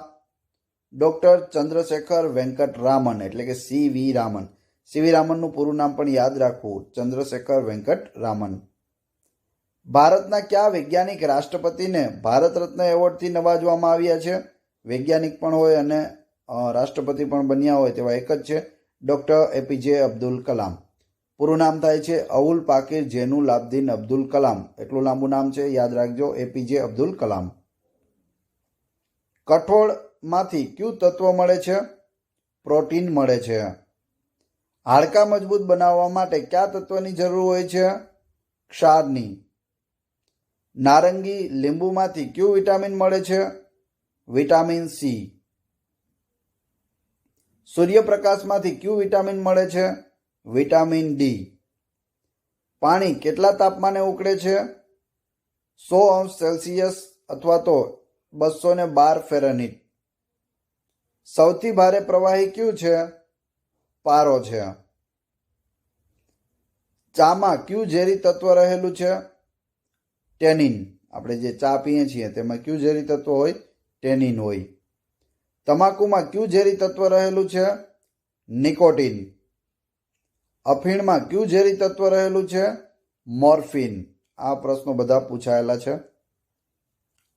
ડોક્ટર ચંદ્રશેખર વેંકટ રામન, એટલે કે સીવી રામન. સીવી રામનનું પૂરું નામ પણ યાદ રાખવું, ચંદ્રશેખર વેંકટ રામન. ભારતના કયા વૈજ્ઞાનિક રાષ્ટ્રપતિને ભારત રત્ન એવોર્ડથી નવાજવામાં આવ્યા છે? વૈજ્ઞાનિક પણ હોય અને રાષ્ટ્રપતિ પણ બન્યા હોય તેવા એક જ છે, ડોક્ટર એપીજે અબ્દુલ કલામ. પૂરું નામ થાય છે અવુલ પાકીર જેનુલ આબદીન અબ્દુલ કલામ. એટલું લાંબુ નામ છે, યાદ રાખજો, એપીજે અબ્દુલ કલામ. કઠોળમાંથી કયું તત્વ મળે છે? પ્રોટીન મળે છે. હાડકાં મજબૂત બનાવવા માટે કયા તત્વની જરૂર હોય છે? ક્ષારની. નારંગી લીંબુમાંથી કયું વિટામિન મળે છે? Vitamin C. સૂર્યપ્રકાશમાંથી કયું વિટામિન મળે છે? Vitamin D. પાણી કેટલા તાપમાને ઉકળે છે? 100°C અથવા તો 212 ફેરનહીટ. સૌથી ભારે પ્રવાહી કયું છે? પારો છે. ચામાં કયું ઝેરી તત્વ રહેલું છે? ટેનિન. આપણે જે ચા પીએ છીએ તેમાં કયું ઝેરી તત્વ હોય? ટેનિન હોય. તમાકુમાં કયું ઝેરી તત્વ રહેલું છે? નિકોટીન. અફીણમાં કયું ઝેરી તત્વ રહેલું છે? મોર્ફિન. આ પ્રશ્નો બધા પૂછાયેલા છે.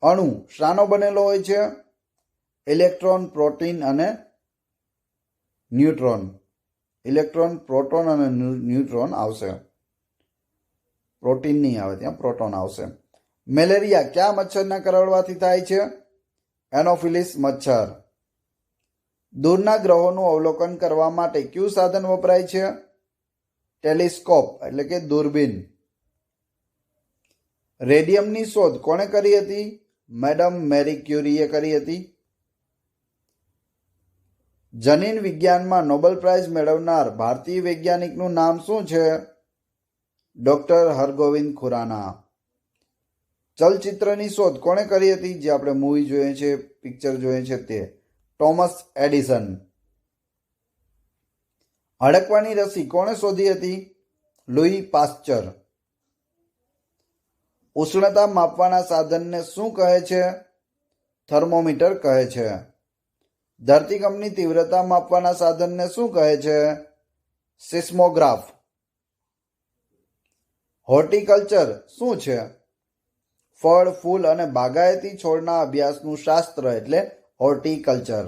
અણુ શાનો બનેલો હોય છે? ઇલેક્ટ્રોન, પ્રોટીન અને ન્યુટ્રોન. ઇલેક્ટ્રોન, પ્રોટોન અને ન્યુટ્રોન આવશે, પ્રોટીન નહીં આવે, ત્યાં પ્રોટોન આવશે. મેલેરિયા કયા મચ્છરના કરડવાથી થાય છે? એનોફિલિસ મચ્છર. દૂરના ગ્રહોનું અવલોકન કરવા માટે કયું સાધન વપરાય છે? ટેલિસ્કોપ એટલે કે દૂરબીન. રેડિયમની શોધ કોણે કરી હતી? મેડમ મેરી ક્યુરીએ કરી હતી. જનીન વિજ્ઞાનમાં નોબેલ પ્રાઇઝ મેળવનાર ભારતીય વૈજ્ઞાનિકનું નામ શું છે? ડોક્ટર હરગોવિંદ ખુરાના. ચલચિત્રની શોધ કોણે કરી હતી? જે આપણે મૂવી જોઈએ છે, પિક્ચર જોઈએ છે તે ટોમસ એડિસન. હડકવાની રસી કોણે શોધી હતી? લુઈ પાસ્ચર. ઉષ્ણતા માપવાના સાધનને શું કહે છે? થર્મોમીટર કહે છે. ધરતીકંપની તીવ્રતા માપવાના સાધનને શું કહે છે? સિસ્મોગ્રાફ. હોર્ટિકલ્ચર શું છે? ફળ, ફૂલ અને બાગાયતી છોડના અભ્યાસનું શાસ્ત્ર એટલે હોર્ટિકલ્ચર.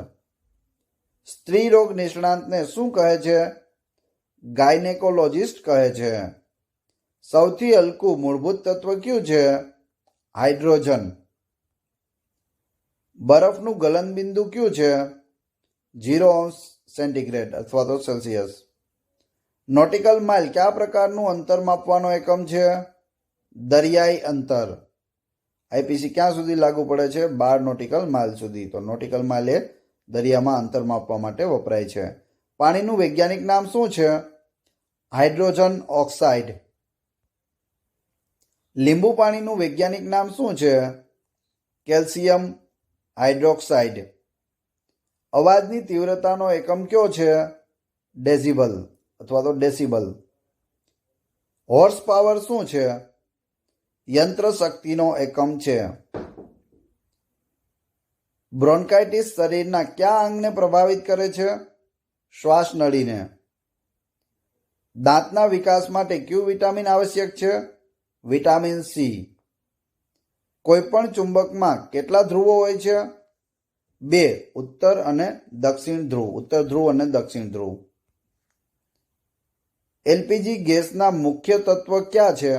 સ્ત્રી રોગ નિષ્ણાંતને શું કહે છે? ગાયનેકોલોજિસ્ટ કહે છે. સૌથી હલકું મૂળભૂત તત્વ કયું છે? હાઇડ્રોજન. બરફનું ગલનબિંદુ કયું છે? 0°C અથવા તો સેલ્સિયસ. નોટિકલ માઇલ કયા પ્રકારનું અંતર માપવાનો એકમ છે? દરિયાઈ અંતર. આઈપીસી ક્યાં સુધી લાગુ પડે છે? 12 નોટિકલ માઇલ સુધી. તો નોટિકલ માઇલ એ દરિયામાં અંતર માપવા માટે વપરાય છે. પાણીનું વૈજ્ઞાનિક નામ શું છે? Hydrogen oxide. લીંબુ પાણીનું વૈજ્ઞાનિક નામ શું છે? Calcium hydroxide. અવાજની તીવ્રતાનો એકમ કયો છે? ડેસિબલ અથવા તો ડેસિબલ. હોર્સ પાવર શું છે? યંત્ર શક્તિનો એકમ છે. બ્રોન્કાઇટિસ શરીરના કયા અંગને પ્રભાવિત કરે છે? શ્વાસ નળીને. દાંતના વિકાસ માટે કયું વિટામિન આવશ્યક છે? Vitamin C. કોઈપણ ચુંબકમાં કેટલા ધ્રુવો હોય છે? 2, ઉત્તર અને દક્ષિણ ધ્રુવ. ઉત્તર ધ્રુવ અને દક્ષિણ ધ્રુવ. એલપીજી ગેસના મુખ્ય તત્વ કયા છે?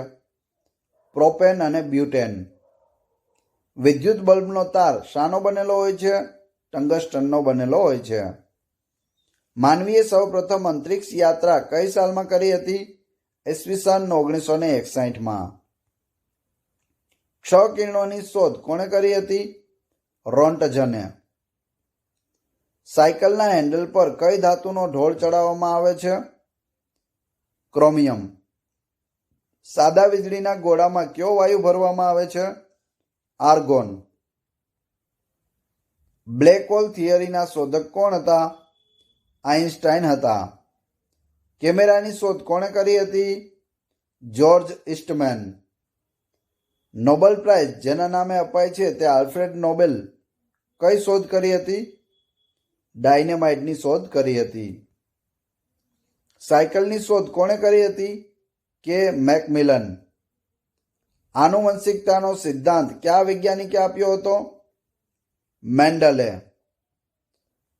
પ્રોપેન અને બ્યુટેન. વિદ્યુત બલ્બનો તાર શાનો બનેલો હોય છે? ટંગસ્ટનનો બનેલો હોય છે. માનવીએ સૌપ્રથમ અંતરિક્ષ યાત્રા કઈ સાલમાં કરી હતી? ઈસવીસન 1961માં. ક્ષ કિરણોની શોધ કોણે કરી હતી? રોન્ટજને. સાયકલના હેન્ડલ પર કઈ ધાતુનો ઢોળ ચડાવવામાં આવે છે? ક્રોમિયમ. સાદા વીજળીના ગોળામાં કયો વાયુ ભરવામાં આવે છે? આર્ગોન. બ્લેક હોલ થિયરીના શોધક કોણ હતા? આઇન્સ્ટાઈન હતા. કેમેરાની શોધ કોણે કરી હતી? જ્યોર્જ ઈસ્ટમેન. નોબેલ પ્રાઇઝ જેના નામે અપાય છે તે આલ્ફ્રેડ નોબેલ કઈ શોધ કરી હતી? ડાયનેમાઇટની શોધ કરી હતી. સાયકલની શોધ કોણે કરી હતી? કે મેકમિલન. આનુવંશિકતાનો સિદ્ધાંત કયા વૈજ્ઞાનિકે આપ્યો હતો? મેન્ડલે.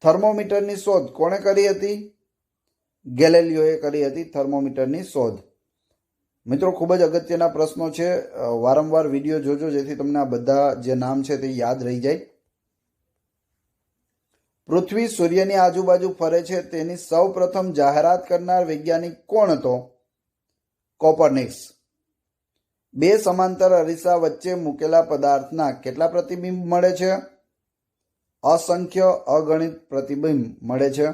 થર્મોમીટરની શોધ કોણે કરી હતી? ગેલેલિયોએ કરી હતી થર્મોમીટરની શોધ. મિત્રો, ખૂબ જ અગત્યના પ્રશ્નો છે. વારંવાર વિડીયો જોજો જેથી તમને આ બધા જે નામ છે તે યાદ રહી જાય. પૃથ્વી સૂર્યની આજુબાજુ ફરે છે તેની સૌ પ્રથમ જાહેરાત કરનાર વૈજ્ઞાનિક કોણ હતો? કોપરનિકસ. 2 સમાંતર અરીસા વચ્ચે મૂકેલા પદાર્થના કેટલા પ્રતિબિંબ મળે છે? અસંખ્ય અગણિત પ્રતિબિંબ મળે છે.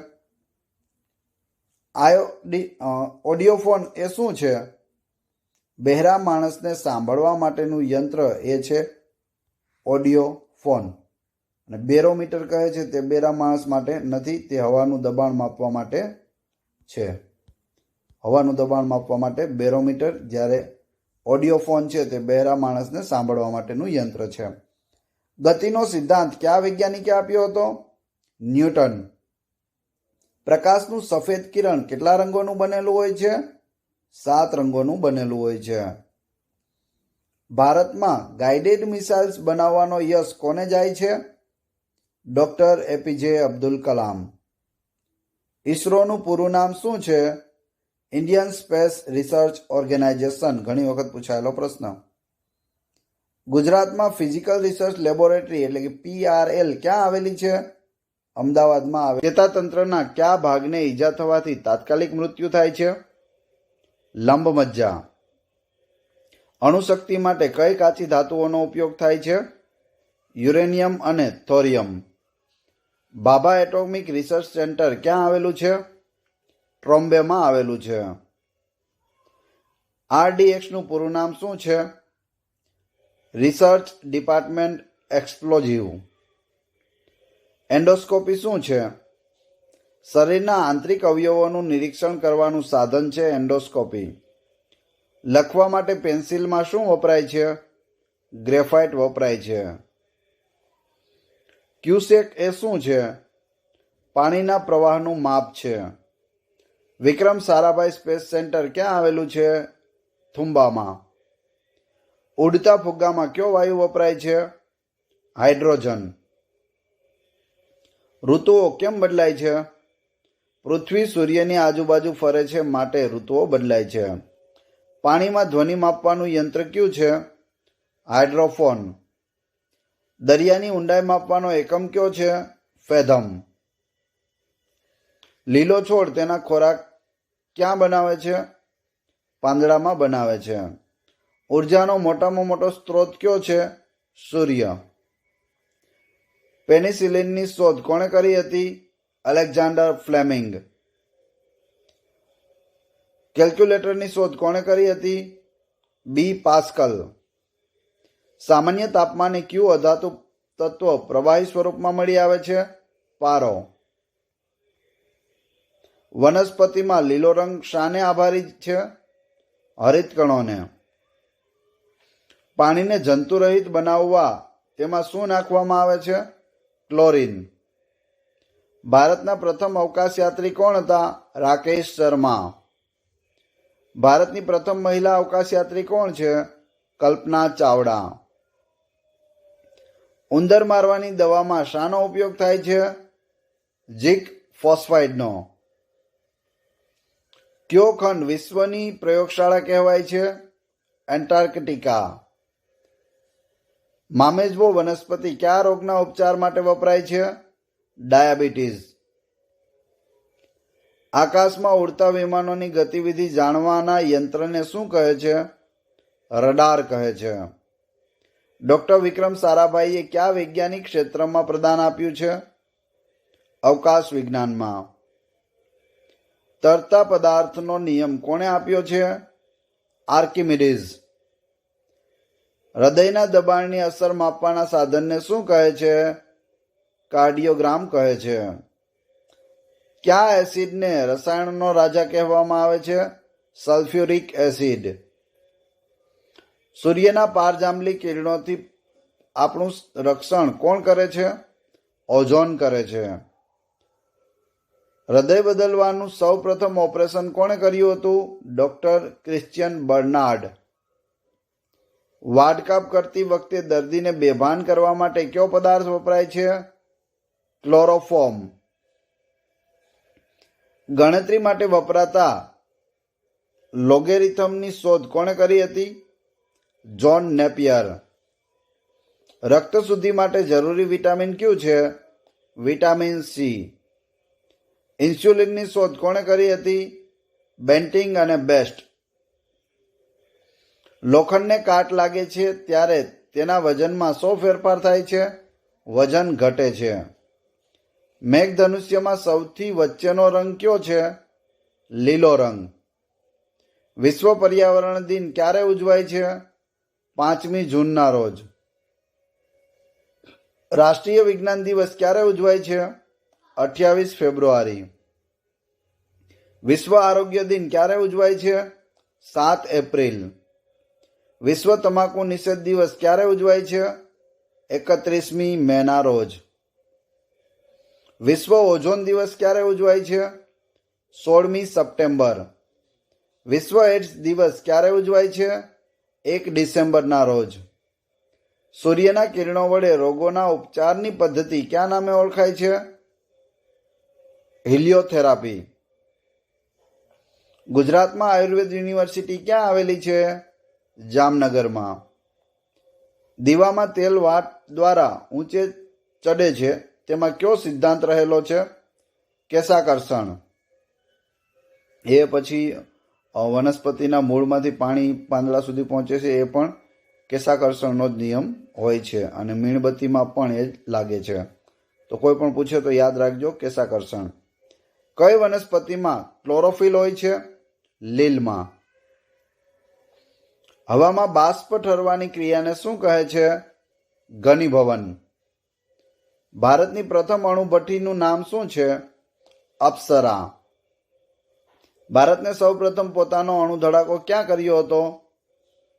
ઓડિયોફોન એ શું છે? બહેરા માણસને સાંભળવા માટેનું યંત્ર એ છે ઓડિયોફોન. અને બેરોમીટર કહે છે તે બહેરા માણસ માટે નથી, તે હવાનું દબાણ માપવા માટે છે. હવાનું દબાણ માપવા માટે બેરોમીટર, જ્યારે ઓડિયોફોન છે તે બહેરા માણસને સાંભળવા માટેનું યંત્ર છે. ગતિનો સિદ્ધાંત કયા વૈજ્ઞાનિકે આપ્યો હતો? ન્યૂટન. પ્રકાશનું સફેદ કિરણ કેટલા રંગોનું બનેલું હોય છે? 7 રંગોનું બનેલું હોય છે. ભારતમાં ગાઇડેડ મિસાઇલ્સ બનાવવાનો યશ કોને જાય છે? Doctor APJ Abdul Kalam. ઇસરોનું પૂરું નામ શું છે? Indian space research organisation. ઘણી વખત પૂછાયેલો પ્રશ્ન. ગુજરાતમાં ફિઝિકલ રિસર્ચ લેબોરેટરી એટલે કે PRL ક્યાં આવેલી છે? અમદાવાદમાં આવેલી. ચેતાતંત્રના કયા ભાગને ઈજા થવાથી તાત્કાલિક મૃત્યુ થાય છે? લંબમજ્જા. અણુશક્તિ માટે કઈ કાચી ધાતુઓનો ઉપયોગ થાય છે? યુરેનિયમ અને થોરિયમ. ભાભા એટોમિક રિસર્ચ સેન્ટર ક્યાં આવેલું છે? ટ્રોમ્બેમાં આવેલું છે. RDX નું પૂરું નામ શું છે? Research department explosive. એન્ડોસ્કોપી શું છે? શરીરના આંતરિક અવયવોનું નિરીક્ષણ કરવાનું સાધન છે એન્ડોસ્કોપી. લખવા માટે પેન્સિલમાં શું વપરાય છે? ગ્રેફાઇટ વપરાય છે. ક્યુસેક એ શું છે? પાણીના પ્રવાહનું માપ છે. વિક્રમ સારાભાઈ સ્પેસ સેન્ટર ક્યાં આવેલું છે? થુંબામાં. ઉડતા ફુગ્ગામાં કયો વાયુ વપરાય છે? હાઇડ્રોજન. ઋતુઓ કેમ બદલાય છે? પૃથ્વી સૂર્યની આજુબાજુ ફરે છે માટે ઋતુઓ બદલાય છે. પાણીમાં ધ્વનિ માપવાનું યંત્ર કયું છે? હાઇડ્રોફોન. દરિયાની ઊંડાઈ માપવાનો એકમ કયો છે? ફેધમ. લીલો છોડ તેના ખોરાક ક્યાં બનાવે છે? પાંદડામાં બનાવે છે. ઉર્જાનો મોટામાં મોટો સ્ત્રોત કયો છે? સૂર્ય. પેનિસિલિનની શોધ કોણે કરી હતી? Alexander Fleming. કેલ્ક્યુલેટરની શોધ કોણે કરી હતી? બી પાસ્કલ. સામાન્ય તાપમાને કયું અધાતુ તત્વ પ્રવાહી સ્વરૂપમાં મળી આવે છે? પારો. વનસ્પતિમાં લીલો રંગ શાને આભારી છે? હરિતકણોને. પાણીને જંતુરહિત બનાવવા તેમાં શું નાખવામાં આવે છે? ક્લોરીન. ભારતના પ્રથમ અવકાશયાત્રી કોણ હતા? રાકેશ શર્મા. ભારતની પ્રથમ મહિલા અવકાશયાત્રી કોણ છે? કલ્પના ચાવડા. ઉંદર મારવાની દવામાં શાનો ઉપયોગ થાય છે? ઝીંક ફોસ્ફાઇડનો. કયો ખંડ વિશ્વની પ્રયોગશાળા કહેવાય છે? એન્ટાર્કટિકા. મામેજવો વનસ્પતિ કયા રોગના ઉપચાર માટે વપરાય છે? ડાયાબિટીસ. આકાશમાં ઉડતા વિમાનોની ગતિવિધિ જાણવાના યંત્રને શું કહે છે? રડાર કહે છે. ડોક્ટર વિક્રમ સારાભાઈએ કયા વૈજ્ઞાનિક ક્ષેત્રમાં પ્રદાન આપ્યું છે? અવકાશ વિજ્ઞાનમાં. તરતા પદાર્થનો નિયમ કોણે આપ્યો છે? આર્કિમિડીઝ. હૃદયના દબાણની અસર માપવાના સાધનને શું કહે છે? કાર્ડિયોગ્રામ કહે છે. કયા એસિડને રસાયણનો રાજા કહેવામાં આવે છે? Sulphuric acid. સૂર્યના પારજાંબલી કિરણોથી આપણું રક્ષણ કોણ કરે છે? ઓઝોન કરે છે. હૃદય બદલવાનું સૌ પ્રથમ ઓપરેશન કોણે કર્યું હતું? Doctor Christian Bernard. વાઢકાપ કરતી વખતે દર્દીને બેભાન કરવા માટે કયો પદાર્થ વપરાય છે? ક્લોરોફોર્મ. ગણતરી માટે વપરાતા લોગેરિથમની શોધ કોણે કરી હતી? John Napier. રક્ત શુદ્ધિ માટે જરૂરી વિટામિન કયું છે? Vitamin C. ઇન્સ્યુલિનની શોધ કોણે કરી હતી? બેન્ટિંગ અને બેસ્ટ. લોખંડને કાટ લાગે છે ત્યારે તેના વજનમાં શો ફેરફાર થાય છે? વજન ઘટે છે. મેઘધનુષ્યમાં સૌથી વચ્ચેનો રંગ કયો છે? લીલો રંગ. વિશ્વ પર્યાવરણ દિન ક્યારે ઉજવાય છે? 5મી જૂનના રોજ. રાષ્ટ્રીય વિજ્ઞાન દિવસ ક્યારે ઉજવાય છે? 28 ફેબ્રુઆરી. વિશ્વ આરોગ્ય દિન ક્યારે ઉજવાય છે? 7 એપ્રિલ. વિશ્વ તમાકુ નિષેધ દિવસ ક્યારે ઉજવાય છે? 31મી મેના રોજ. વિશ્વ ઓઝોન દિવસ ક્યારે ઉજવાય છે? 16મી સપ્ટેમ્બર. વિશ્વ એડ્સ દિવસ ક્યારે ઉજવાય છે? 1 ડિસેમ્બરના રોજ. સૂર્યના કિરણો વડે રોગોના ઉપચારની પદ્ધતિ કયા નામે ઓળખાય છે? હિલિયોથેરાપી. ગુજરાતમાં આયુર્વેદ યુનિવર્સિટી ક્યાં આવેલી છે? જામનગરમાં. દીવામાં તેલ વાટ દ્વારા ઊંચે ચડે છે તેમાં કયો સિદ્ધાંત રહેલો છે? કેશાકર્ષણ. એ પછી વનસ્પતિના મૂળમાંથી પાણી પાંદડા સુધી પહોંચે છે એ પણ કેશાકર્ષણનો જ નિયમ હોય છે અને મીણબત્તીમાં પણ એ જ લાગે છે. તો કોઈ પણ પૂછે તો યાદ રાખજો કેશાકર્ષણ. કઈ વનસ્પતિમાં ક્લોરોફિલ હોય છે? લીલમાં. હવામાં બાષ્પ ઠરવાની ક્રિયાને શું કહે છે? ઘનીભવન. ભારતની પ્રથમ અણુભઠ્ઠીનું નામ શું છે? અપ્સરા. ભારતને સૌ પ્રથમ પોતાનો અણુ ધડાકો ક્યાં કર્યો હતો?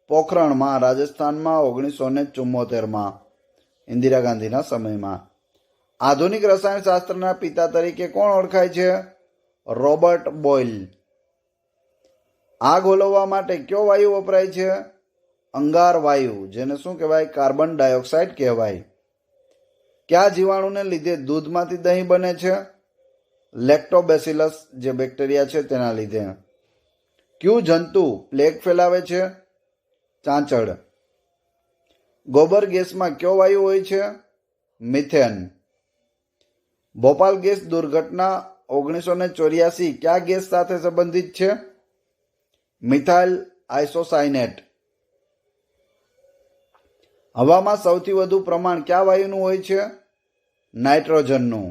પોખરણમાં, રાજસ્થાનમાં 1974માં, ઇન્દિરા ગાંધીના સમયમાં. આધુનિક રસાયણશાસ્ત્રના પિતા તરીકે કોણ ઓળખાય છે? Robert Boyle. આગ ઓલવવા માટે કયો વાયુ વપરાય છે? અંગાર વાયુ, જેને શું કહેવાય? કાર્બન ડાયોક્સાઇડ કહેવાય. કયા જીવાણુને લીધે દૂધમાંથી દહીં બને છે? લેક્ટોબેસિલસ જે બેક્ટેરિયા છે તેના લીધે. કયું જંતુ પ્લેગ ફેલાવે છે? ચાંચડ. ગોબર ગેસમાં કયો વાયુ હોય છે? મિથેન. ભોપાલ ગેસ દુર્ઘટના 1984 કયા ગેસ સાથે સંબંધિત છે? Methyl isocyanate. હવામાં સૌથી વધુ પ્રમાણ કયા વાયુનું હોય છે? નાઇટ્રોજનનું.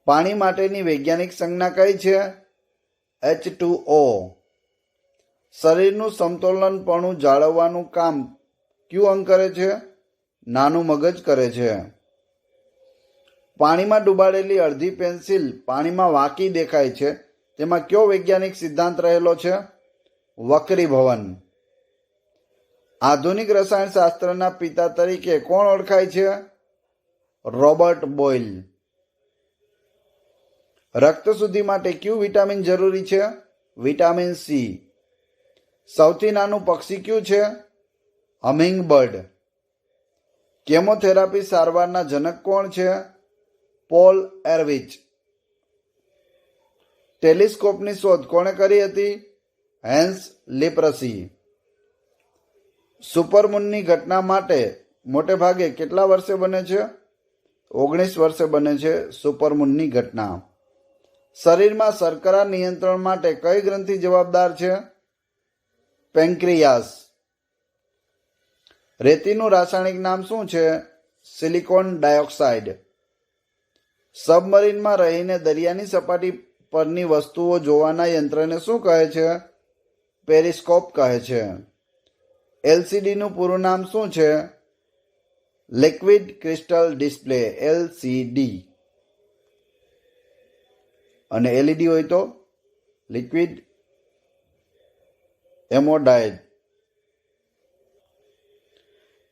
પાણી માટેની વૈજ્ઞાનિક સંજ્ઞા કઈ છે? H2O. શરીરનું સમતોલનપણું જાળવવાનું કામ કયું અંગ કરે છે? નાનું મગજ કરે છે. પાણીમાં ડૂબાડેલી અડધી પેન્સિલ પાણીમાં વાંકી દેખાય છે તેમાં કયો વૈજ્ઞાનિક સિદ્ધાંત રહેલો છે? વક્રીભવન. આધુનિક રસાયણશાસ્ત્રના પિતા તરીકે કોણ ઓળખાય છે? Robert Boyle. રક્ત શુદ્ધિ માટે કયું વિટામિન જરૂરી છે? Vitamin C. સૌથી નાનું પક્ષી કયું છે? હમિંગબર્ડ. કેમોથેરાપી સારવારના જનક કોણ છે? પોલ એરવિચ. ટેલિસ્કોપની શોધ કોણે કરી હતી? હેન્સ લિપ્રસી. સુપરમૂનની ઘટના મોટે ભાગે કેટલા વર્ષે બને છે? 19 વર્ષે બને છે સુપરમૂનની ઘટના. શરીરમાં શર્કરા નિયંત્રણ માટે કઈ ગ્રંથિ જવાબદાર છે? પેન્ક્રિયાસ. રેતીનું રાસાયણિક નામ શું છે? Silicon dioxide. સબમરીનમાં રહીને દરિયાની સપાટી પરની વસ્તુઓ જોવાના યંત્રને શું કહે છે? પેરિસ્કોપ કહે છે. એલસીડીનું પૂરું નામ શું છે? Liquid crystal display, LCD. અને એલઈડી હોય તો લિક્વિડ એમોડાઇડ.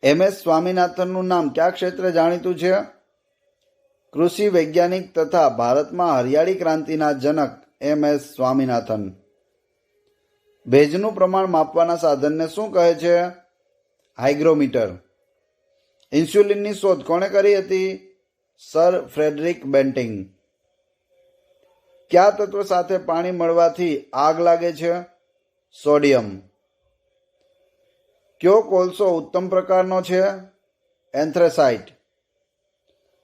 એમએસ સ્વામીનાથનનું નામ કયા ક્ષેત્રે જાણીતું છે? કૃષિ વૈજ્ઞાનિક તથા ભારતમાં હરિયાળી ક્રાંતિના જનક એમએસ સ્વામીનાથન. ભેજનું પ્રમાણ માપવાના સાધનને શું કહે છે? હાઇગ્રોમીટર. ઇન્સ્યુલિનની શોધ કોણે કરી હતી? Sir Frederick Bentinck. કયા તત્વ સાથે પાણી મળવાથી આગ લાગે છે? સોડિયમ. કયો કોલસો ઉત્તમ પ્રકારનો છે? એન્થ્રેસાઇટ.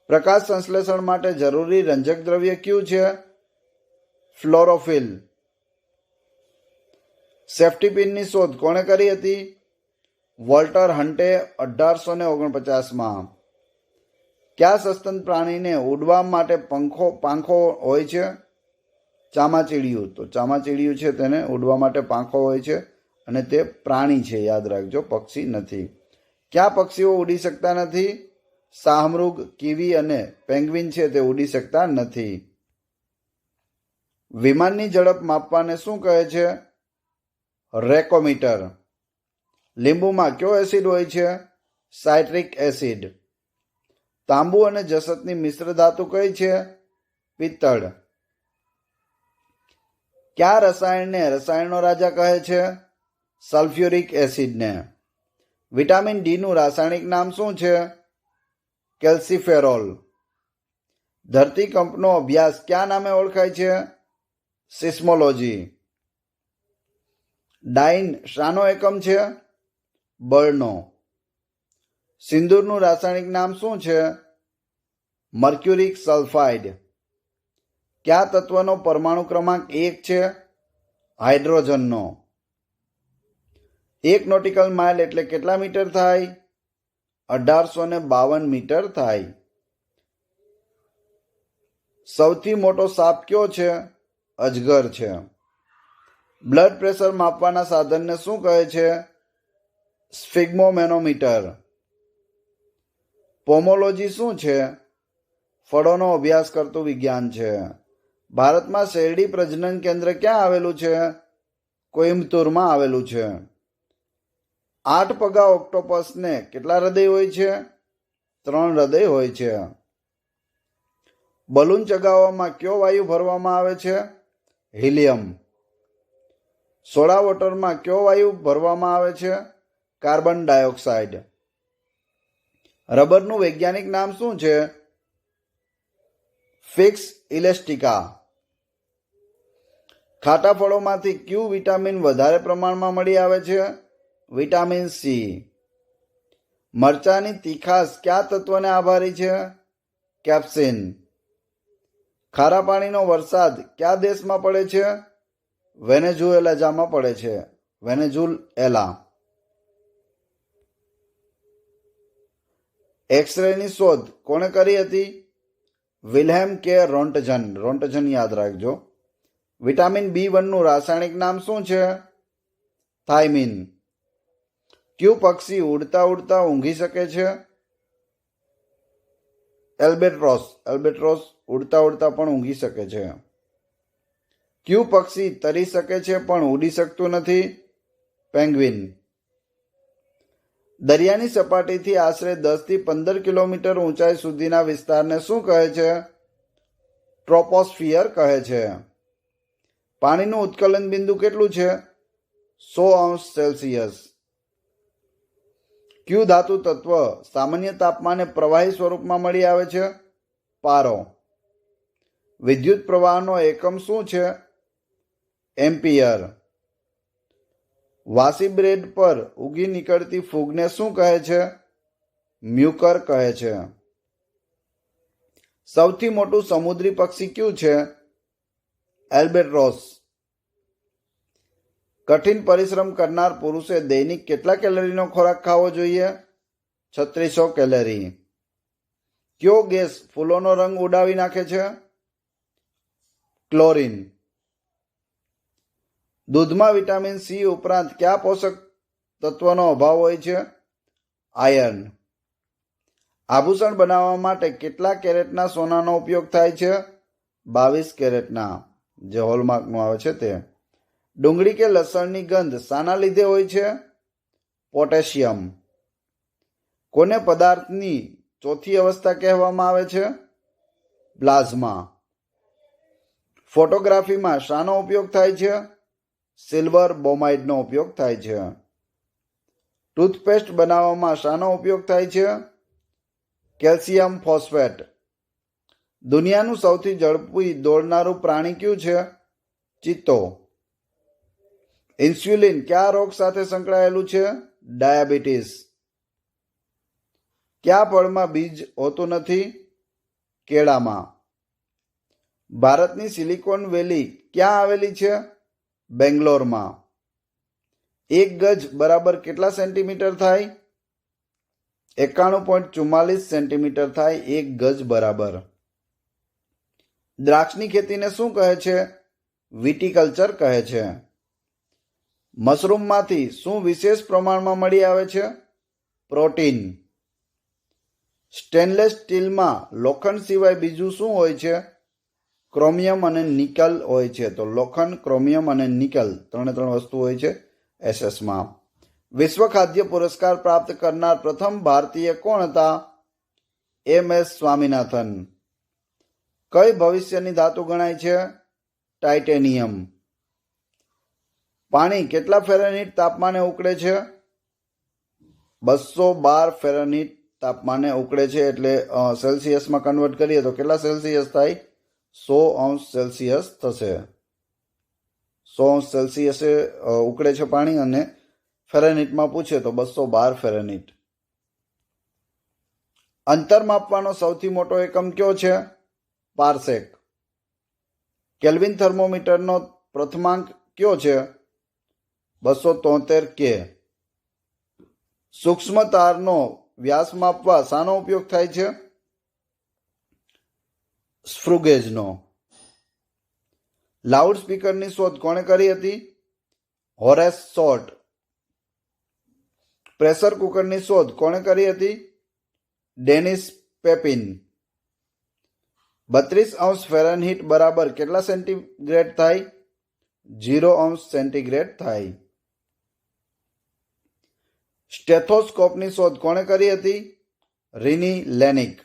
પ્રકાશ સંશ્લેષણ માટે જરૂરી રંજક દ્રવ્ય કયું છે? ફ્લોરોફિલ. સેફ્ટી પિનની શોધ કોણે કરી હતી? વોલ્ટર હન્ટે 1849માં. કયા સસ્તન પ્રાણીને ઉડવા માટે પાંખો હોય છે? ચામાચીડિયું. તો ચામાચીડિયું છે તેને ઉડવા માટે પાંખો હોય છે અને તે પ્રાણી છે, યાદ રાખજો, પક્ષી નથી. કયા પક્ષીઓ ઉડી શકતા નથી? શાહમૃગ, કીવી અને પેંગ્વિન છે તે ઉડી શકતા નથી. વિમાનની ઝડપ માપવાને શું કહે છે? રેકોમીટર. લીંબુમાં કયો એસિડ હોય છે? Citric acid. તાંબુ અને જસતની મિશ્ર ધાતુ કઈ છે? પિત્તળ. કયા રસાયણને રસાયણનો રાજા કહે છે? સલ્ફ્યુરિક એસિડને. વિટામિન ડીનું રાસાયણિક નામ શું છે? કેલ્સીફેરોલ. ધરતીકંપનો અભ્યાસ કયા નામે ઓળખાય છે? સિસ્મોલોજી. ડાઇન શાનો એકમ છે? બળનો. સિંદૂરનું રાસાયણિક નામ શું છે? Mercuric sulphide. કયા તત્વનો પરમાણુ ક્રમાંક 1 છે? હાઇડ્રોજનનો. 1 નોટિકલ માઇલ એટલે કેટલા મીટર થાય? 1852 મીટર થાય. સૌથી મોટો સાપ કયો છે? અજગર છે. બ્લડ પ્રેશર માપવાના સાધનને શું કહે છે? સ્ફિગ્મોમેનોમીટર. પોમોલોજી શું છે? ફળોનો અભ્યાસ કરતું વિજ્ઞાન છે. ભારતમાં શેરડી પ્રજનન કેન્દ્ર ક્યાં આવેલું છે? કોઇમ્બતુરમાં આવેલું છે. 8 પગા ઓક્ટોપસને કેટલા હૃદય હોય છે? 3 હૃદય હોય છે. બલૂન ચગાવવામાં કયો વાયુ ભરવામાં આવે છે? હિલિયમ. સોડા વોટરમાં કયો વાયુ ભરવામાં આવે છે? Carbon dioxide. રબરનું વૈજ્ઞાનિક નામ શું છે? ફિક્સ ઇલેસ્ટિકા. ખાટા ફળોમાંથી કયું વિટામિન વધારે પ્રમાણમાં મળી આવે છે? Vitamin C. મરચાની તીખાશ કયા તત્વને આભારી છે? કેપ્સિન. ખારા પાણીનો વરસાદ કયા દેશમાં પડે છે? વેનેઝુએલામાં પડે છે. વેનેઝુએલા. એક્સરેની શોધ કોણે કરી હતી? વિલ્હેમ કે રોન્ટજન. રોન્ટજન યાદ રાખજો. વિટામિન B1 નું રાસાયણિક નામ શું છે? થાઇમિન. કયું પક્ષી ઉડતા ઉડતા ઊંઘી શકે છે? એલ્બેટ્રોસ. એલ્બેટ્રોસ ઉડતા ઉડતા પણ ઊંઘી શકે છે. કયું પક્ષી તરી શકે છે પણ ઉડી શકતું નથી? પેંગ્વિન. દરિયાની સપાટીથી આશરે 10 થી 15 કિલોમીટર ઊંચાઈ સુધીના વિસ્તારને શું કહે છે? ટ્રોપોસ્ફિયર કહે છે. પાણીનું ઉત્કલન બિંદુ કેટલું છે? 100°C. ક્યુ ધાતુ તત્વ સામાન્ય તાપમાને પ્રવાહી સ્વરૂપમાં મળી આવે છે? પારો. વિદ્યુત પ્રવાહનો એકમ શું છે? એમ્પિયર. વાસી બ્રેડ પર ઉગી નીકળતી ફૂગને શું કહે છે? મ્યુકર કહે છે. સૌથી મોટું સમુદ્રી પક્ષી કયું છે? એલ્બેટ્રોસ. કઠિન પરિશ્રમ કરનાર પુરુષે દૈનિક કેટલા કેલરીનો ખોરાક ખાવો જોઈએ? 3600 કેલરી. કયો ગેસ ફૂલોનો રંગ ઉડાવી નાખે છે? ક્લોરીન. દૂધમાં વિટામિન સી ઉપરાંત કયા પોષક તત્વનો અભાવ હોય છે? આયર્ન. આભૂષણ બનાવવા માટે કેટલા કેરેટના સોનાનો ઉપયોગ થાય છે? 22 કેરેટના, જે હોલમાર્કનું આવે છે તે. ડુંગળી કે લસણની ગંધ શાના લીધે હોય છે? પોટેશિયમ. કોને પદાર્થની ચોથી અવસ્થા કહેવામાં આવે છે? પ્લાઝમા. ફોટોગ્રાફીમાં શાનો ઉપયોગ થાય છે? સિલ્વર બોમાઇડનો ઉપયોગ થાય છે. ટૂથપેસ્ટ બનાવવામાં શાનો ઉપયોગ થાય છે? Calcium phosphate. દુનિયાનું સૌથી ઝડપી દોડનારું પ્રાણી કયું છે? ચિત્તો. ઇન્સ્યુલિન કયા રોગ સાથે સંકળાયેલું છે? ડાયાબિટીસ. કયા ફળમાં બીજ હોતું નથી? કેળામાં. ભારતની સિલિકોન વેલી ક્યાં આવેલી છે? બેંગ્લોરમાં. 1 ગજ બરાબર કેટલા સેન્ટીમીટર થાય? 91.44 સેન્ટીમીટર થાય 1 ગજ બરાબર. દ્રાક્ષની ખેતીને શું કહે છે? વિટીકલ્ચર કહે છે. મશરૂમમાંથી શું વિશેષ પ્રમાણમાં મળી આવે છે? પ્રોટીન. સ્ટેનલેસ સ્ટીલમાં લોખંડ સિવાય બીજું શું હોય છે? ક્રોમિયમ અને નિકલ હોય છે. તો લોખંડ, ક્રોમિયમ અને નિકલ ત્રણ વસ્તુ હોય છે એસએસમાં. વિશ્વ ખાદ્ય પુરસ્કાર પ્રાપ્ત કરનાર પ્રથમ ભારતીય કોણ હતા? MS સ્વામીનાથન. કઈ ભવિષ્યની ધાતુ ગણાય છે? ટાઇટેનિયમ. પાણી કેટલા ફેરનહીટ તાપમાને ઉકળે છે? 212 ફેરનહીટ તાપમાને ઉકળે છે. એટલે સેલ્સિયસમાં કન્વર્ટ કરીએ તો કેટલા સેલ્સિયસ થાય? 100°C થશે. 100°C ઉકળે છે પાણી, અને ફેરનહીટમાં પૂછે તો 212 ફેરનહીટ. અંતર માપવાનો સૌથી મોટો એકમ કયો છે? પાર્સેક. કેલ્વિન થર્મોમીટરનો પ્રથમાંક કયો છે? 273 K. સૂક્ષ્મ તારનો વ્યાસ માપવા શાનો ઉપયોગ થાય છે? સ્ફ્રુગેજનો. લાઉડ સ્પીકરની શોધ કોણે કરી હતી? હોરેસ શોર્ટ. પ્રેશર કુકરની શોધ કોણે કરી હતી? ડેનિસ પેપિન. 32° ફેરનહીટ બરાબર કેટલા સેન્ટીગ્રેડ થાય? 0°C થાય. સ્ટેથોસ્કોપની શોધ કોણે કરી હતી? રીની લેનિક.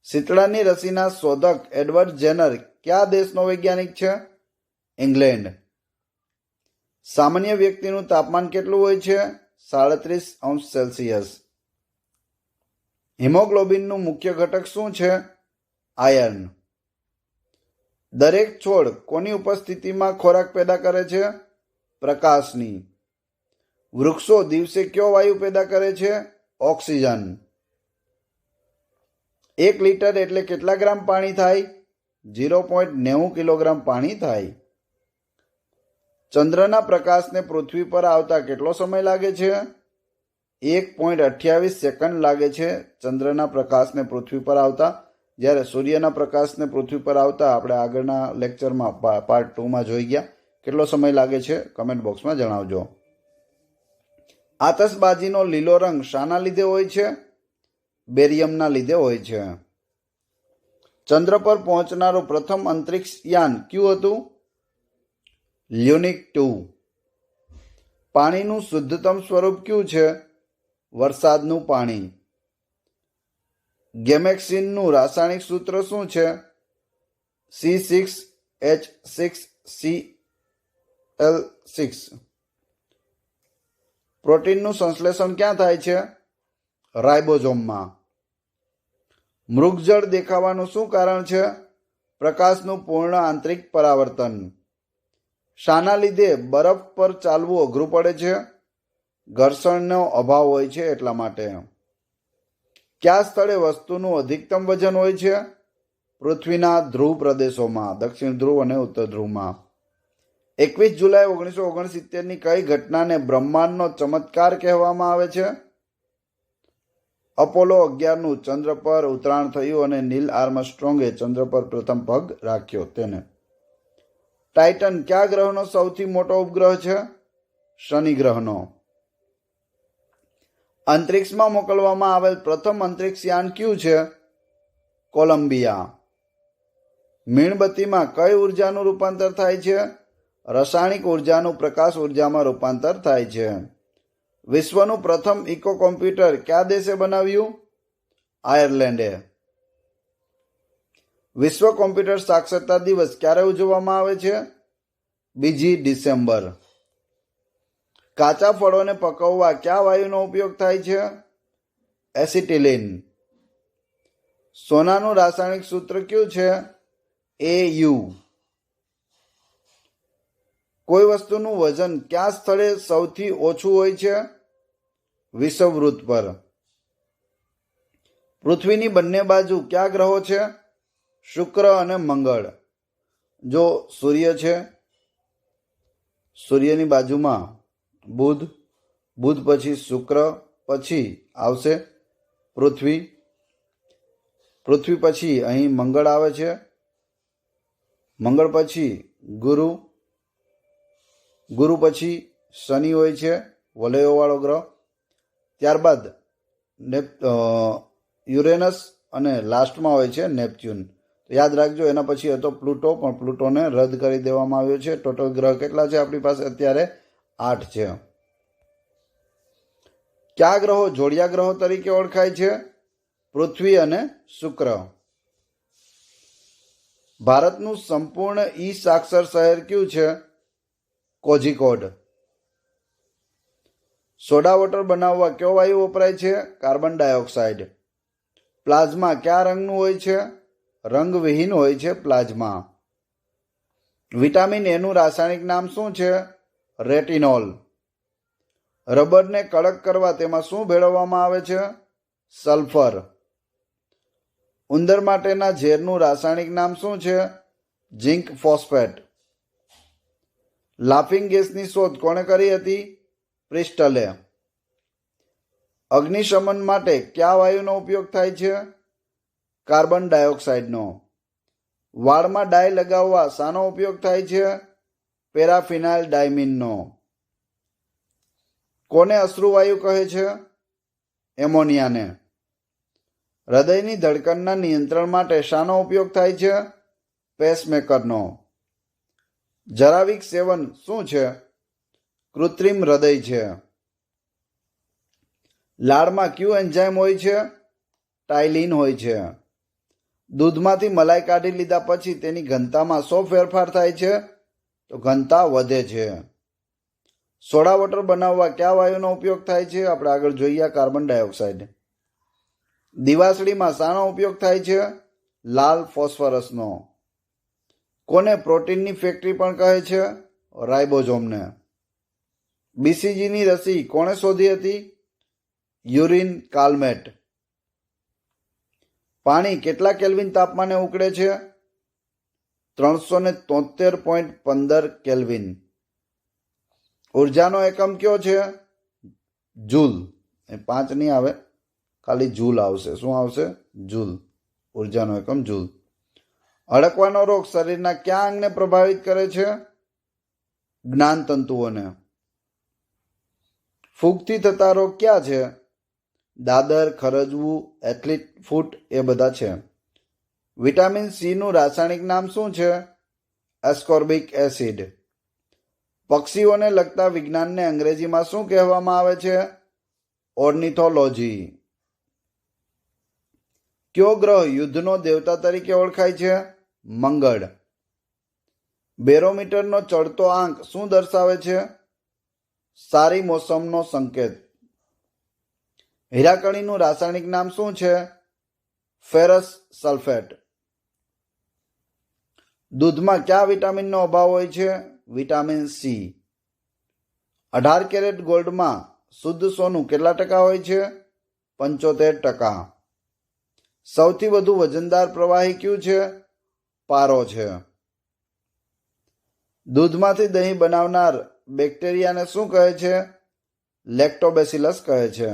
શીતળાની રસીના શોધક એડવર્ડ જેનર કયા દેશનો વૈજ્ઞાનિક છે? ઇંગ્લેન્ડ. સામાન્ય વ્યક્તિનું તાપમાન કેટલું હોય છે? 37°C. હિમોગ્લોબિનનું મુખ્ય ઘટક શું છે? આયર્ન. દરેક છોડ કોની ઉપસ્થિતિમાં ખોરાક પેદા કરે છે? પ્રકાશની. વૃક્ષો દિવસે કયો વાયુ પેદા કરે છે? ઓક્સિજન. 1 લીટર એટલે કેટલા ગ્રામ પાણી થાય? 0.90 કિલોગ્રામ પાણી થાય. ચંદ્રના પ્રકાશને પૃથ્વી પર આવતા કેટલો સમય લાગે છે? 1.28 સેકન્ડ લાગે છે ચંદ્રના પ્રકાશને પૃથ્વી પર આવતા. જ્યારે સૂર્યના પ્રકાશને પૃથ્વી પર આવતા આપણે આગળના લેક્ચરમાં પાર્ટ 2માં જોઈ ગયા. કેટલો સમય લાગે છે? કમેન્ટ બોક્સમાં જણાવજો. આતશબાજીનો લીલો રંગ શાના લીધે હોય છે? બેરિયમના લીધે હોય છે. ચંદ્ર પર પહોંચનારું પ્રથમ અંતરિક્ષ યાન કયું હતું? લ્યુનિક 2. પાણીનું શુદ્ધતમ સ્વરૂપ કયું છે? વરસાદનું પાણી. ગેમેક્સિનનું રાસાયણિક સૂત્ર શું છે? C6H6Cl6. પ્રોટીનનું સંશ્લેષણ ક્યાં થાય છે? રાઇબોઝોમમાં. મૃગજળ દેખાવાનું શું કારણ છે? પ્રકાશનું પૂર્ણ આંતરિક પરાવર્તન. શાના લીધે બરફ પર ચાલવું અઘરું પડે છે? ઘર્ષણનો અભાવ હોય છે એટલા માટે. કયા સ્થળે વસ્તુનું અધિકતમ વજન હોય છે? પૃથ્વીના ધ્રુવ પ્રદેશોમાં, દક્ષિણ ધ્રુવ અને ઉત્તર ધ્રુવમાં. 21 જુલાઈ 1969ની કઈ ઘટનાને બ્રહ્માંડનો ચમત્કાર કહેવામાં આવે છે? અપોલો 11નું ચંદ્ર પર ઉતરાણ થયું અને નીલ આર્મસ્ટ્રોંગે ચંદ્ર પર પ્રથમ પગ રાખ્યો તેને. ટાઇટન કયા ગ્રહનો સૌથી મોટો ઉપગ્રહ છે? શનિ ગ્રહનો. અંતરિક્ષમાં મોકલવામાં આવેલ પ્રથમ અંતરિક્ષયાન કયું છે? કોલંબિયા. મીણબત્તીમાં કઈ ઉર્જાનું રૂપાંતર થાય છે? રાસાયણિક ઉર્જાનું પ્રકાશ ઉર્જામાં રૂપાંતર થાય છે. વિશ્વનું પ્રથમ ઇકો કોમ્પ્યુટર કયા દેશે બનાવ્યું? આયર્લેન્ડે. વિશ્વ કોમ્પ્યુટર સાક્ષરતા દિવસ ક્યારે ઉજવવામાં આવે છે? 2 ડિસેમ્બર. કાચા ફળોને પકવવા કયા વાયુનો ઉપયોગ થાય છે? એસિટિલિન. સોનાનું રાસાયણિક સૂત્ર કયું છે? AU. કોઈ વસ્તુનું વજન કયા સ્થળે સૌથી ઓછું હોય છે? વિષુવવૃત્ત પર. પૃથ્વીની બંને બાજુ કયા ગ્રહો છે? શુક્ર અને મંગળ. જો સૂર્ય છે, સૂર્યની બાજુમાં બુધ, બુધ પછી શુક્ર, પછી આવશે પૃથ્વી, પૃથ્વી પછી અહીં મંગળ આવે છે, મંગળ પછી ગુરુ, ગુરુ પછી શનિ હોય છે, વલયોવાળો ગ્રહ. ત્યારબાદ યુરેનસ અને લાસ્ટમાં હોય છે નેપચ્યુન. તો યાદ રાખજો, એના પછી હતો પ્લુટો, પણ પ્લુટોને રદ કરી દેવામાં આવ્યો છે. ટોટલ ગ્રહ કેટલા છે આપણી પાસે અત્યારે? 8 છે. કયા ગ્રહો જોડિયા ગ્રહો તરીકે ઓળખાય છે? પૃથ્વી અને શુક્ર. ભારતનું સંપૂર્ણ સાક્ષર શહેર કયું છે? કોઝિકોડ. સોડા વોટર બનાવવા કયો વાયુ વપરાય છે? Carbon dioxide. પ્લાઝમા કયા રંગનું હોય છે? રંગવિહીન હોય છે પ્લાઝમા. વિટામિન એનું રાસાયણિક નામ શું છે? રેટિનોલ. રબરને કડક કરવા તેમાં શું ભેળવવામાં આવે છે? સલ્ફર. ઉંદર માટેના ઝેરનું રાસાયણિક નામ શું છે? Zinc phosphate. લાફિંગ ગેસની શોધ કોણે કરી હતી? પ્રિસ્ટલે. અગ્નિશમન માટે કયા વાયુનો ઉપયોગ થાય છે? કાર્બન ડાયોક્સાઇડનો. વાળમાં ડાય લગાવવા શાનો ઉપયોગ થાય છે? પેરાફિનાઇલ ડાયમીનનો. કોને અશ્રુવાયુ કહે છે? એમોનિયાને. હૃદયની ધડકણના નિયંત્રણ માટે શાનો ઉપયોગ થાય છે? પેસમેકરનો. જરાવિક સેવન શું છે? કૃત્રિમ હૃદય છે. લાળમાં કયું એન્ઝાઇમ હોય છે? ટાઇલિન હોય છે. દૂધમાંથી મલાઈ કાઢી લીધા પછી તેની ઘનતામાં શો ફેરફાર થાય છે? તો ઘનતા વધે છે. સોડા વોટર બનાવવા કયા વાયુનો ઉપયોગ થાય છે? આપણે આગળ જોઈએ, કાર્બન ડાયોક્સાઇડ. દિવાસળીમાં શાનો ઉપયોગ થાય છે? લાલ ફોસ્ફરસનો. કોને પ્રોટીનની ફેક્ટરી પણ કહે છે? રાઇબોઝોમને. બીસીજીની રસી કોણે શોધી હતી? યુરિન કાલ્મેટ. પાણી કેટલા કેલ્વિન તાપમાને ઉકળે છે? 373.15 કેલ્વિન. ઉર્જાનો એકમ કયો છે? જૂલ. 5 નહીં આવે, ખાલી જૂલ આવશે. શું આવશે? જૂલ. ઉર્જાનો એકમ જૂલ. હડકવાનો રોગ શરીરના કયા અંગને પ્રભાવિત કરે છે? જ્ઞાનતંતુઓને. ફૂગથી થતા રોગ ક્યાં છે? દાદર, ખરજવું, એથ્લીટ ફૂટ એ બધા છે. વિટામિન સી નું રાસાયણિક નામ શું છે? Ascorbic acid. પક્ષીઓને લગતા વિજ્ઞાનને અંગ્રેજીમાં શું કહેવામાં આવે છે? ઓર્નિથોલોજી. કયો ગ્રહ યુદ્ધનો દેવતા તરીકે ઓળખાય છે? મંગળ. બેરોમીટરનો ચડતો આંક શું દર્શાવે છે? સારી મોસમનો સંકેત. હીરાકણીનું રાસાયણિક નામ શું છે? Ferrous sulphate. દૂધમાં કયા વિટામિનનો અભાવ હોય છે? Vitamin C. 18 કેરેટ ગોલ્ડમાં શુદ્ધ સોનું કેટલા ટકા હોય છે? 75%. સૌથી વધુ વજનદાર પ્રવાહી કયું છે? પારો છે. દૂધમાંથી દહીં બનાવનાર બેક્ટેરિયાને શું કહે છે? લેક્ટોબેસિલસ કહે છે.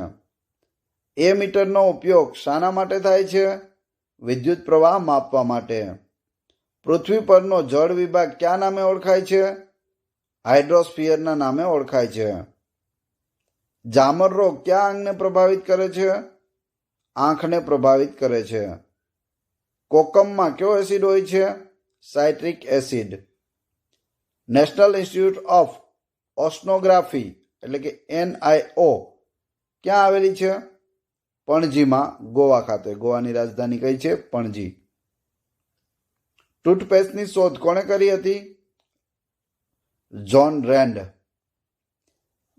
એ મીટરનો ઉપયોગ શાના માટે થાય છે? વિદ્યુત પ્રવાહ માપવા માટે. પૃથ્વી પરનો જળ વિભાગ કયા નામે ઓળખાય છે? હાઇડ્રોસ્ફિયરના નામે ઓળખાય છે. જામર રોગ કયા અંગને પ્રભાવિત કરે છે? આંખને પ્રભાવિત કરે છે. કોકમમાં કયો એસિડ હોય છે? Citric acid. National institute of oceanography એટલે કે NIO ક્યાં આવેલી છે? પણજીમાં, ગોવા ખાતે. ગોવાની રાજધાની કઈ છે? પણજી. ટૂથપેસ્ટની શોધ કોણે કરી હતી? જ્હોન રેન્ડ.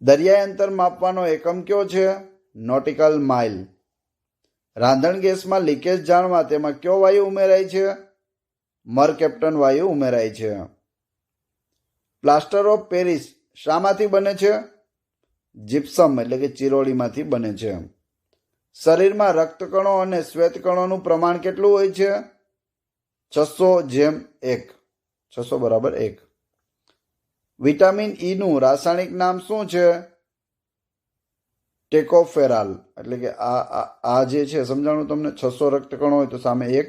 દરિયાઈ અંતર માપવાનો એકમ કયો છે? Nautical mile. રાંધણ ગેસમાં લીકેજ જાણવા તેમાં કયો વાયુ ઉમેરાય છે? મરકેપ્ટન વાયુ ઉમેરાય છે. પ્લાસ્ટર ઓફ પેરિસ શામાંથી બને છે? જીપ્સમ એટલે કે ચિરોડીમાંથી બને છે. શરીરમાં રક્તકણો અને શ્વેતકણોનું પ્રમાણ કેટલું હોય છે? 600:1. 600 = 1. વિટામિન ઈનું રાસાયણિક નામ શું છે? ટેકોફેરાલ. એટલે કે આ જે છે સમજાણું તમને. 600 રક્તકણો હોય તો સામે 1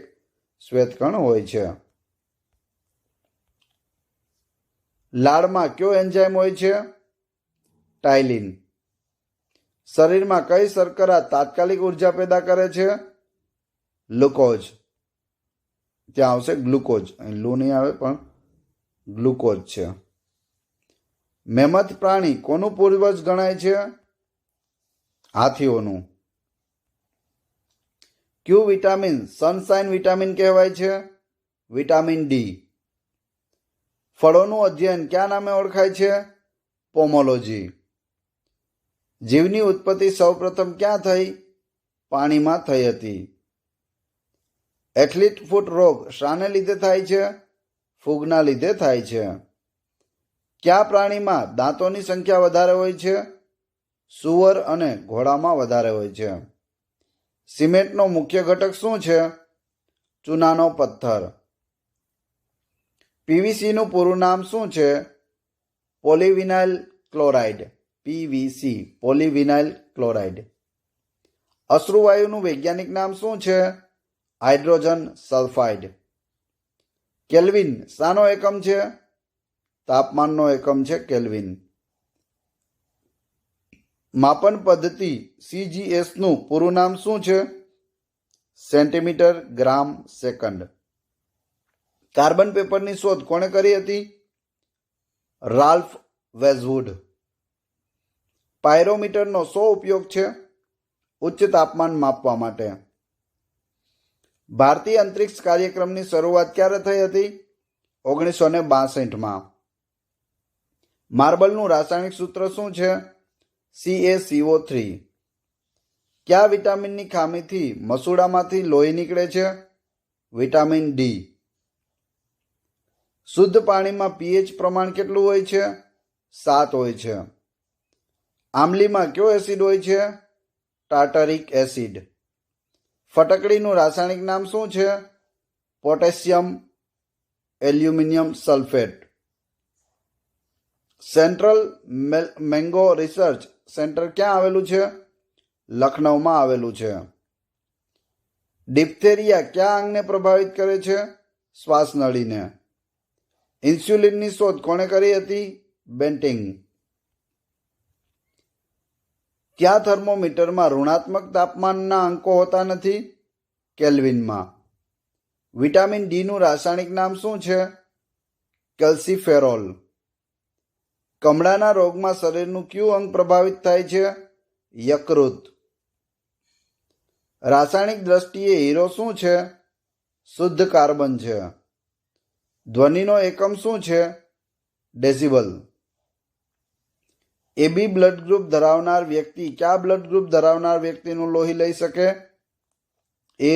શ્વેતકણ હોય છે. લાળમાં કયો એન્ઝાઇમ હોય છે? ટાઇલિન. શરીરમાં કઈ શર્કરા તાત્કાલિક ઉર્જા પેદા કરે છે? ગ્લુકોઝ. ત્યાં આવશે ગ્લુકોઝ. અહીં લુ નહીં આવે પણ ગ્લુકોઝ છે. મેમથ પ્રાણી કોનું પૂર્વજ ગણાય છે? હાથીઓનું. ક્યુ વિટામિન સનશાઇન વિટામિન કહેવાય છે? Vitamin D. ફળોનું અધ્યયન કયા નામે ઓળખાય છે? પોમોલોજી. જીવની ઉત્પત્તિ સૌપ્રથમ ક્યાં થઈ? પાણીમાં થઈ હતી. એથ્લીટ ફૂટ રોગ શાને લીધે થાય છે? ફૂગના લીધે થાય છે. કયા પ્રાણીમાં દાંતોની સંખ્યા વધારે હોય છે? સુવર અને ઘોડામાં વધારે હોય છે. સિમેન્ટનો મુખ્ય ઘટક શું છે? ચૂનાનો પથ્થર. પીવીસીનું પૂરું નામ શું છે? Polyvinyl chloride. PVC polyvinyl chloride. અશ્રુવાયુનું વૈજ્ઞાનિક નામ શું છે? Hydrogen sulphide. કેલ્વિન શાનો એકમ છે? તાપમાનનો એકમ છે કેલ્વિન. માપન પદ્ધતિ CGS નું પૂરું નામ શું છે? સેન્ટીમીટર ગ્રામ સેકન્ડ. કાર્બન પેપરની શોધ કોણે કરી હતી? રાલ્ફ વેઝવુડ. પાયરોમીટરનો શો ઉપયોગ છે? ઉચ્ચ તાપમાન માપવા માટે. ભારતીય અંતરિક્ષ કાર્યક્રમની શરૂઆત ક્યારે થઈ હતી? 1962માં. માર્બલનું રાસાયણિક સૂત્ર શું છે? CaCO3. કયા વિટામિનની ખામીથી મસૂડામાંથી લોહી નીકળે છે? Vitamin D. શુદ્ધ પાણીમાં pH પ્રમાણ કેટલું હોય છે? 7 હોય છે. આંબલીમાં કયો એસિડ હોય છે? Tartaric acid. ફટકડીનું રાસાયણિક નામ શું છે? Potassium aluminium sulphate. Central mango research centre ક્યાં આવેલું છે? લખનૌમાં આવેલું છે. ડિપ્થેરિયા કયા અંગને પ્રભાવિત કરે છે? શ્વાસનળીને. ઇન્સ્યુલિનની શોધ કોણે કરી હતી? બેન્ટિંગ. કયા થર્મોમીટરમાં ઋણાત્મક તાપમાનના અંકો હોતા નથી? કેલ્વિનમાં. વિટામિન ડીનું રાસાયણિક નામ શું છે? કેલ્સીફેરોલ. કમળાના રોગમાં શરીરનું કયું અંગ પ્રભાવિત થાય છે? યકૃત. રાસાયણિક દ્રષ્ટિએ હીરો શું છે? શુદ્ધ કાર્બન છે. ધ્વનિનો એકમ શું છે? ડેસિબલ. એબી બ્લડ ગ્રુપ ધરાવનાર વ્યક્તિ કયા બ્લડ ગ્રુપ ધરાવનાર વ્યક્તિનું લોહી લઈ શકે? એ,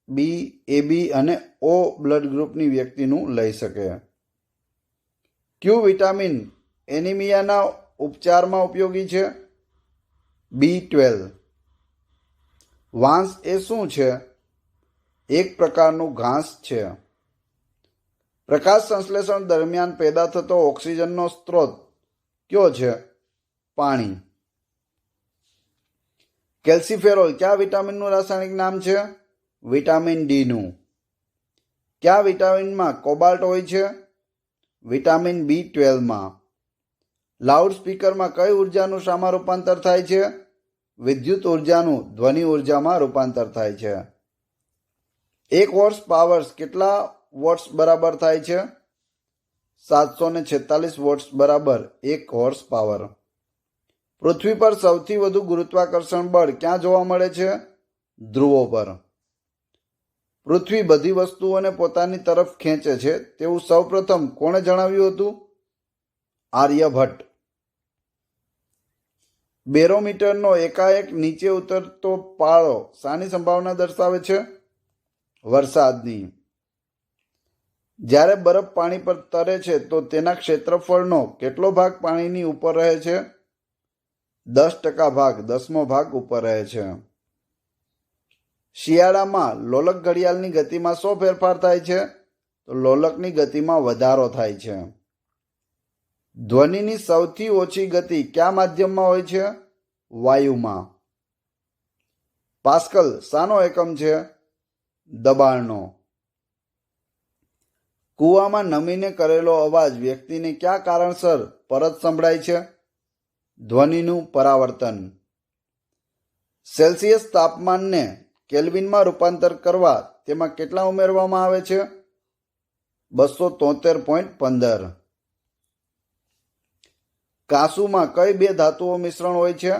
બી, એબી અને ઓ બ્લડ ગ્રુપની વ્યક્તિનું લઈ શકે. ક્યુ વિટામિન એનિમિયાના ઉપચારમાં ઉપયોગી છે? B12. વાંસ એ શું છે? એક પ્રકારનું ઘાસ છે. પ્રકાશ સંશ્લેષણ દરમિયાન પેદા થતો ઓક્સિજનનો સ્ત્રોત કયો છે? પાણી. કેલ્સીફેરોલ કયા વિટામિનનું રાસાયણિક નામ છે? વિટામિન ડીનું. કયા વિટામિનમાં કોબાલ્ટ હોય છે? વિટામિન B12માં. લાઉડ સ્પીકરમાં કઈ ઉર્જાનું શામાં રૂપાંતર થાય છે? વિદ્યુત ઉર્જાનું ધ્વનિ ઉર્જામાં રૂપાંતર થાય છે. 1 હોર્સ પાવર કેટલા વોટ્સ બરાબર થાય છે? 746 વોટ્સ બરાબર 1 હોર્સ પાવર. પૃથ્વી પર સૌથી વધુ ગુરુત્વાકર્ષણ બળ ક્યાં જોવા મળે છે? ધ્રુવો પર. પૃથ્વી બધી વસ્તુઓને પોતાની તરફ ખેંચે છે તેવું સૌપ્રથમ કોણે જણાવ્યું હતું? આર્યભટ્ટ. બેરોમીટરનો એકાએક નીચે ઉતરતો પાળો શાની સંભાવના દર્શાવે છે? વરસાદની. જ્યારે બરફ પાણી પર તરે છે તો તેના ક્ષેત્રફળનો કેટલો ભાગ પાણીની ઉપર રહે છે? 10% ભાગ, 10મો ભાગ ઉપર રહે છે. શિયાળામાં લોલક ઘડિયાળની ગતિમાં શો ફેરફાર થાય છે? તો લોલકની ગતિમાં વધારો થાય છે. ધ્વનિની સૌથી ઓછી ગતિ કયા માધ્યમમાં હોય છે? વાયુમાં. પાસ્કલ શાનો એકમ છે? દબાણનો. કૂવામાં નમીને કરેલો અવાજ વ્યક્તિને કયા કારણસર પરત સંભળાય છે? ધ્વનિનું પરાવર્તન. સેલ્સિયસ તાપમાનને કેલ્વિનમાં રૂપાંતર કરવા તેમાં કેટલા ઉમેરવામાં આવે છે? 273.15. કાંસુમાં કઈ બે ધાતુઓ મિશ્રણ હોય છે?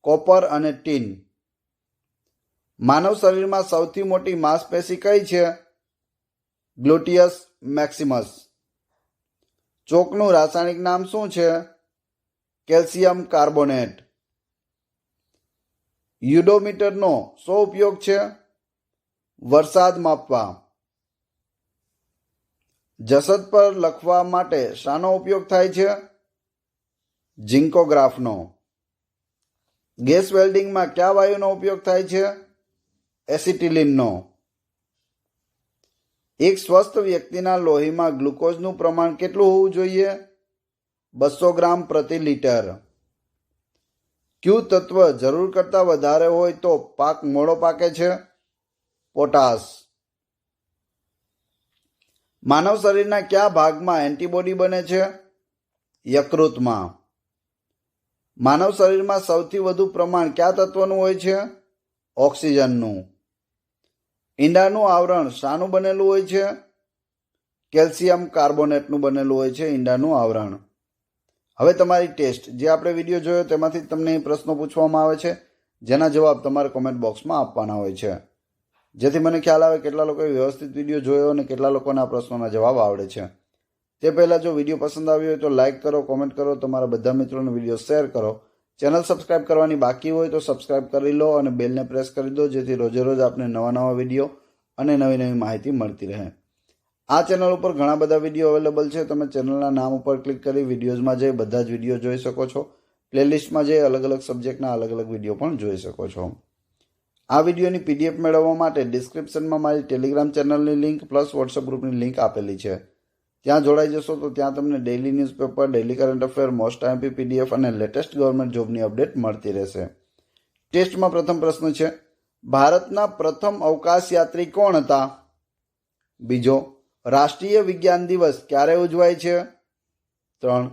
કોપર અને ટીન. માનવ શરીરમાં સૌથી મોટી માંસપેશી કઈ છે? ગ્લુટિયસ મેક્સિમસ. ચોકનું રાસાયણિક નામ શું છે? Calcium carbonate. યુડોમીટરનો શો ઉપયોગ છે? વરસાદ માપવા. જસદ પર લખવા માટે શાનો ઉપયોગ થાય છે? ઝિંકોગ્રાફનો. ગેસ વેલ્ડિંગમાં કયા વાયુનો ઉપયોગ થાય છે? એસિટિલિનનો. એક સ્વસ્થ વ્યક્તિના લોહીમાં ગ્લુકોઝનું પ્રમાણ કેટલું હોવું જોઈએ? 200 ગ્રામ પ્રતિ લિટર. ક્યુ તત્વ જરૂર કરતાં વધારે હોય તો પાક મોડો પાકે છે? પોટાશ. માનવ શરીરના કયા ભાગમાં એન્ટીબોડી બને છે? યકૃતમાં. માનવ શરીરમાં સૌથી વધુ પ્રમાણ કયા તત્વનું હોય છે? ઓક્સિજનનું. ઈંડાનું આવરણ શાનું બનેલું હોય છે? કેલ્શિયમ કાર્બોનેટનું બનેલું હોય છે ઈંડાનું આવરણ. હવે તમારી ટેસ્ટ, જે આપણે વિડીયો જોયો તેમાંથી તમને પ્રશ્નો પૂછવામાં આવે છે, જેના જવાબ તમારે કોમેન્ટ બોક્સમાં આપવાના હોય છે, જેથી મને ખ્યાલ આવે કેટલા લોકોએ વ્યવસ્થિત વિડીયો જોયો અને કેટલા લોકોને આ પ્રશ્નોના જવાબ આવડે છે. તે પહેલાં જો વિડીયો પસંદ આવ્યો હોય તો લાઇક કરો, કોમેન્ટ કરો, તમારા બધા મિત્રોને વિડીયો શેર કરો. ચેનલ સબસ્ક્રાઇબ કરવાની બાકી હોય તો સબસ્ક્રાઇબ કરી લો અને બેલને પ્રેસ કરી દો, જેથી રોજે રોજ આપને નવા વિડીયો અને નવી માહિતી મળતી રહે. આ ચેનલ ઉપર ઘણા બધા વિડીયો અવેલેબલ છે. તમે ચેનલના નામ ઉપર ક્લિક કરી વિડીયોઝમાં જઈ બધા જ વિડીયો જોઈ શકો છો. પ્લેલિસ્ટમાં જઈ અલગ અલગ સબ્જેક્ટના અલગ અલગ વિડીયો પણ જોઈ શકો છો. આ વિડીયોની PDF મેળવવા માટે ડિસ્ક્રિપ્શનમાં મારી ટેલિગ્રામ ચેનલની લિંક પ્લસ વોટ્સઅપ ગ્રુપની લિંક આપેલી છે. ત્યાં જોડાઈ જશો તો ત્યાં તમને daily newspaper, daily current affair, most IMP PDF અને લેટેસ્ટ ગવર્મેન્ટ જોબની અપડેટ મળતી રહેશે. ટેસ્ટમાં પ્રથમ પ્રશ્ન છે, ભારતના પ્રથમ અવકાશયાત્રી કોણ હતા? બીજો, રાષ્ટ્રીય વિજ્ઞાન દિવસ ક્યારે ઉજવાય છે? 3.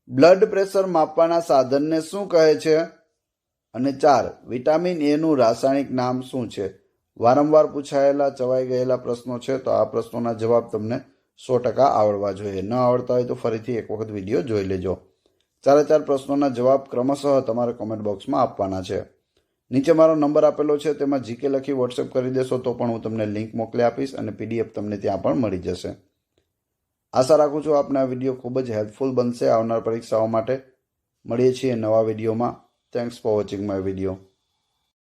બ્લડ પ્રેશર માપવાના સાધનને શું કહે છે? અને 4. વિટામિન એ નું રાસાયણિક નામ શું છે? વારંવાર પૂછાયેલા ચવાઈ ગયેલા પ્રશ્નો છે, તો આ પ્રશ્નોના જવાબ તમને 100% આવડવા જોઈએ. ન આવડતા હોય તો ફરીથી એક વખત વિડીયો જોઈ લેજો. ચારે ચાર પ્રશ્નોના જવાબ ક્રમશઃ તમારે કોમેન્ટ બોક્સમાં આપવાના છે. નીચે મારો નંબર આપેલો છે, તેમાં જીકે લખી વોટ્સએપ કરી દેશો તો પણ હું તમને લિંક મોકલી આપીશ અને પીડીએફ તમને ત્યાં પણ મળી જશે. આશા રાખું છું આપને આ વિડીયો ખૂબ જ હેલ્પફુલ બનશે આવનાર પરીક્ષાઓ માટે. મળીએ છીએ નવા વિડીયોમાં. Thanks for watching my video.